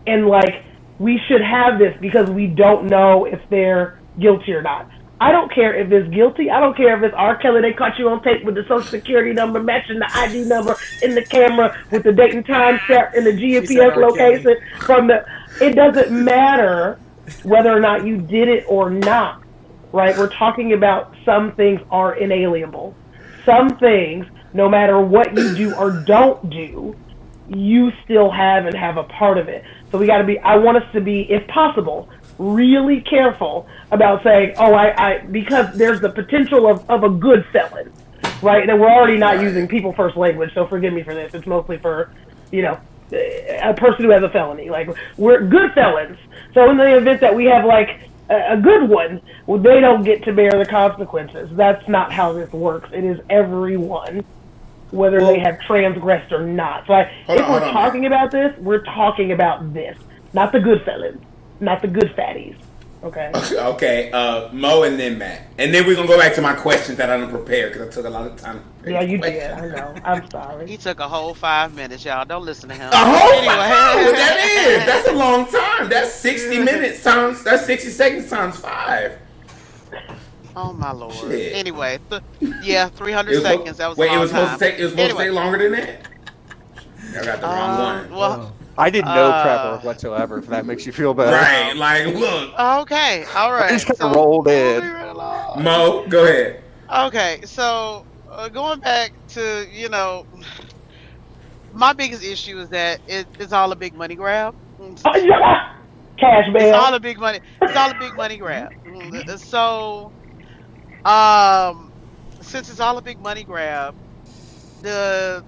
and like we should have this because we don't know if they're guilty or not. I don't care if it's guilty. I don't care if it's R. Kelly. They caught you on tape with the social security number matching the ID number in the camera with the date and time set in the GPS location from the. It doesn't matter whether or not you did it or not, right? We're talking about some things are inalienable. Some things, no matter what you do or don't do, you still have and have a part of it. So we got to be. I want us to be, if possible, really careful about saying, oh, I because there's the potential of a good felon, right? And we're already not using people first language, so forgive me for this. It's mostly for, a person who has a felony. Like, we're good felons. So in the event that we have, like, a good one, well, they don't get to bear the consequences. That's not how this works. It is everyone, whether they have transgressed or not. So if we're talking about this, we're talking about this, not the good felons. Not the good fatties. Okay.
Okay. Mo and then Matt. And then we're going to go back to my questions that I didn't prepare because I took a lot of time.
Yeah, you did. I know. I'm sorry.
He took a whole 5 minutes, y'all. Don't listen to him.
A whole 5 minutes? That is. That's a long time. That's 60 minutes times, that's 60 seconds times 5.
Oh, my Lord.
Shit.
Anyway, 300 seconds. That was a long
it was
time.
It was supposed to take longer than that? I got the wrong one.
Well,
I did no prep work whatsoever, if that makes you feel better.
Right, like, look.
Okay, all right.
I just kind of rolled in.
Mo, go ahead.
Okay, so going back to, my biggest issue is that it's all a big money grab.
Cash bail.
It's all a big money. It's all a big money grab. So, since it's all a big money grab, the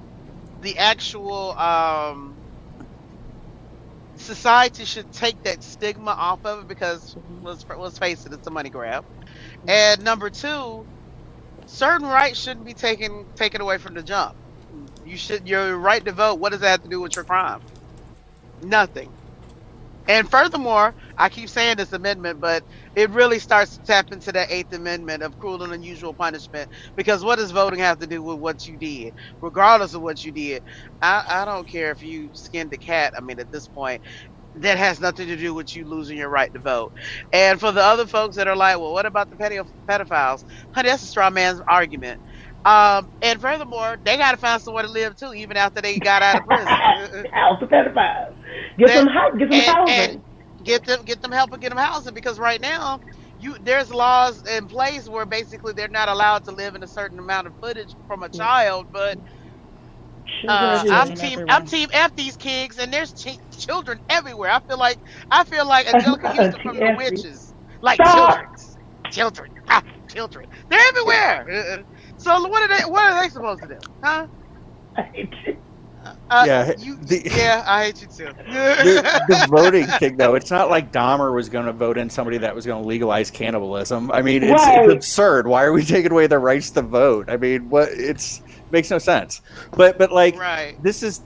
actual society should take that stigma off of it because let's face it, it's a money grab. And number two, certain rights shouldn't be taken away from the jump. Your right to vote, what does that have to do with your crime? Nothing. And furthermore, I keep saying this amendment, but it really starts to tap into that 8th Amendment of cruel and unusual punishment. Because what does voting have to do with what you did? Regardless of what you did. I don't care if you skinned a cat. I mean, at this point, that has nothing to do with you losing your right to vote. And for the other folks that are like, well, what about the pedophiles? Honey, that's a straw man's argument. And furthermore, they got to find somewhere to live too, even after they got out of prison.
House the pedophiles. Get them housing.
And get them help and get them housing, because right now there's laws in place where basically they're not allowed to live in a certain amount of footage from a child. But I'm team F these kids, and there's children everywhere. I feel like Angelica Houston from The Witches, like children. They're everywhere. So what are they supposed to do, huh?
I hate you.
I hate you too.
The voting thing, though, it's not like Dahmer was going to vote in somebody that was going to legalize cannibalism. I mean, it's absurd. Why are we taking away the rights to vote? I mean, makes no sense. But like, this is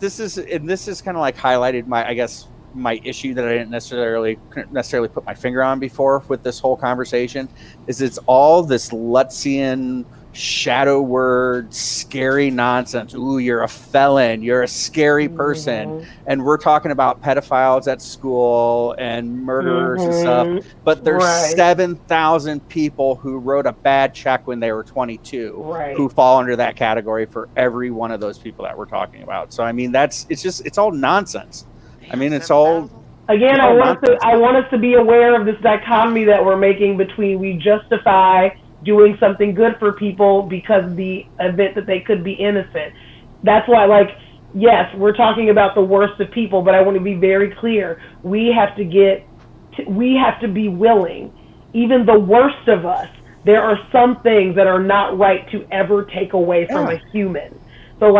kind of like highlighted my issue that I didn't necessarily put my finger on before with this whole conversation is it's all this Lutzian shadow word, scary nonsense. Ooh, you're a felon, you're a scary person, and we're talking about pedophiles at school and murderers and stuff. But there's 7,000 people who wrote a bad check when they were 22 who fall under that category for every one of those people that we're talking about. So I mean, it's all nonsense. I mean, it's all.
Again, I want us to be aware of this dichotomy that we're making between we justify doing something good for people because the event that they could be innocent. That's why, yes, we're talking about the worst of people, but I want to be very clear. We have to be willing, even the worst of us. There are some things that are not right to ever take away from a human. So,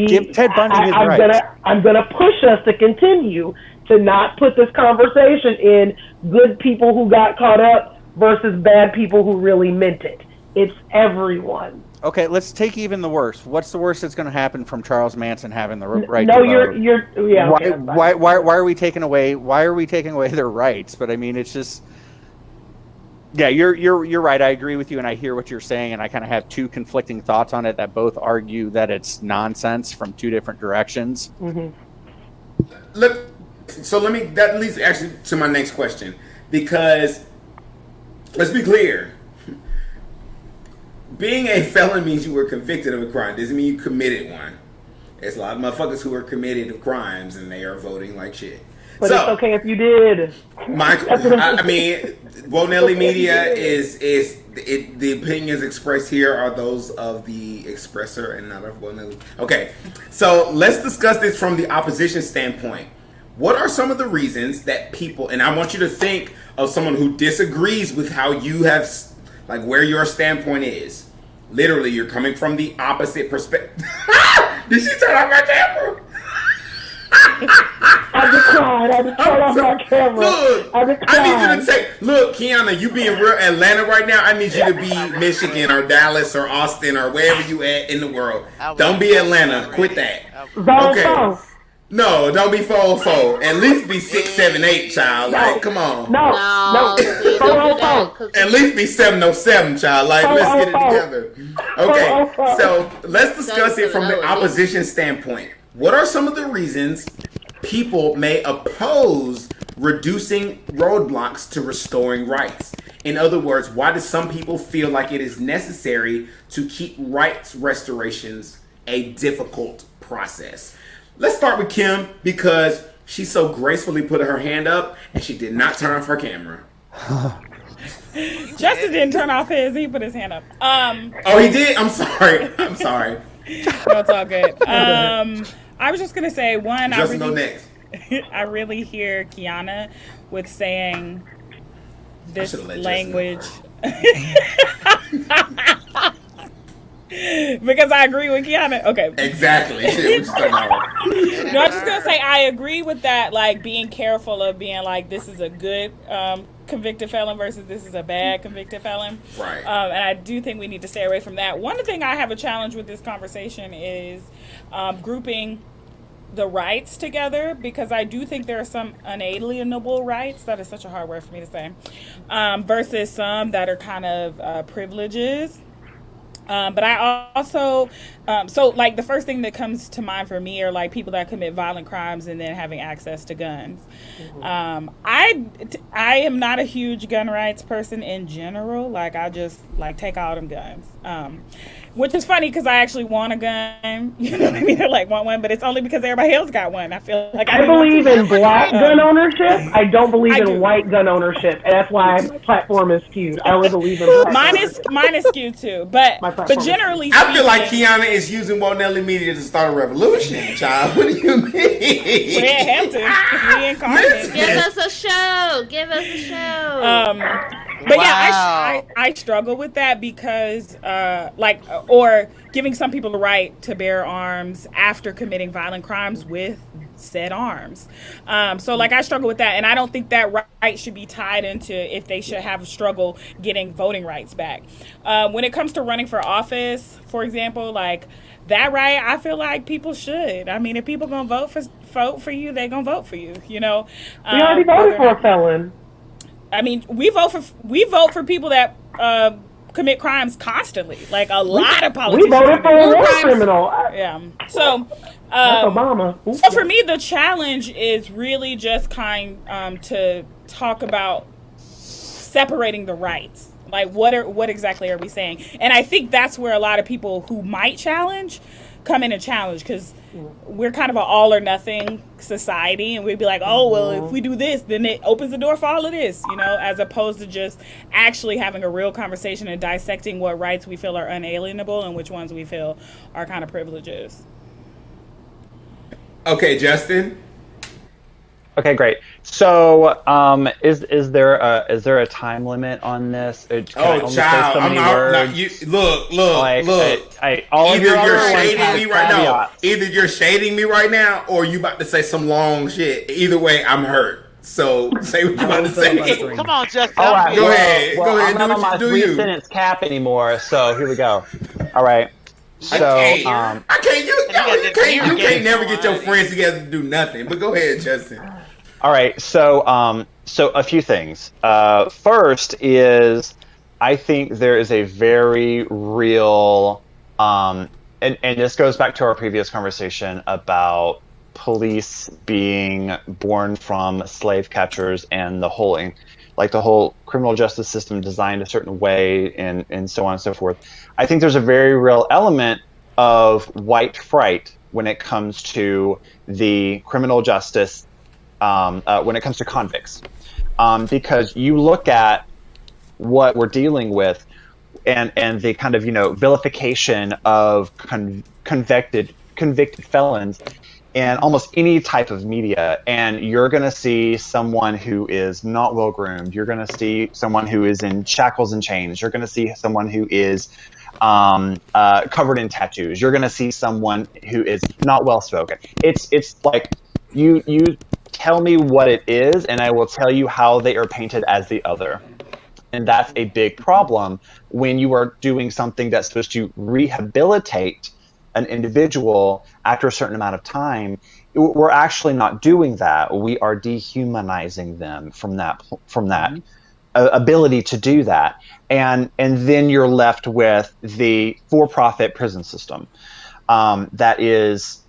give Ted Bundy his rights.
I'm gonna push us to continue to not put this conversation in good people who got caught up versus bad people who really meant it. It's everyone.
Okay, let's take even the worst. What's the worst that's going to happen from Charles Manson having the right?
No,
to vote?
Why
are we taking away? Why are we taking away their rights? But I mean, it's just Yeah, you're right. I agree with you, and I hear what you're saying, and I kind of have two conflicting thoughts on it that both argue that it's nonsense from two different directions.
Mm-hmm.
That leads actually to my next question, because let's be clear. Being a felon means you were convicted of a crime. Doesn't mean you committed one. There's a lot of motherfuckers who are committed of crimes and they are voting like shit.
But it's okay if you did.
I mean, Nelly Media is the opinions expressed here are those of the expressor and not of Nelly. Okay, so let's discuss this from the opposition standpoint. What are some of the reasons that people, and I want you to think of someone who disagrees with how you have, like where your standpoint is. Literally, you're coming from the opposite perspective. Did she turn off my camera?
I just cried. I just turned off my camera.
Look, I need you to take. Look, Kiana, you being real Atlanta right now. I need you to be Michigan or Dallas or Austin or wherever you at in the world. Don't be Atlanta. Quit that. Okay. No, don't be 404. At least be 6, 7, 8, child. Like, come on.
No.
At least be 707, child. Like, let's get it together. Okay, so let's discuss it from the opposition standpoint. What are some of the reasons people may oppose reducing roadblocks to restoring rights? In other words, why do some people feel like it is necessary to keep rights restorations a difficult process? Let's start with Kim, because she so gracefully put her hand up and she did not turn off her camera.
Justin didn't turn off his. He put his hand up.
Oh, he did? I'm sorry.
No, it's all good. I was just going to say, one,
Justin, go next.
I really hear Kiana with saying this language. Because I agree with Kiana. Okay.
Exactly. Shit,
no, I'm just gonna say I agree with that. Like being careful of being like this is a good convicted felon versus this is a bad convicted felon.
Right.
And I do think we need to stay away from that. One thing I have a challenge with this conversation is grouping the rights together, because I do think there are some unalienable rights. That is such a hard word for me to say. Versus some that are kind of privileges. But I also, so like the first thing that comes to mind for me are like people that commit violent crimes and then having access to guns. Mm-hmm. I am not a huge gun rights person in general. Like I just like take all them guns. Which is funny because I actually want a gun. You know what I mean? I like want one, but it's only because everybody else got one. I feel like
I believe in black gun ownership. I don't believe in white gun ownership, and that's why my platform is skewed. I only believe in black
mine is skewed too, but generally,
I feel like Kiana is using Nelly Media to start a revolution, child. What do you mean?
We have to. We incarnate.
Give us a show. Give us a show.
But yeah, I struggle with that because, or giving some people the right to bear arms after committing violent crimes with said arms. So, like, I struggle with that, and I don't think that right should be tied into if they should have a struggle getting voting rights back. When it comes to running for office, for example, like, that right, I feel like people should. I mean, if people gonna vote for you, they gonna vote for you. You know,
we already voted for a felon.
I mean, we vote for people that commit crimes constantly. Like a lot of politicians.
We voted for a war criminal.
Yeah. So,
that's Obama.
So for me, the challenge is really just to talk about separating the rights. Like what exactly are we saying? And I think that's where a lot of people who might challenge come in and challenge, because we're kind of an all or nothing society, and we'd be like, oh, well, if we do this, then it opens the door for all of this, you know, as opposed to just actually having a real conversation and dissecting what rights we feel are unalienable and which ones we feel are kind of privileges.
Okay, Justin.
Okay, great. So, is there a time limit on this?
Child, I'm out. Look. Either you're shading me right now. Either you're shading me right now, or you about to say some long shit. Either way, I'm hurt. So say what you about to say.
Come on, Justin.
All right,
go ahead.
I'm not on my 3-sentence cap anymore. So here we go. All right. So
I can't. You can't never get your friends together to do nothing. But go ahead, Justin.
All right, so So a few things. First is, I think there is a very real, and this goes back to our previous conversation about police being born from slave catchers and the whole criminal justice system designed a certain way and so on and so forth. I think there's a very real element of white fright when it comes to the criminal justice, when it comes to convicts. Because you look at what we're dealing with and the kind of, vilification of convicted felons in almost any type of media. And you're going to see someone who is not well groomed. You're going to see someone who is in shackles and chains. You're going to see someone who is covered in tattoos. You're going to see someone who is not well spoken. It's like you tell me what it is, and I will tell you how they are painted as the other. And that's a big problem when you are doing something that's supposed to rehabilitate an individual after a certain amount of time. We're actually not doing that. We are dehumanizing them from that ability to do that. And then you're left with the for-profit prison system that is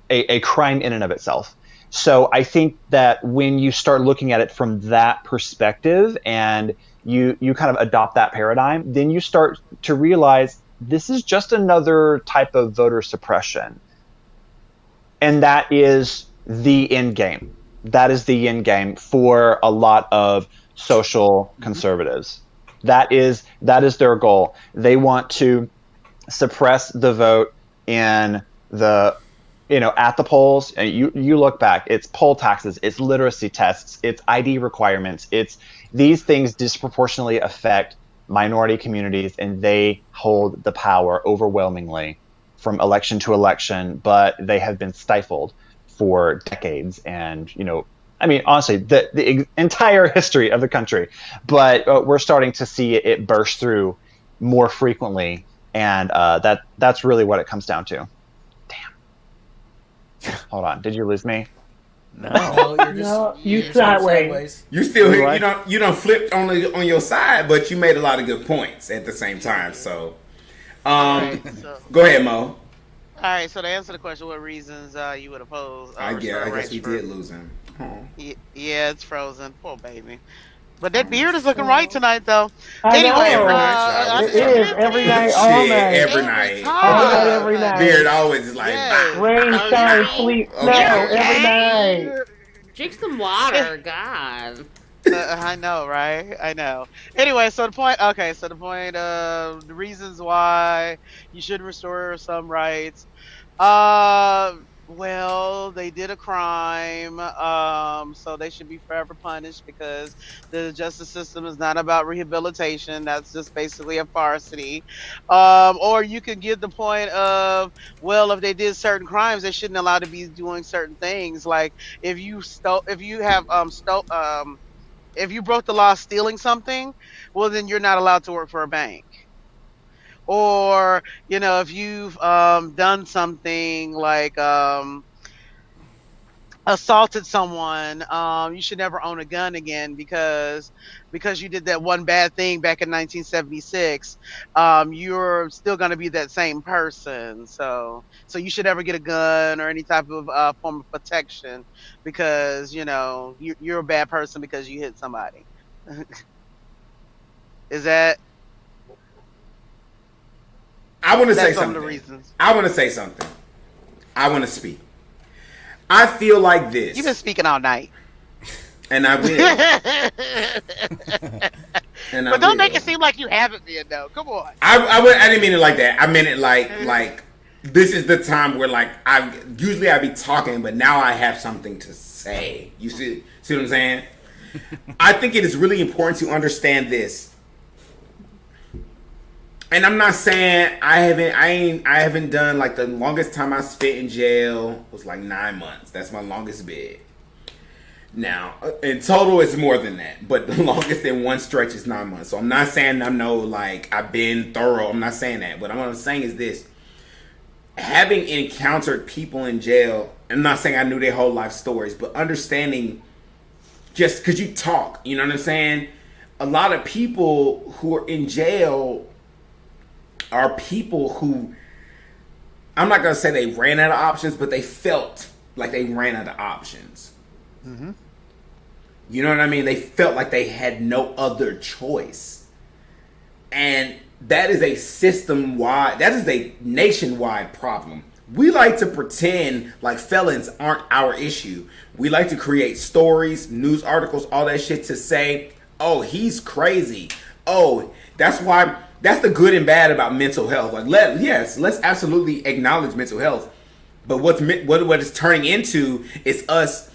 a crime in and of itself. So I think that when you start looking at it from that perspective and you kind of adopt that paradigm, then you start to realize this is just another type of voter suppression. And that is the end game. That is the end game for a lot of social conservatives. That is their goal. They want to suppress the vote in the, at the polls. You look back, it's poll taxes, it's literacy tests, it's ID requirements. It's these things disproportionately affect minority communities, and they hold the power overwhelmingly from election to election, but they have been stifled for decades. And, honestly, the entire history of the country, but we're starting to see it burst through more frequently. And that's really what it comes down to. Damn. Hold on. Did you lose me?
No, you sideways.
You still you don't flipped on your side, but you made a lot of good points at the same time. So, go ahead, Mo.
All right. So to answer the question, what reasons you would oppose?
I guess we did lose him.
Yeah, it's frozen. Poor baby. But that beard is looking right tonight, though.
Anyway, it is every night, all night.
Every night.
All night, every night.
Beard always is like,
rain, shine, sleep, snow, every night.
Drink some water, God.
I know, right? I know. Anyway, the reasons why you should restore some rights. Well, they did a crime, so they should be forever punished because the justice system is not about rehabilitation. That's just basically a farce. Or you could get the point of, well, if they did certain crimes, they shouldn't allow to be doing certain things. Like if you broke the law stealing something, well, then you're not allowed to work for a bank. Or, if you've done something like assaulted someone, you should never own a gun again because you did that one bad thing back in 1976. You're still going to be that same person. So you should never get a gun or any type of form of protection because, you're a bad person because you hit somebody. Is that...
I want to say something. I want to say something. I want to speak. I feel like this.
You've been speaking all night.
And I will.
But don't make it seem like you haven't been, though. Come on.
I didn't mean it like that. I meant it like this is the time where usually I be talking, but now I have something to say. You see what I'm saying? I think it is really important to understand this. And I'm not saying I haven't done, like, the longest time I spent in jail was like 9 months. That's my longest bid. Now, in total, it's more than that. But the longest in one stretch is 9 months. So I'm not saying I've been thorough. I'm not saying that. But what I'm saying is this. Having encountered people in jail, I'm not saying I knew their whole life stories, but understanding just because you talk. You know what I'm saying? A lot of people who are in jail are people who, I'm not going to say they ran out of options, but they felt like they ran out of options.
Mm-hmm.
You know what I mean? They felt like they had no other choice. And that is a system-wide, that is a nationwide problem. We like to pretend like felons aren't our issue. We like to create stories, news articles, all that shit to say, oh, he's crazy. Oh, that's why, that's the good and bad about mental health. Like, let's absolutely acknowledge mental health. But what it's turning into is us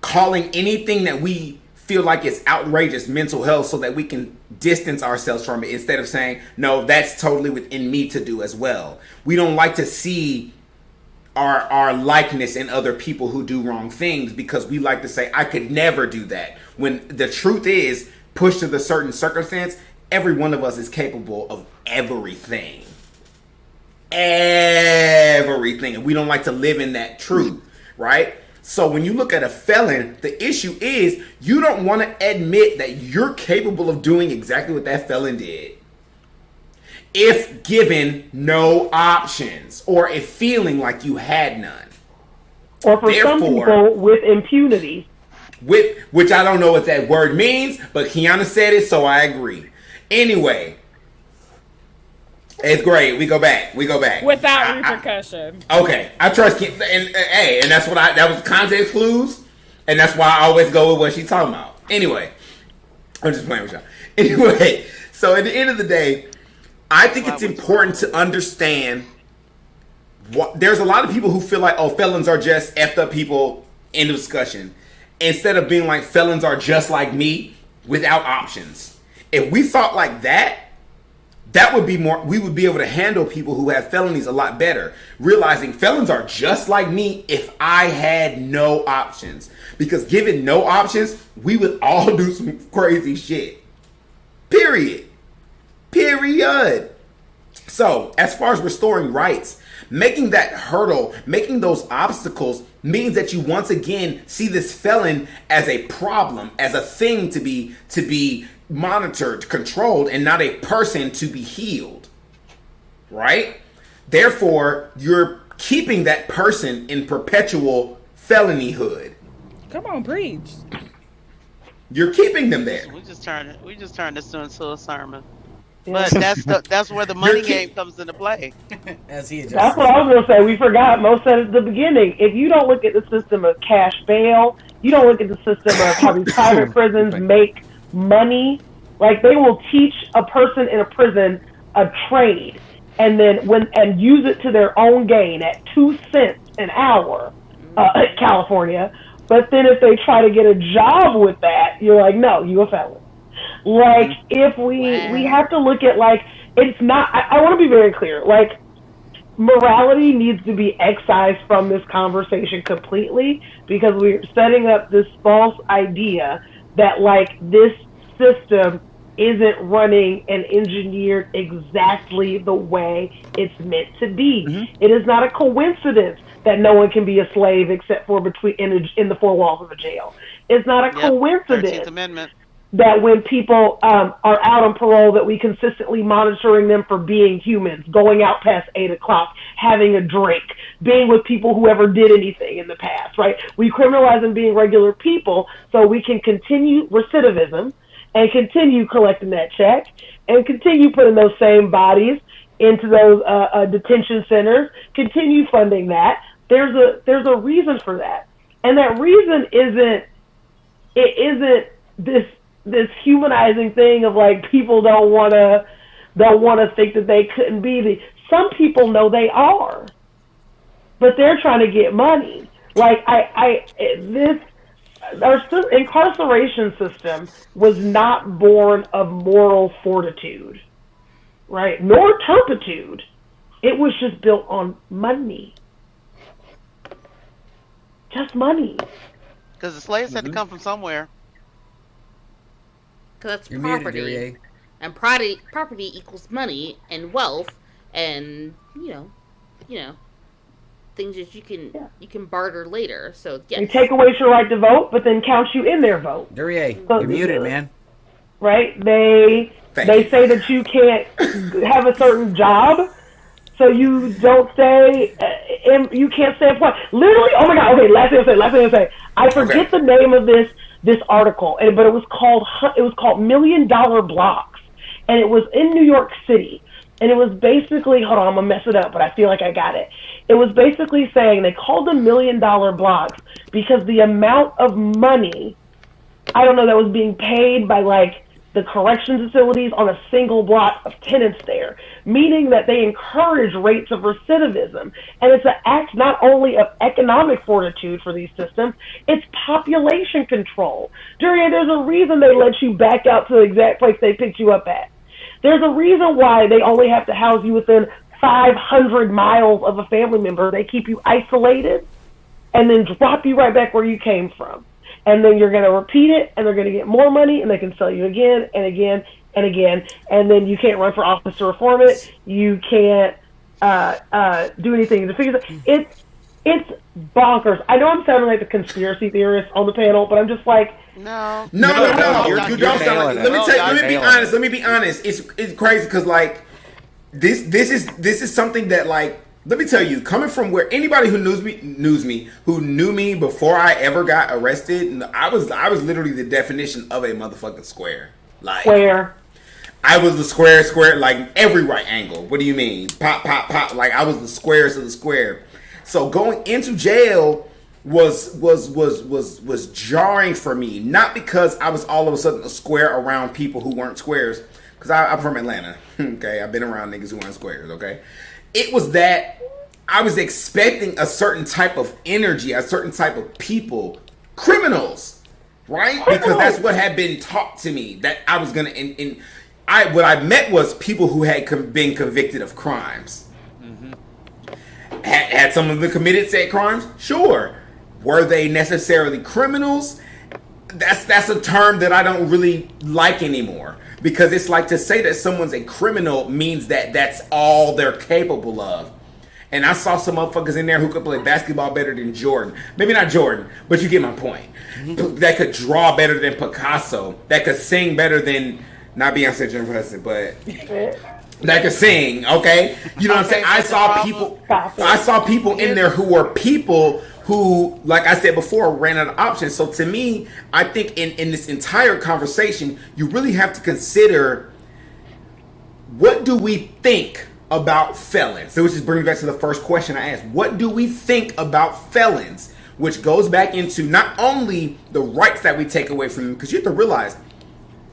calling anything that we feel like is outrageous mental health so that we can distance ourselves from it instead of saying, no, that's totally within me to do as well. We don't like to see our likeness in other people who do wrong things because we like to say, I could never do that. When the truth is, pushed to the certain circumstance, every one of us is capable of everything. Everything. And we don't like to live in that truth, right? So when you look at a felon, the issue is you don't want to admit that you're capable of doing exactly what that felon did. If given no options, or if feeling like you had none.
Or for some people, with impunity.
Which I don't know what that word means, but Kiana said it, so I agree. Anyway, it's great. We go back.
Without repercussion.
Okay, I trust Kim, and that's what that was context clues, and that's why I always go with what she's talking about. Anyway, I'm just playing with y'all. Anyway, so at the end of the day, I think it's important to understand there's a lot of people who feel like, oh, felons are just effed up people, end of discussion. Instead of being like, felons are just like me without options. If we thought like that would be more, we would be able to handle people who have felonies a lot better. Realizing felons are just like me if I had no options. Because given no options, we would all do some crazy shit. Period. So, as far as restoring rights, making that hurdle, making those obstacles means that you once again see this felon as a problem, as a thing to be monitored, controlled, and not a person to be healed. Right? Therefore, you're keeping that person in perpetual felonyhood.
Come on, preach.
You're keeping them there.
We just turned this into a sermon. But that's where the money game comes into play.
That's what I was going to say. We forgot most at the beginning. If you don't look at the system of cash bail, you don't look at the system of how these private prisons make money. Like, they will teach a person in a prison a trade and then use it to their own gain at 2 cents an hour, California. But then if they try to get a job with that, you're like, no, you a felon. Like, if we have to look at, like, it's not, I want to be very clear, like, morality needs to be excised from this conversation completely because we're setting up this false idea that, like, this system isn't running and engineered exactly the way it's meant to be. Mm-hmm. It is not a coincidence that no one can be a slave except for in the four walls of a jail. It's not a coincidence
13th Amendment.
That when people are out on parole, that we consistently monitoring them for being humans, going out past 8 o'clock, having a drink, being with people who ever did anything in the past, right? We criminalize them being regular people so we can continue recidivism and continue collecting that check and continue putting those same bodies into those detention centers, continue funding that. There's a reason for that. And that reason isn't this humanizing thing of like people don't want to think that they couldn't be. Some people know they are, but they're trying to get money. Like our incarceration system was not born of moral fortitude, right? Nor turpitude. It was just built on money. Just money.
Because the slaves had to come from somewhere.
Because that's property. And property equals money and wealth and, you know, things that you can barter later. So yes.
They take away your right to vote, but then count you in their vote.
Duryea, you're muted, man.
Right? They say that you can't have a certain job, so you don't stay, you can't stay employed. Literally, oh my God, okay, last thing I'll say. I forget the name of this article, but it was called $1 Million Blocks, and it was in New York City, and it was basically, hold on, I'm gonna mess it up, but I feel like I got it. It was basically saying they called them $1 Million Blocks because the amount of money, I don't know, that was being paid by like the corrections facilities on a single block of tenants there, meaning that they encourage rates of recidivism. And it's an act not only of economic fortitude for these systems, it's population control. There's a reason they let you back out to the exact place they picked you up at. There's a reason why they only have to house you within 500 miles of a family member. They keep you isolated and then drop you right back where you came from. And then you're going to repeat it, and they're going to get more money, and they can sell you again and again and again. And then you can't run for office to reform it. You can't do anything to fix it. It's bonkers. I know I'm sounding like the conspiracy theorist on the panel, but I'm just like,
No. You don't sound like. Let me be honest. It's crazy because like this is something that like. Let me tell you, coming from where anybody who who knew me before I ever got arrested, I was literally the definition of a motherfucking square. Like
square.
I was the square, like every right angle. What do you mean? Pop. Like I was the squarest of the square. So going into jail was jarring for me. Not because I was all of a sudden a square around people who weren't squares. Because I'm from Atlanta. Okay, I've been around niggas who aren't squares. Okay. It was that I was expecting a certain type of energy, a certain type of people, criminals, right? Because that's what had been taught to me, that I was gonna. What I met was people who had been convicted of crimes. Mm-hmm. Had some of them committed said crimes? Sure. Were they necessarily criminals? That's a term that I don't really like anymore. Because it's like to say that someone's a criminal means that that's all they're capable of. And I saw some motherfuckers in there who could play basketball better than Jordan. Maybe not Jordan, but you get my point. Mm-hmm. That could draw better than Picasso. That could sing better than, not Beyonce, Jennifer Hudson, but that could sing, okay? You know what I'm saying? I saw people in there who were people who, like I said before, ran out of options. So to me, I think in this entire conversation, you really have to consider, what do we think about felons? So which just brings me back to the first question I asked. What do we think about felons? Which goes back into not only the rights that we take away from them, because you have to realize,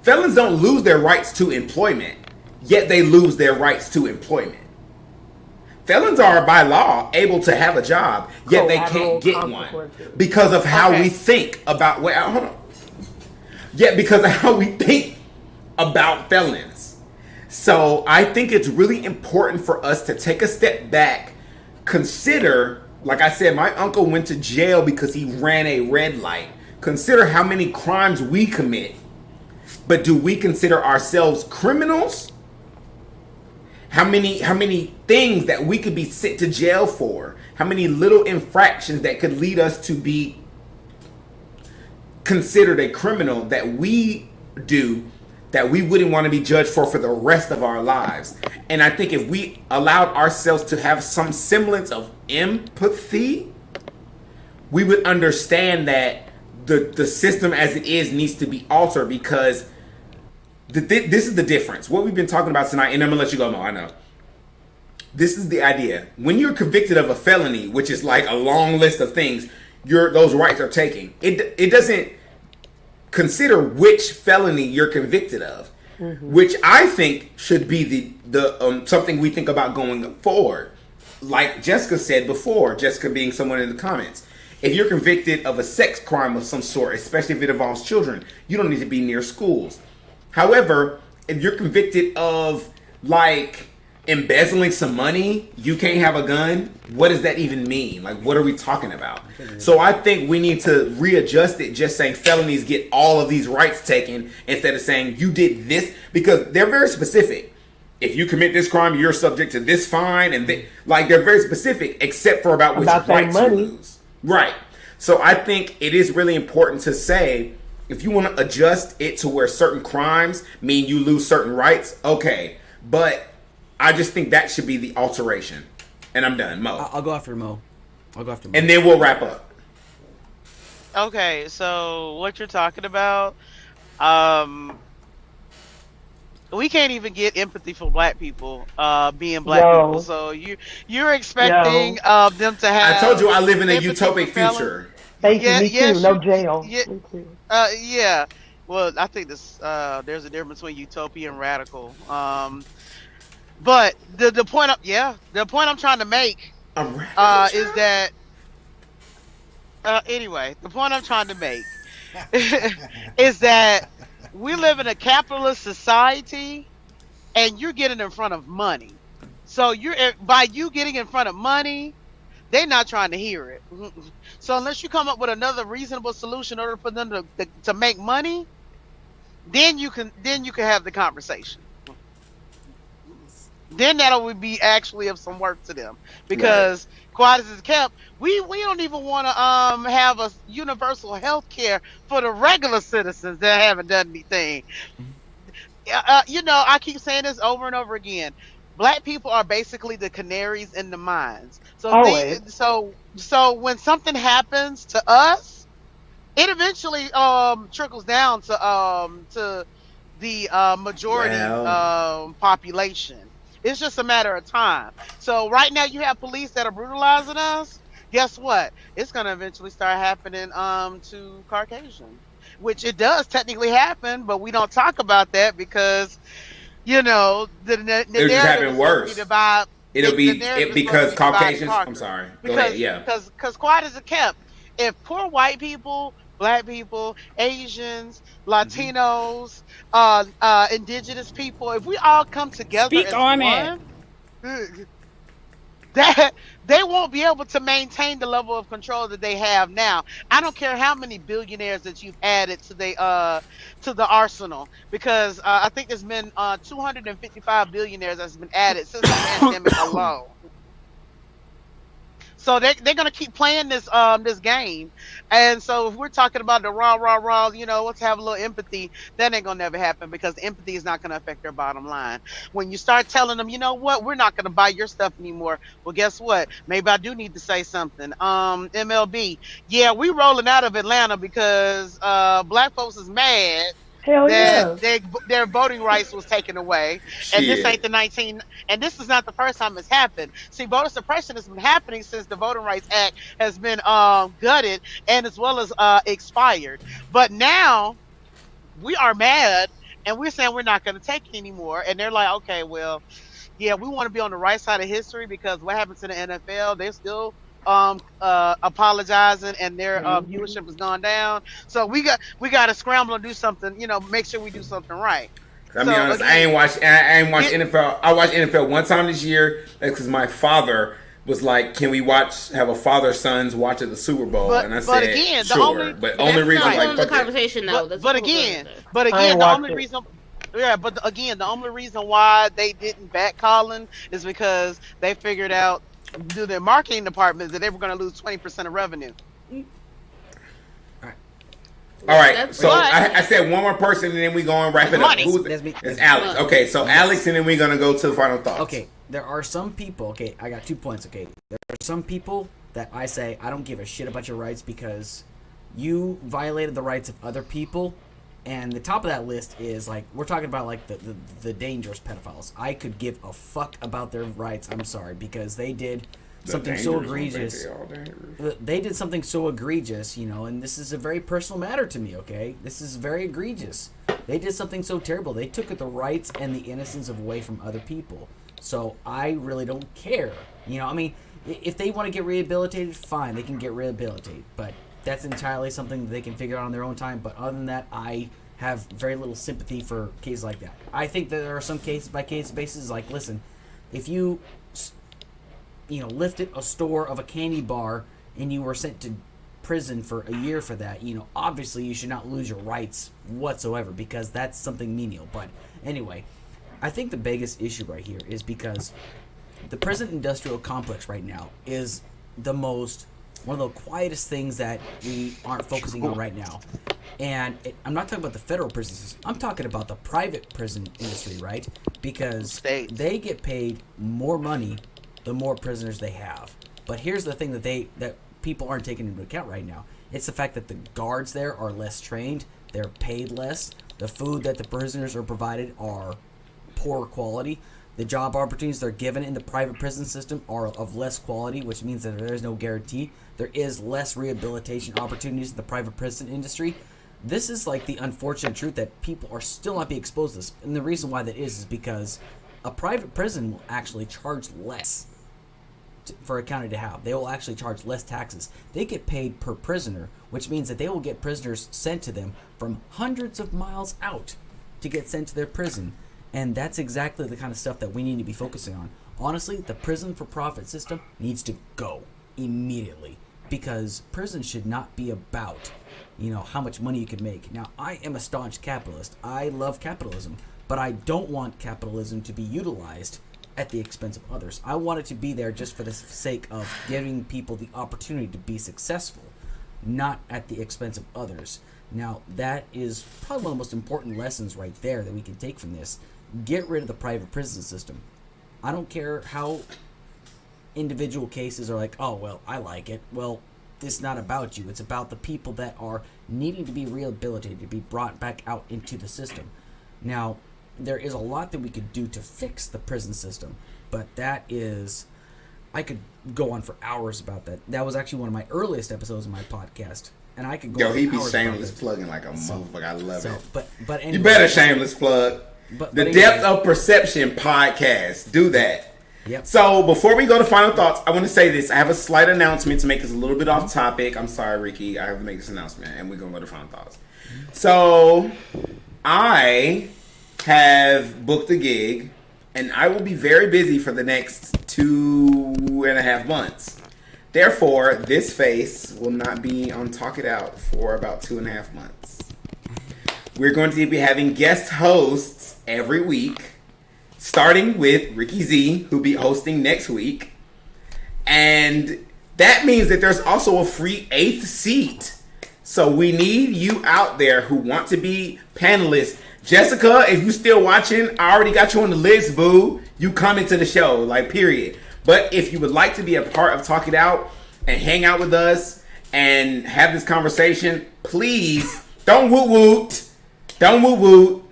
felons don't lose their rights to employment, yet they lose their rights to employment. Felons are, by law, able to have a job, yet they can't get one because of how we think about. Wait, hold on. Yeah, because of how we think about felons. So I think it's really important for us to take a step back, consider. Like I said, my uncle went to jail because he ran a red light. Consider how many crimes we commit, but do we consider ourselves criminals? How many things that we could be sent to jail for? How many little infractions that could lead us to be considered a criminal that we do that we wouldn't want to be judged for the rest of our lives? And I think if we allowed ourselves to have some semblance of empathy, we would understand that the system as it is needs to be altered, because this is the difference. What we've been talking about tonight, and I'm going to let you go, Mo, I know. This is the idea. When you're convicted of a felony, which is like a long list of things, those rights are taken. It doesn't consider which felony you're convicted of, which I think should be the something we think about going forward. Like Jessica said before, Jessica being someone in the comments, if you're convicted of a sex crime of some sort, especially if it involves children, you don't need to be near schools. However, if you're convicted of like embezzling some money, you can't have a gun. What does that even mean? Like, what are we talking about? So I think we need to readjust it, just saying felonies get all of these rights taken instead of saying you did this, because they're very specific. if you commit this crime, you're subject to this fine, and like they're very specific, except for about which rights you lose. Right. So I think it is really important to say, if you want to adjust it to where certain crimes mean you lose certain rights, okay. But I just think that should be the alteration. And I'm done. Mo.
I'll go after Mo.
And then we'll wrap up.
Okay, so what you're talking about, we can't even get empathy for black people being black people. So you're expecting them to have.
I told you I live in a utopic future.
Thank you. Me too. No jail.
Yeah.
Me too.
Yeah. Well, I think this there's a difference between utopia and radical. But the point I'm trying to make is that anyway, the point I'm trying to make is that we live in a capitalist society, and you're getting in front of money. So by you getting in front of money, they're not trying to hear it. So unless you come up with another reasonable solution in order for them to make money, then you can have the conversation. Then that would be actually of some work to them, because quiet as it's kept, we don't even want to have a universal health care for the regular citizens that haven't done anything. I keep saying this over and over again. Black people are basically the canaries in the mines. So so when something happens to us, it eventually trickles down to the majority population. It's just a matter of time. So right now you have police that are brutalizing us. Guess what? It's going to eventually start happening to Caucasians, which it does technically happen, but we don't talk about that because, the
it'll just happen worse. Because Caucasians. I'm sorry. Go ahead. Yeah.
Because quiet as it kept, if poor white people, black people, Asians, Latinos, indigenous people, if we all come together as one, that they won't be able to maintain the level of control that they have now. I don't care how many billionaires that you've added to the arsenal, because I think there's been 255 billionaires that's been added since the pandemic alone. So they're gonna keep playing this game, and so if we're talking about the raw, let's have a little empathy, that ain't gonna never happen, because empathy is not gonna affect their bottom line. When you start telling them, you know what, we're not gonna buy your stuff anymore. Well, guess what? Maybe I do need to say something. MLB, yeah, we rolling out of Atlanta because black folks is mad. Their voting rights was taken away. And this ain't and this is not the first time it's happened. See, voter suppression has been happening since the Voting Rights Act has been gutted and as well as expired. But now we are mad and we're saying we're not going to take it anymore. And they're like, okay, well, yeah, we want to be on the right side of history, because what happens to the NFL, they're still apologizing, and their viewership has gone down. So we got to scramble and do something, make sure we do something right.
I mean, honest, I ain't watched NFL. I watched NFL one time this year because my father was like, "Can we have a father-sons watch at the Super Bowl?" And I said,
again,
"Sure." The only
reason why they didn't back Colin is because they figured out through their marketing department that they were going to lose 20% of revenue.
All right, so I said one more person, and then we go and wrap it up. It's Alex. Okay, so Alex, and then we're going to go to the final thoughts.
Okay, there are some people, I got 2 points, there are some people that I say, I don't give a shit about your rights because you violated the rights of other people, and the top of that list is, we're talking about, the dangerous pedophiles. I could give a fuck about their rights, I'm sorry, because they did something so egregious. They did something so egregious, and this is a very personal matter to me, okay? This is very egregious. They did something so terrible. They took the rights and the innocence away from other people. So I really don't care. If they want to get rehabilitated, fine, they can get rehabilitated. But that's entirely something that they can figure out on their own time. But other than that, I have very little sympathy for cases like that. I think that there are some case-by-case basis, listen, if you lifted a store of a candy bar and you were sent to prison for a year for that, obviously you should not lose your rights whatsoever, because that's something menial. But anyway, I think the biggest issue right here is because the prison industrial complex right now is one of the quietest things that we aren't focusing on right now. And I'm not talking about the federal prison system. I'm talking about the private prison industry, right? Because they get paid more money the more prisoners they have. But here's the thing that people aren't taking into account right now. It's the fact that the guards there are less trained. They're paid less. The food that the prisoners are provided are poor quality. The job opportunities they're given in the private prison system are of less quality, which means that there is no guarantee. There is less rehabilitation opportunities in the private prison industry. This is like the unfortunate truth that people are still not being exposed to this. And the reason why that is because a private prison will actually charge less for a county to have. They will actually charge less taxes. They get paid per prisoner, which means that they will get prisoners sent to them from hundreds of miles out to get sent to their prison. And that's exactly the kind of stuff that we need to be focusing on. Honestly, the prison for profit system needs to go immediately, because prison should not be about, how much money you can make. Now, I am a staunch capitalist. I love capitalism, but I don't want capitalism to be utilized at the expense of others. I want it to be there just for the sake of giving people the opportunity to be successful, not at the expense of others. Now, that is probably one of the most important lessons right there that we can take from this. Get rid of the private prison system. I don't care how individual cases are like, oh, well, I like it. Well, it's not about you. It's about the people that are needing to be rehabilitated, to be brought back out into the system. Now, there is a lot that we could do to fix the prison system, but that is, I could go on for hours about that. That was actually one of my earliest episodes of my podcast, and I could go on for hours.
Yo, he be shameless plugging like a motherfucker. I love it.
But anyway,
you better shameless plug. The Depth of Perception podcast. Do that.
Yep.
So before we go to final thoughts, I want to say this. I have a slight announcement to make this a little bit off topic. I'm sorry, Ricky. I have to make this announcement, and we're going to go to final thoughts. So I have booked a gig, and I will be very busy for the next 2.5 months. Therefore, this face will not be on Talk It Out for about 2.5 months. We're going to be having guest hosts every week, starting with Ricky Z, who'll be hosting next week. And that means that there's also a free 8th seat. So we need you out there who want to be panelists. Jessica, if you still watching, I already got you on the list, boo. You come into the show, period. But if you would like to be a part of Talk It Out and hang out with us and have this conversation, please don't woot-woot. Don't woot-woot.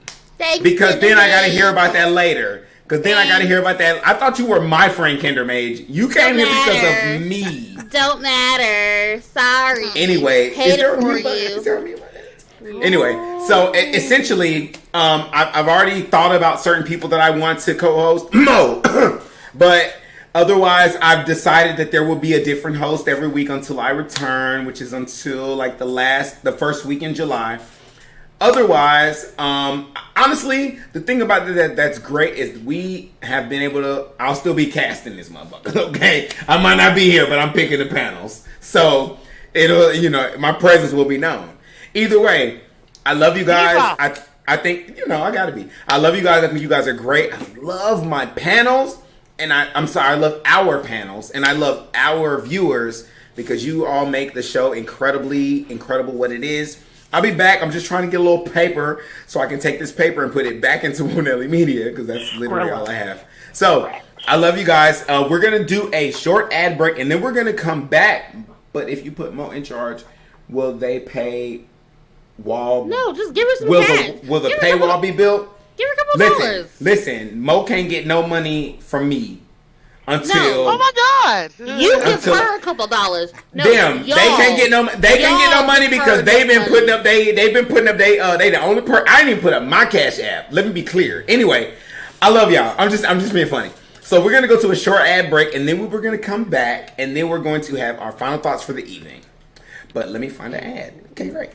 Because then I got to hear about that later. Because then I got to hear about that. I thut you were my friend, Kinder Mage. You came here because of me.
Don't matter. Sorry.
Anyway,
Hate it for you.
Anyway, so essentially, I've already thought about certain people that I want to co-host. But otherwise, I've decided that there will be a different host every week until I return, which is until the first week in July. Otherwise, honestly, the thing about that's great is we have been able to. I'll still be casting this motherfucker. Okay, I might not be here, but I'm picking the panels, so it'll my presence will be known. Either way, I love you guys. I think I gotta be. I love you guys. I think you guys are great. I love my panels, and I'm sorry, I love our panels, and I love our viewers because you all make the show incredible what it is. I'll be back. I'm just trying to get a little paper so I can take this paper and put it back into Nelly Media because that's literally all I have. So I love you guys. We're going to do a short ad break and then we're going to come back. But if you put Mo in charge, will they pay wall?
No, just give her some cash.
Will the paywall be built?
Give her a couple dollars.
Listen, Mo can't get no money from me. Until
oh my God,
you give her a couple dollars. No,
they can't get no money because they've been putting up they the only I didn't even put up my Cash App. Let me be clear. Anyway, I love y'all. I'm just being funny. So we're gonna go to a short ad break and then we're gonna come back and then we're going to have our final thoughts for the evening. But let me find an ad. Okay, great.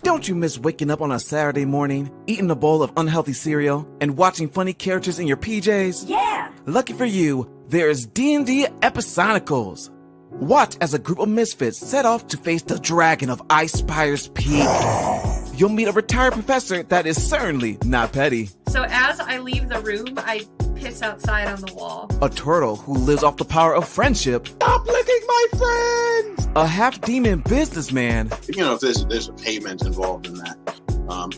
Don't you miss waking up on a Saturday morning, eating a bowl of unhealthy cereal, and watching funny characters in your PJs?
Yeah!
Lucky for you, there's D&D Episonicals. Watch as a group of misfits set off to face the dragon of Ice Spire's Peak. You'll meet a retired professor that is certainly not petty.
So as I leave the room, I piss outside on the wall.
A turtle who lives off the power of friendship.
Stop licking my friends!
A half-demon businessman.
You know, if there's a payment involved in that,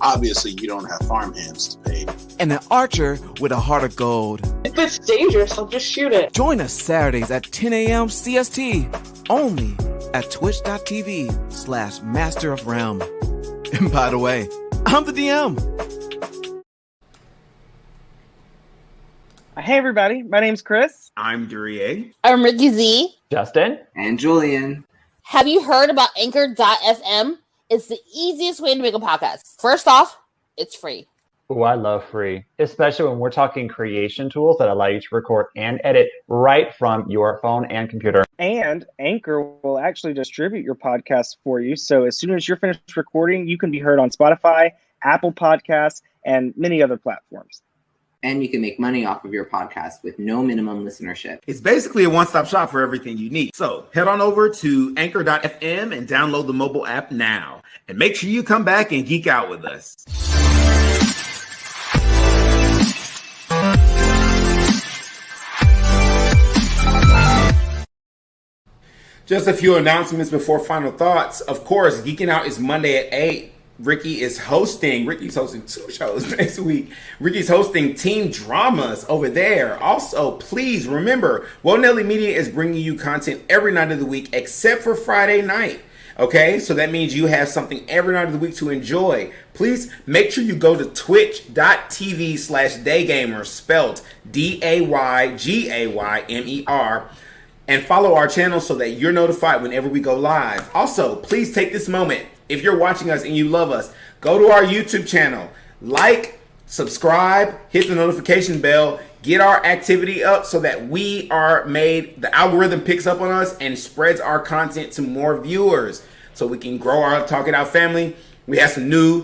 obviously you don't have farmhands to pay.
And an archer with a heart of gold.
If it's dangerous, I'll just shoot it.
Join us Saturdays at 10 a.m. CST, only at twitch.tv/Master of Realm. And by the way, I'm the DM.
Hey everybody, my name's Chris.
I'm Duryea.
I'm Ricky Z.
Justin.
And Julian.
Have you heard about Anchor.fm? It's the easiest way to make a podcast. First off, it's free.
Oh, I love free, especially when we're talking creation tools that allow you to record and edit right from your phone and computer.
And Anchor will actually distribute your podcast for you. So as soon as you're finished recording, you can be heard on Spotify, Apple Podcasts, and many other platforms.
And you can make money off of your podcast with no minimum listenership.
It's basically a one-stop shop for everything you need. So head on over to anchor.fm and download the mobile app now. And make sure you come back and geek out with us. Just a few announcements before final thoughts. Of course, Geeking Out is Monday at 8. Ricky's hosting 2 shows next week. Ricky's hosting Teen Dramas over there. Also, please remember, Nelly Media is bringing you content every night of the week except for Friday night. Okay, so that means you have something every night of the week to enjoy. Please make sure you go to twitch.tv/daygamer, spelled DAYGAYMER, and follow our channel so that you're notified whenever we go live. Also, please take this moment. If you're watching us and you love us, go to our YouTube channel, like, subscribe, hit the notification bell, get our activity up so that the algorithm picks up on us and spreads our content to more viewers so we can grow our Talk It Out family. We have some new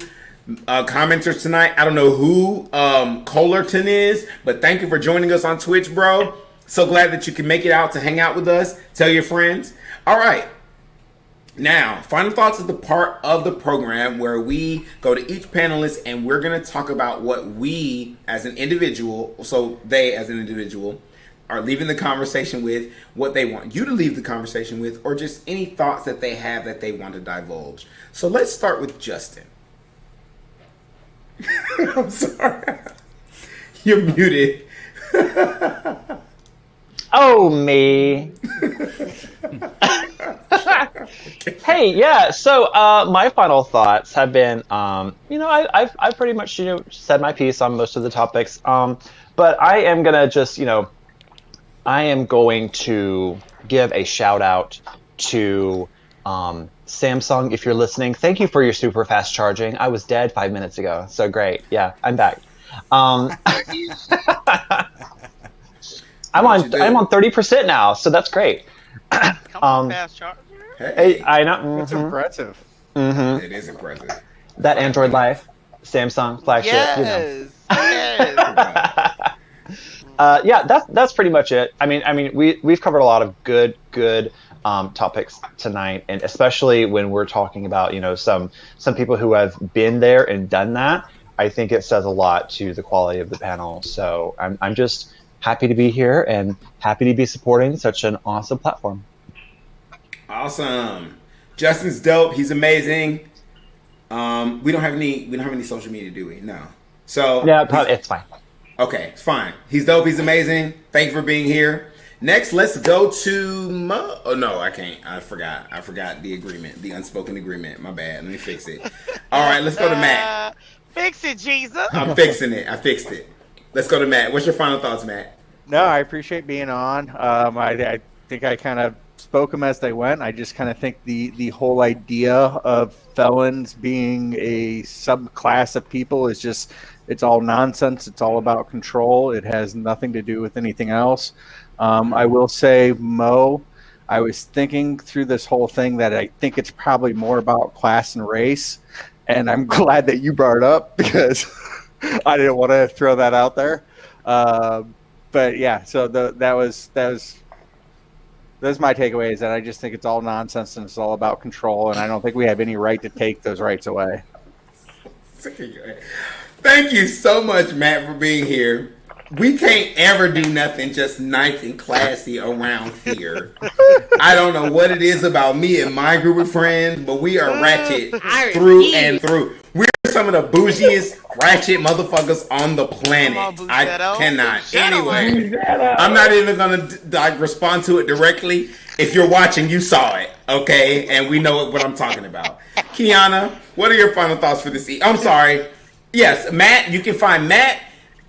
commenters tonight. I don't know who Collerton is, but thank you for joining us on Twitch, bro. So glad that you can make it out to hang out with us. Tell your friends. All right. Now, Final Thoughts is the part of the program where we go to each panelist and we're going to talk about what we as an individual, so they as an individual, are leaving the conversation with, what they want you to leave the conversation with, or just any thoughts that they have that they want to divulge. So let's start with Justin. I'm sorry. You're muted.
Oh, me. Hey, yeah. So my final thoughts have been, I've pretty much said my piece on most of the topics. But I am gonna just, I am going to give a shout out to Samsung. If you're listening, thank you for your super fast charging. I was dead 5 minutes ago, so great. Yeah, I'm back. I'm on 30% now, so that's great.
Come on, fast charger.
Hey,
I know.
That's impressive.
It is impressive.
That Android Life, Samsung flagship.
Yes.
Yeah, that's pretty much it. I mean, we've covered a lot of good topics tonight, and especially when we're talking about some people who have been there and done that. I think it says a lot to the quality of the panel. So I'm just happy to be here and happy to be supporting such an awesome platform.
Awesome. Justin's dope. He's amazing. We don't have any social media, do we? No. So
yeah, it's fine.
Okay, it's fine. He's dope. He's amazing. Thank you for being here. Next, let's go to Mo. Oh no, I can't. I forgot the agreement, the unspoken agreement. My bad. Let me fix it. All right, let's go to Matt.
Fix it, Jesus.
I'm fixing it. I fixed it. Let's go to Matt. What's your final thoughts, Matt?
No, I appreciate being on. I think I kind of spoke them as they went. I just kind of think the whole idea of felons being a subclass of people is just, it's all nonsense. It's all about control. It has nothing to do with anything else. I will say, Mo, I was thinking through this whole thing that I think it's probably more about class and race. And I'm glad that you brought it up because I didn't want to throw that out there. But yeah, so that's my takeaway, is that I just think it's all nonsense and it's all about control, and I don't think we have any right to take those rights away.
Thank you so much, Matt, for being here. We can't ever do nothing just nice and classy around here. I don't know what it is about me and my group of friends, but we are ratchet through and through. We're some of the bougiest ratchet motherfuckers on the planet. I cannot. Anyway, I'm not even going to respond to it directly. If you're watching, you saw it, okay? And we know what I'm talking about. Kiana, what are your final thoughts for this evening? I'm sorry. Yes, Matt, you can find Matt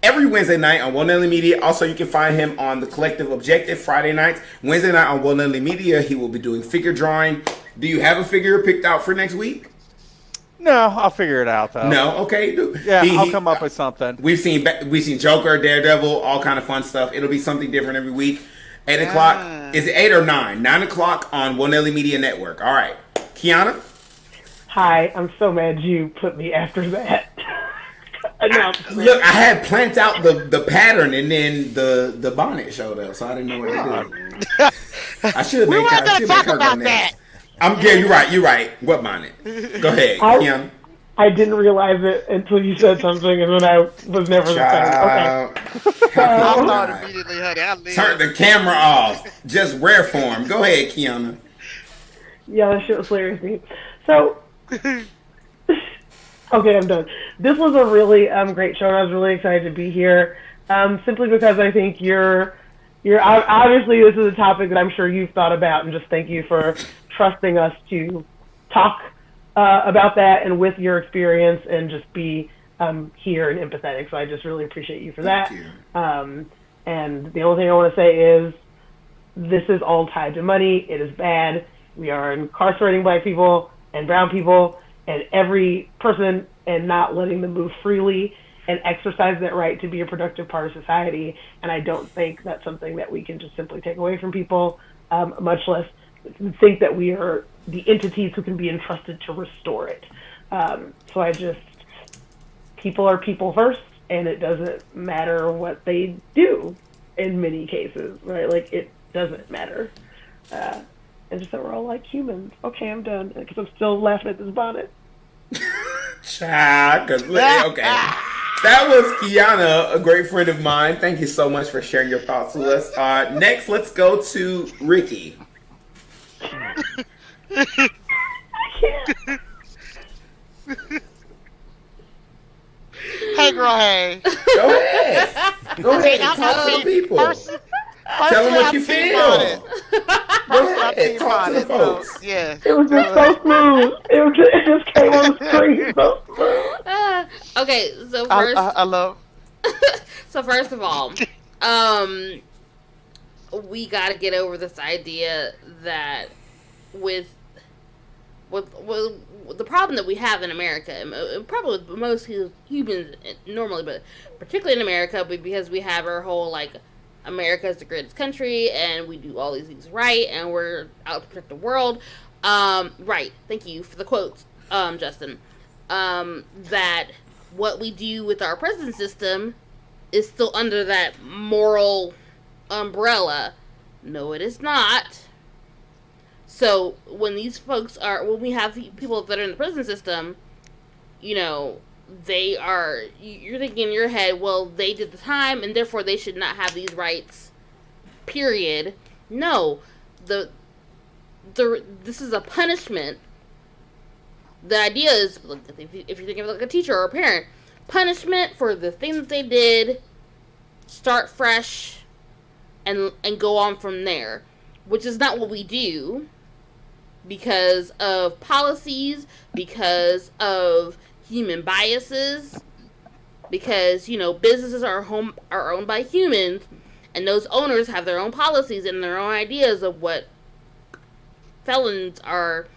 every Wednesday night on Nelly Media. Also, you can find him on The Collective Objective Friday nights. Wednesday night on Nelly Media, he will be doing figure drawing. Do you have a figure picked out for next week?
No, I'll figure it out though.
No, okay.
Yeah, I'll come up with something.
We've seen Joker, Daredevil, all kind of fun stuff. It'll be something different every week. 8 o'clock. Is it 8 or 9? 9 o'clock on Nelly Media Network. All right, Kiana.
Hi, I'm so mad you put me after that.
Look, I had planned out the pattern, and then the bonnet showed up, so I didn't know what to do. I should have made her go next. You're right. What bonnet? Go ahead, Kiana.
I didn't realize it until you said something, and then I was never the same. Okay.
I thought immediately, honey.
Turn the camera off. Just rare form. Go ahead, Kiana.
Yeah, that shit was hilarious to me. So, okay, I'm done. This was a really great show, and I was really excited to be here. Simply because I think you're obviously this is a topic that I'm sure you've thought about, and just thank you for trusting us to talk about that and with your experience and just be here and empathetic. So I just really appreciate you for that. And the only thing I want to say is this is all tied to money. It is bad. We are incarcerating black people and brown people and every person and not letting them move freely and exercise that right to be a productive part of society. And I don't think that's something that we can just simply take away from people, much less think that we are the entities who can be entrusted to restore it. So people are people first, and it doesn't matter what they do in many cases, right? Like, it doesn't matter. And just that we're all like humans. Okay, I'm done, because I'm still laughing at this bonnet.
Okay. That was Kiana, a great friend of mine. Thank you so much for sharing your thoughts with us. Next, let's go to Ricky.
Hey, girl, hey.
Go ahead. Talk to the people. Tell them what you feel. Go ahead. Talk to the folks.
Yeah.
It was just so smooth. It just came on the screen so smooth.
Okay, so first,
I love.
So first of all, we got to get over this idea that with the problem that we have in America, and probably with most humans normally, but particularly in America, because we have our whole, like, America is the greatest country, and we do all these things right, and we're out to protect the world. Right. Thank you for the quotes, Justin. That what we do with our prison system is still under that moral umbrella. No, it is not. So when we have people that are in the prison system, they are, you're thinking in your head, well, they did the time and therefore they should not have these rights, period. No, this is a punishment. The idea is, if you think of it like a teacher or a parent, punishment for the thing that they did, start fresh, and go on from there, which is not what we do because of policies, because of human biases, because businesses are owned by humans, and those owners have their own policies and their own ideas of what felons are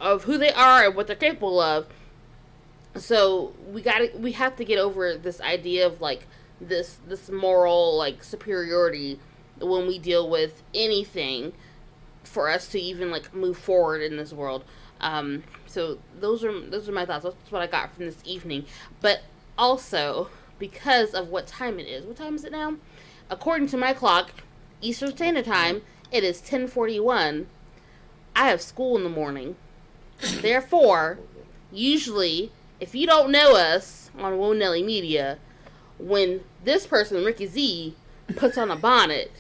of who they are and what they're capable of. So we have to get over this idea of like this moral like superiority when we deal with anything for us to even like move forward in this world. So those are my thoughts. That's what I got from this evening. But also because of what time it is. What time is it now? According to my clock, Eastern Standard Time, it is 10:41. I have school in the morning. Therefore, usually if you don't know us on Whoa Nelly Media, when this person, Ricky Z, puts on a bonnet,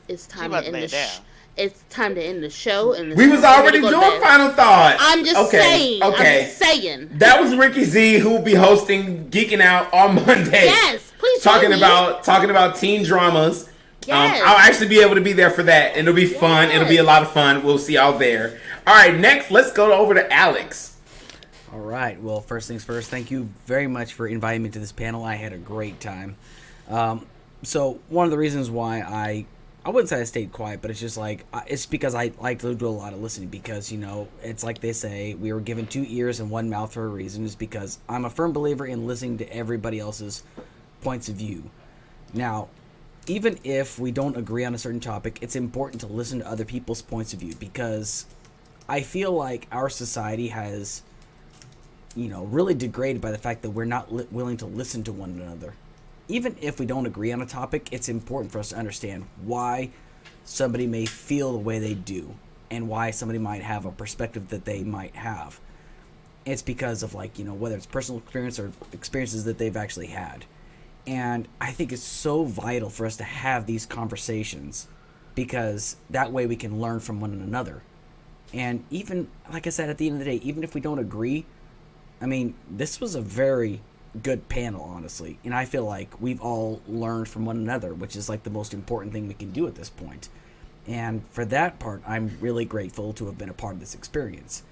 it's time to end the It's time to end the show. And
we was already doing final thoughts.
I'm just saying. Okay. I'm just saying.
That was Ricky Z, who will be hosting Geeking Out on Monday.
Yes, please.
Talking about teen dramas. Yes. I'll actually be able to be there for that. It'll be fun. It'll be a lot of fun. We'll see y'all there. All right, next, let's go over to Alex.
All right. Well, first things first, thank you very much for inviting me to this panel. I had a great time. So one of the reasons why I wouldn't say I stayed quiet, but it's just like, it's because I like to do a lot of listening because, it's like they say, we were given 2 ears and 1 mouth for a reason. Is because I'm a firm believer in listening to everybody else's points of view. Now, even if we don't agree on a certain topic, it's important to listen to other people's points of view because I feel like our society has, really degraded by the fact that we're not willing to listen to one another. Even if we don't agree on a topic, it's important for us to understand why somebody may feel the way they do and why somebody might have a perspective that they might have. It's because of whether it's personal experience or experiences that they've actually had. And I think it's so vital for us to have these conversations because that way we can learn from one another. And even, like I said, at the end of the day, even if we don't agree, this was a very good panel, honestly. And I feel like we've all learned from one another, which is the most important thing we can do at this point. And for that part, I'm really grateful to have been a part of this experience.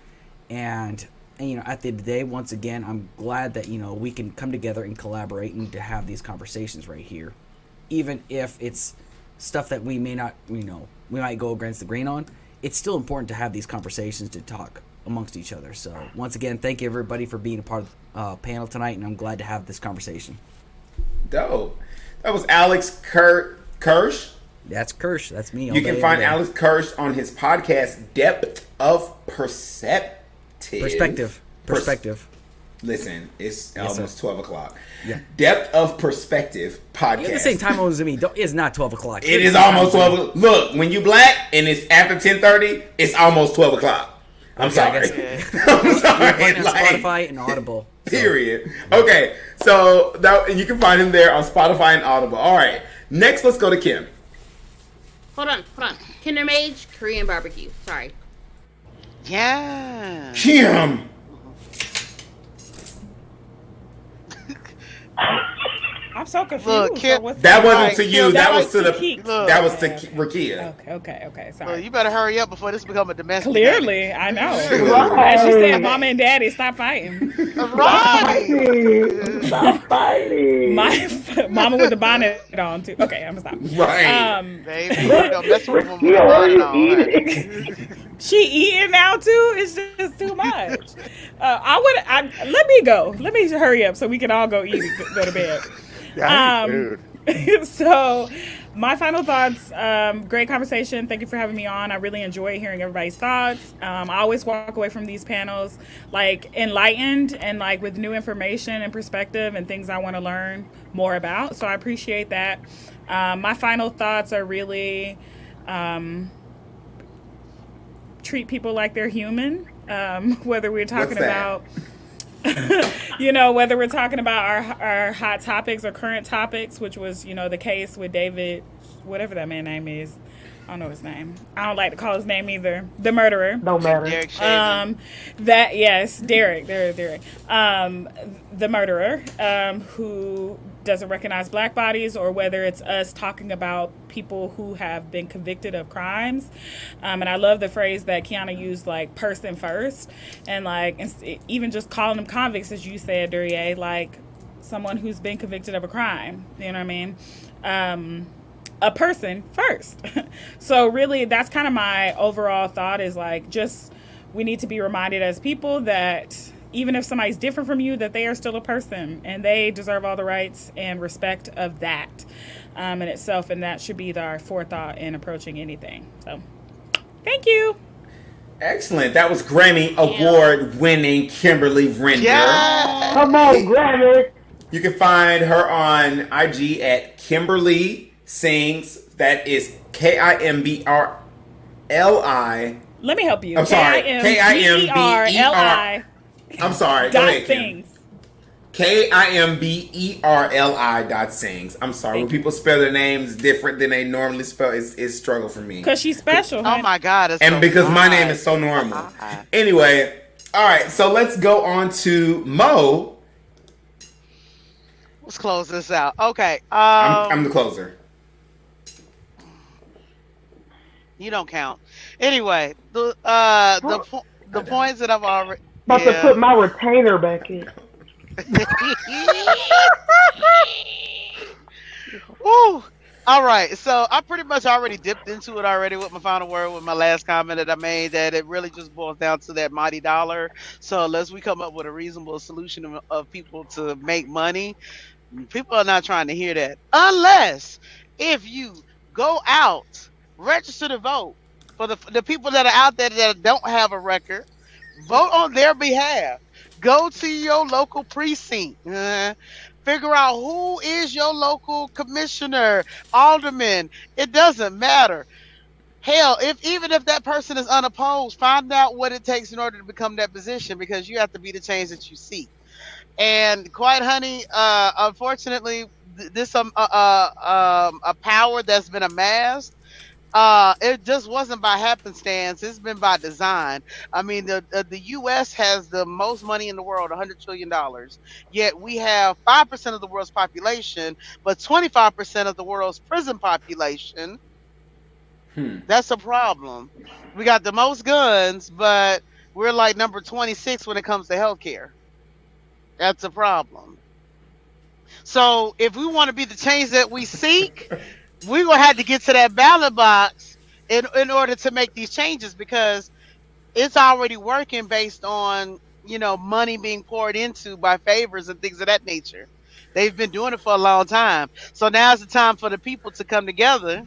And at the end of the day, once again, I'm glad that, we can come together and collaborate and to have these conversations right here. Even if it's stuff that we may not, we might go against the grain on, it's still important to have these conversations to talk amongst each other. So, once again, thank you everybody for being a part of the panel tonight, and I'm glad to have this conversation.
Dope. That was Alex Kirsch.
That's Kirsch. That's me.
You can find Alex Kirsch on his podcast, Depth of Perspective. Listen, it's almost 12 o'clock. Yeah. Depth of Perspective podcast.
You're the same time as me. It's not 12 o'clock.
It is almost 12. Look, when you black and it's after 10:30, it's almost 12 o'clock. I'm sorry. I'm sorry.
Spotify and Audible.
Period. Okay, so you can find him there on Spotify and Audible. All right. Next, let's go to Kim.
Hold on. Kinder Mage, Korean barbecue. Sorry.
Yeah.
Kim.
I'm so confused.
Look, Kim,
that wasn't to you. That was to
Rakia. Okay. Sorry.
Look, you better hurry up before this becomes a domestic.
Clearly, I know. As she said, Mama and Daddy, stop fighting.
Stop fighting.
My Mama with the bonnet on too. Okay, I'm gonna stop.
Right.
Baby, don't mess with woman with the bonnet on.
She eating now too. It's just too much. Let me go. Let me hurry up so we can all go eat and go to bed. So my final thoughts, great conversation. Thank you for having me on. I really enjoy hearing everybody's thoughts. I always walk away from these panels enlightened and with new information and perspective and things I want to learn more about. So I appreciate that. My final thoughts are really treat people like they're human, whether we're talking about whether we're talking about our hot topics or current topics, which was the case with David, whatever that man's name is. I don't know his name. I don't like to call his name either. The murderer.
No matter.
Derek Chauvin.
Derek. The murderer, who doesn't recognize black bodies, or whether it's us talking about people who have been convicted of crimes. And I love the phrase that Kiana used, person first, and even just calling them convicts, as you said, Duryea, someone who's been convicted of a crime. You know what I mean? A person first. So really, that's kind of my overall thought is just we need to be reminded as people that even if somebody's different from you, that they are still a person and they deserve all the rights and respect of that in itself. And that should be our forethought in approaching anything. So thank you.
Excellent. That was Grammy Award-winning Kimberly Render.
Yeah.
Come on, Grammy.
You can find her on IG at Kimberly Sings. That is KIMBRLI.
Let me help you.
I'm sorry. KIMBERLI. I'm sorry. Go ahead, Kim. KIMBERLI. I'm sorry. When people spell their names different than they normally spell, it's struggle for me.
Because she's special.
Oh my God.
And so because my name is so normal. Anyway, all right. So let's go on to Mo.
Let's close this out. Okay.
I'm the closer.
You don't count. Anyway, the points that I've already
about to put my retainer back in.
Woo! All right, so I pretty much already dipped into it already with my final word with my last comment that I made, that it really just boils down to that mighty dollar. So unless we come up with a reasonable solution of people to make money, people are not trying to hear that. Unless if you go out, register to vote for the people that are out there that don't have a record, vote on their behalf. Go to your local precinct. Figure out who is your local commissioner, alderman. It doesn't matter. Hell, even if that person is unopposed, find out what it takes in order to become that position, because you have to be the change that you seek. And quite honey, unfortunately, this a power that's been amassed. It just wasn't by happenstance. It's been by design. I mean, the U.S. has the most money in the world, $100 trillion. Yet we have 5% of the world's population, but 25% of the world's prison population. That's a problem. We got the most guns, but we're like number 26 when it comes to healthcare. That's a problem. So if we want to be the change that we seek, we're going to have to get to that ballot box in order to make these changes, because it's already working based on, money being poured into by favors and things of that nature. They've been doing it for a long time. So now's the time for the people to come together,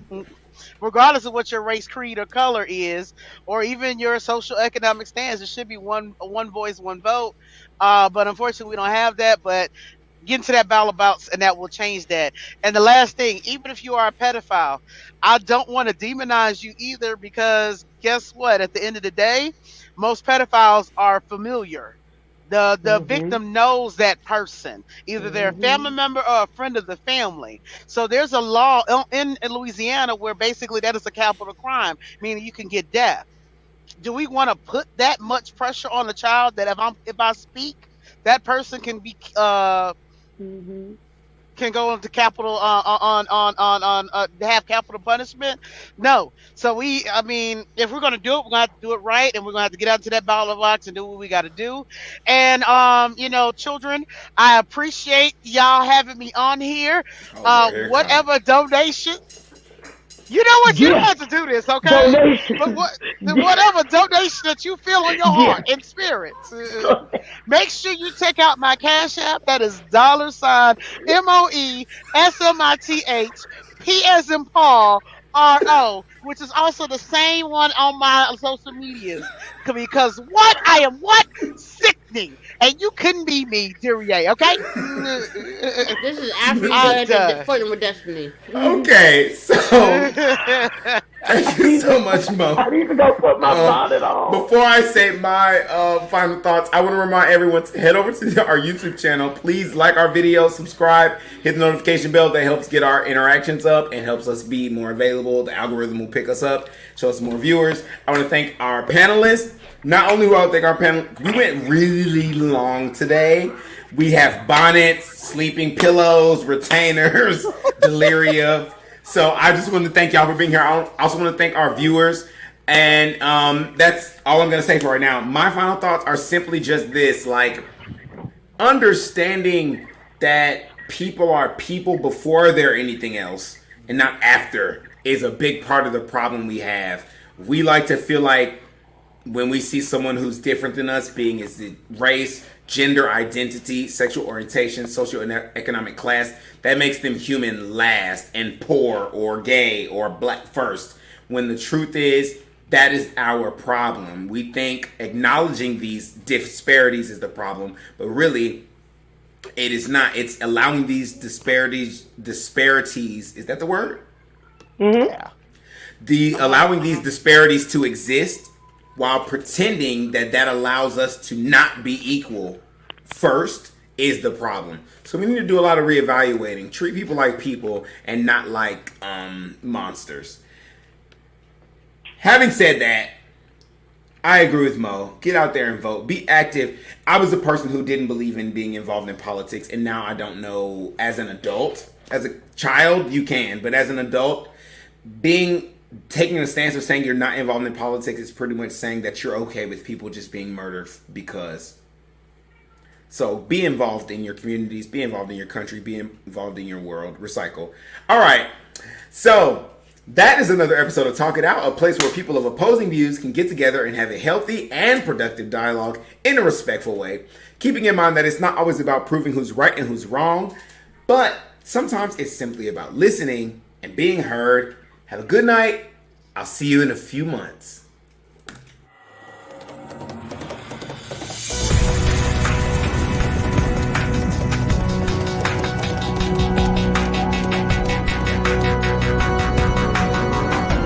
regardless of what your race, creed, or color is, or even your social economic stance. It should be one voice, one vote. But unfortunately, we don't have that. But get into that ballot box, and that will change that. And the last thing, even if you are a pedophile, I don't want to demonize you either, because guess what? At the end of the day, most pedophiles are familiar. The victim knows that person. Either they're a family member or a friend of the family. So there's a law in Louisiana where basically that is a capital crime, meaning you can get death. Do we want to put that much pressure on a child that if I speak, that person can be can go into capital have capital punishment? No. So if we're gonna do it, we're gonna have to do it right, and we're gonna have to get out to that ballot box and do what we got to do. And children, I appreciate y'all having me on here. Whatever donation. You know what? You don't have to do this, okay?
Donation.
But whatever donation that you feel on your heart and spirit, make sure you check out my Cash App. That is $MOESMITH P as in Paul RO, which is also the same one on my social medias. Because I am sickening, and you couldn't be me, Duryea, okay?
This is Africa flirting with destiny.
Okay, so thank you so much, Mo.
I need to go put my bonnet on.
Before I say my final thoughts, I want to remind everyone to head over to our YouTube channel. Please like our videos, subscribe, hit the notification bell. That helps get our interactions up and helps us be more available. The algorithm will pick us up, show us more viewers. I want to thank our panelists. Not only will I thank our panel, we went really long today. We have bonnets, sleeping pillows, retainers, deliria. So I just want to thank y'all for being here. I also want to thank our viewers. And that's all I'm going to say for right now. My final thoughts are simply just this. Understanding that people are people before they're anything else and not after is a big part of the problem we have. We like to feel like when we see someone who's different than us, being is it race, gender identity, sexual orientation, socioeconomic class, that makes them human last and poor or gay or black first. When the truth is, that is our problem. We think acknowledging these disparities is the problem, but really, it is not. It's allowing these disparities, is that the word?
Mm-hmm.
Yeah. Allowing these disparities to exist while pretending that allows us to not be equal first is the problem. So we need to do a lot of reevaluating. Treat people like people and not like monsters. Having said that, I agree with Mo. Get out there and vote. Be active. I was a person who didn't believe in being involved in politics, and now I don't know. As an adult, as a child, you can, but as an adult, taking a stance of saying you're not involved in politics is pretty much saying that you're okay with people just being murdered because. So be involved in your communities, be involved in your country, be involved in your world. Recycle. All right. So that is another episode of Talk It Out, a place where people of opposing views can get together and have a healthy and productive dialogue in a respectful way, keeping in mind that it's not always about proving who's right and who's wrong, but sometimes it's simply about listening and being heard. Have a good night. I'll see you in a few months.